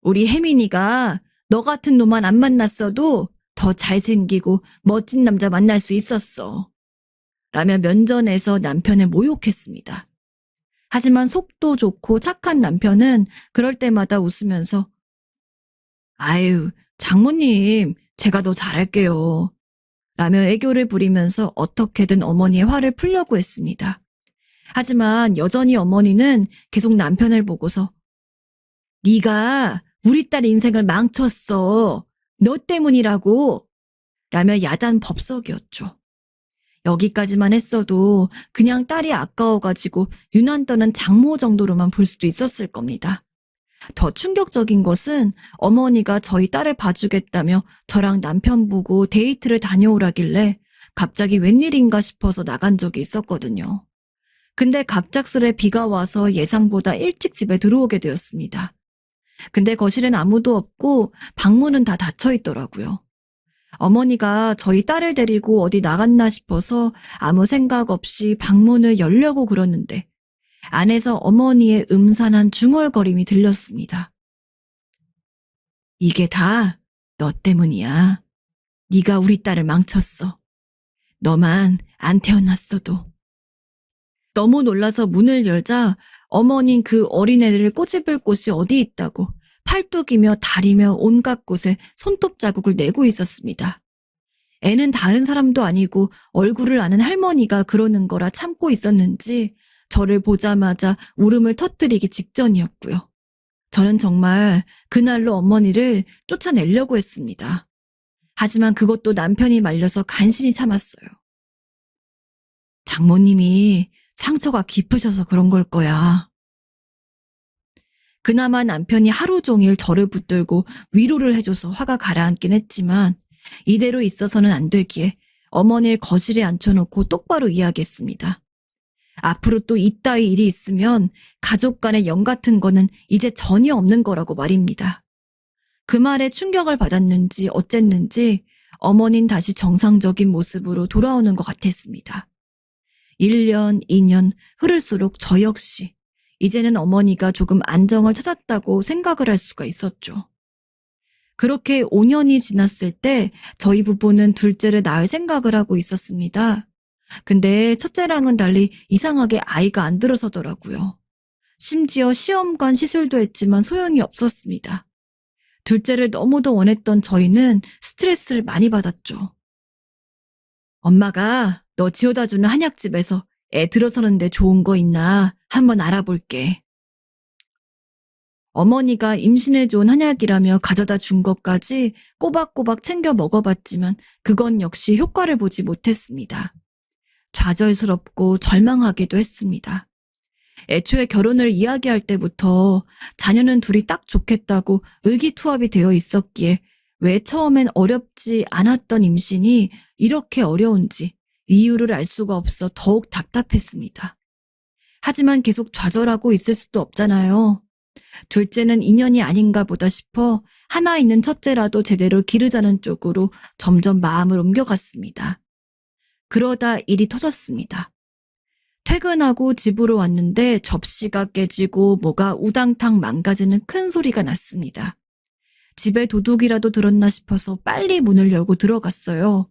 우리 혜민이가 너 같은 놈만 안 만났어도 더 잘생기고 멋진 남자 만날 수 있었어. 라며 면전에서 남편을 모욕했습니다. 하지만 속도 좋고 착한 남편은 그럴 때마다 웃으면서 아유, 장모님, 제가 더 잘할게요. 라며 애교를 부리면서 어떻게든 어머니의 화를 풀려고 했습니다. 하지만 여전히 어머니는 계속 남편을 보고서 네가 우리 딸 인생을 망쳤어. 너 때문이라고. 라며 야단 법석이었죠. 여기까지만 했어도 그냥 딸이 아까워가지고 유난 떠는 장모 정도로만 볼 수도 있었을 겁니다. 더 충격적인 것은 어머니가 저희 딸을 봐주겠다며 저랑 남편 보고 데이트를 다녀오라길래 갑자기 웬일인가 싶어서 나간 적이 있었거든요. 근데 갑작스레 비가 와서 예상보다 일찍 집에 들어오게 되었습니다. 근데 거실엔 아무도 없고 방문은 다 닫혀 있더라고요. 어머니가 저희 딸을 데리고 어디 나갔나 싶어서 아무 생각 없이 방문을 열려고 그러는데 안에서 어머니의 음산한 중얼거림이 들렸습니다. 이게 다 너 때문이야. 네가 우리 딸을 망쳤어. 너만 안 태어났어도. 너무 놀라서 문을 열자 어머닌 그 어린애를 꼬집을 곳이 어디 있다고 팔뚝이며 다리며 온갖 곳에 손톱 자국을 내고 있었습니다. 애는 다른 사람도 아니고 얼굴을 아는 할머니가 그러는 거라 참고 있었는지 저를 보자마자 울음을 터뜨리기 직전이었고요. 저는 정말 그날로 어머니를 쫓아내려고 했습니다. 하지만 그것도 남편이 말려서 간신히 참았어요. 장모님이 상처가 깊으셔서 그런 걸 거야. 그나마 남편이 하루 종일 저를 붙들고 위로를 해줘서 화가 가라앉긴 했지만 이대로 있어서는 안 되기에 어머니를 거실에 앉혀놓고 똑바로 이야기했습니다. 앞으로 또 이따위 일이 있으면 가족 간의 영 같은 거는 이제 전혀 없는 거라고 말입니다. 그 말에 충격을 받았는지 어쨌는지 어머니는 다시 정상적인 모습으로 돌아오는 것 같았습니다. 1년, 2년 흐를수록 저 역시 이제는 어머니가 조금 안정을 찾았다고 생각을 할 수가 있었죠. 그렇게 5년이 지났을 때 저희 부부는 둘째를 낳을 생각을 하고 있었습니다. 근데 첫째랑은 달리 이상하게 아이가 안 들어서더라고요. 심지어 시험관 시술도 했지만 소용이 없었습니다. 둘째를 너무도 원했던 저희는 스트레스를 많이 받았죠. 엄마가 너 지어다주는 한약집에서 애 들어서는데 좋은 거 있나 한번 알아볼게. 어머니가 임신에 좋은 한약이라며 가져다 준 것까지 꼬박꼬박 챙겨 먹어봤지만 그건 역시 효과를 보지 못했습니다. 좌절스럽고 절망하기도 했습니다. 애초에 결혼을 이야기할 때부터 자녀는 둘이 딱 좋겠다고 의기투합이 되어 있었기에 왜 처음엔 어렵지 않았던 임신이 이렇게 어려운지 이유를 알 수가 없어 더욱 답답했습니다. 하지만 계속 좌절하고 있을 수도 없잖아요. 둘째는 인연이 아닌가 보다 싶어 하나 있는 첫째라도 제대로 기르자는 쪽으로 점점 마음을 옮겨갔습니다. 그러다 일이 터졌습니다. 퇴근하고 집으로 왔는데 접시가 깨지고 뭐가 우당탕 망가지는 큰 소리가 났습니다. 집에 도둑이라도 들었나 싶어서 빨리 문을 열고 들어갔어요.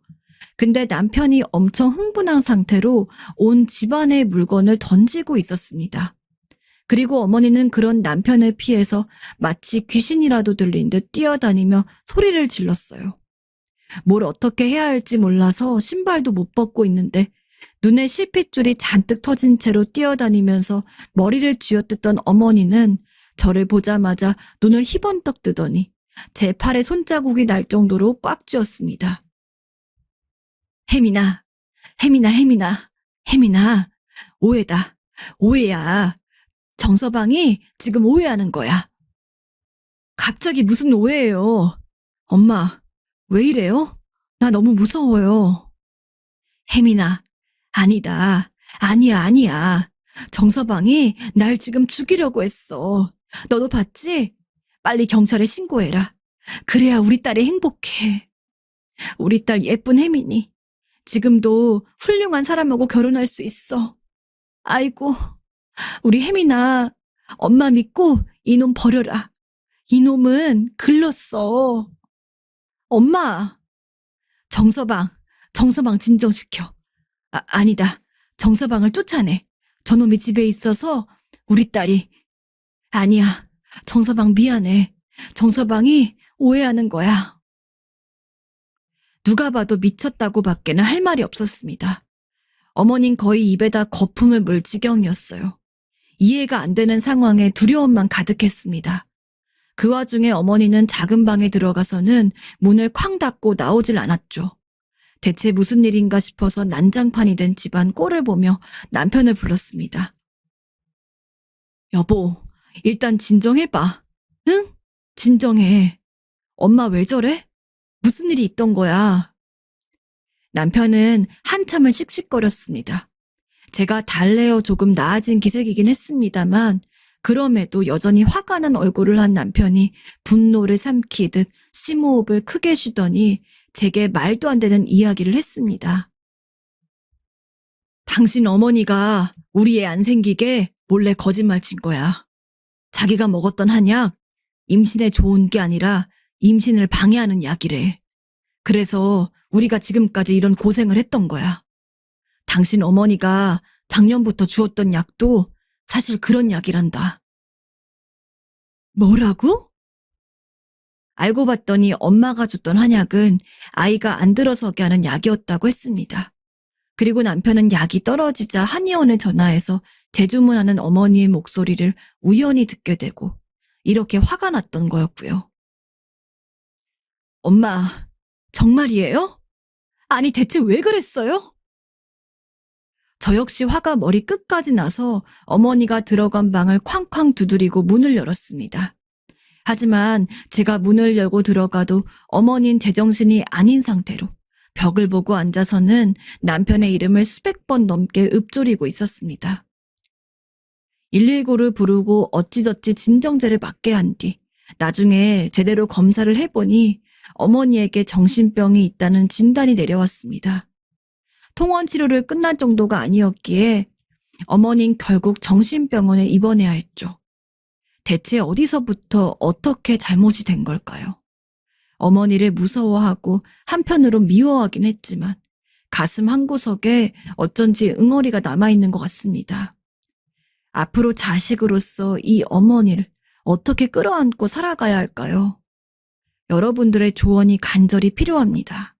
근데 남편이 엄청 흥분한 상태로 온 집안의 물건을 던지고 있었습니다. 그리고 어머니는 그런 남편을 피해서 마치 귀신이라도 들린 듯 뛰어다니며 소리를 질렀어요. 뭘 어떻게 해야 할지 몰라서 신발도 못 벗고 있는데 눈에 실핏줄이 잔뜩 터진 채로 뛰어다니면서 머리를 쥐어뜯던 어머니는 저를 보자마자 눈을 희번떡 뜨더니 제 팔에 손자국이 날 정도로 꽉 쥐었습니다. 혜민아, 혜민아, 혜민아, 혜민아, 오해다, 오해야. 정서방이 지금 오해하는 거야. 갑자기 무슨 오해예요? 엄마, 왜 이래요? 나 너무 무서워요. 혜민아, 아니다. 아니야, 아니야. 정서방이 날 지금 죽이려고 했어. 너도 봤지? 빨리 경찰에 신고해라. 그래야 우리 딸이 행복해. 우리 딸 예쁜 혜민이 지금도 훌륭한 사람하고 결혼할 수 있어. 아이고, 우리 혜민아, 엄마 믿고 이놈 버려라. 이놈은 글렀어. 엄마, 정서방 진정시켜. 아니다. 정서방을 쫓아내. 저놈이 집에 있어서 우리 딸이. 아니야. 정서방 미안해. 정서방이 오해하는 거야. 누가 봐도 미쳤다고 밖에는 할 말이 없었습니다. 어머닌 거의 입에다 거품을 물 지경이었어요. 이해가 안 되는 상황에 두려움만 가득했습니다. 그 와중에 어머니는 작은 방에 들어가서는 문을 쾅 닫고 나오질 않았죠. 대체 무슨 일인가 싶어서 난장판이 된 집안 꼴을 보며 남편을 불렀습니다. 여보, 일단 진정해봐. 응? 진정해. 엄마 왜 저래? 무슨 일이 있던 거야? 남편은 한참을 씩씩거렸습니다. 제가 달래어 조금 나아진 기색이긴 했습니다만 그럼에도 여전히 화가 난 얼굴을 한 남편이 분노를 삼키듯 심호흡을 크게 쉬더니 제게 말도 안 되는 이야기를 했습니다. 당신 어머니가 우리 애 안 생기게 몰래 거짓말 친 거야. 자기가 먹었던 한약 임신에 좋은 게 아니라 임신을 방해하는 약이래. 그래서 우리가 지금까지 이런 고생을 했던 거야. 당신 어머니가 작년부터 주었던 약도 사실 그런 약이란다. 뭐라고? 알고 봤더니 엄마가 줬던 한약은 아이가 안 들어서게 하는 약이었다고 했습니다. 그리고 남편은 약이 떨어지자 한의원에 전화해서 재주문하는 어머니의 목소리를 우연히 듣게 되고 이렇게 화가 났던 거였고요. 엄마, 정말이에요? 아니 대체 왜 그랬어요? 저 역시 화가 머리 끝까지 나서 어머니가 들어간 방을 쾅쾅 두드리고 문을 열었습니다. 하지만 제가 문을 열고 들어가도 어머니는 제정신이 아닌 상태로 벽을 보고 앉아서는 남편의 이름을 수백 번 넘게 읊조리고 있었습니다. 119를 부르고 어찌저찌 진정제를 맞게 한 뒤 나중에 제대로 검사를 해보니 어머니에게 정신병이 있다는 진단이 내려왔습니다. 통원 치료를 끝날 정도가 아니었기에 어머니는 결국 정신병원에 입원해야 했죠. 대체 어디서부터 어떻게 잘못이 된 걸까요? 어머니를 무서워하고 한편으로 미워하긴 했지만 가슴 한구석에 어쩐지 응어리가 남아있는 것 같습니다. 앞으로 자식으로서 이 어머니를 어떻게 끌어안고 살아가야 할까요? 여러분들의 조언이 간절히 필요합니다.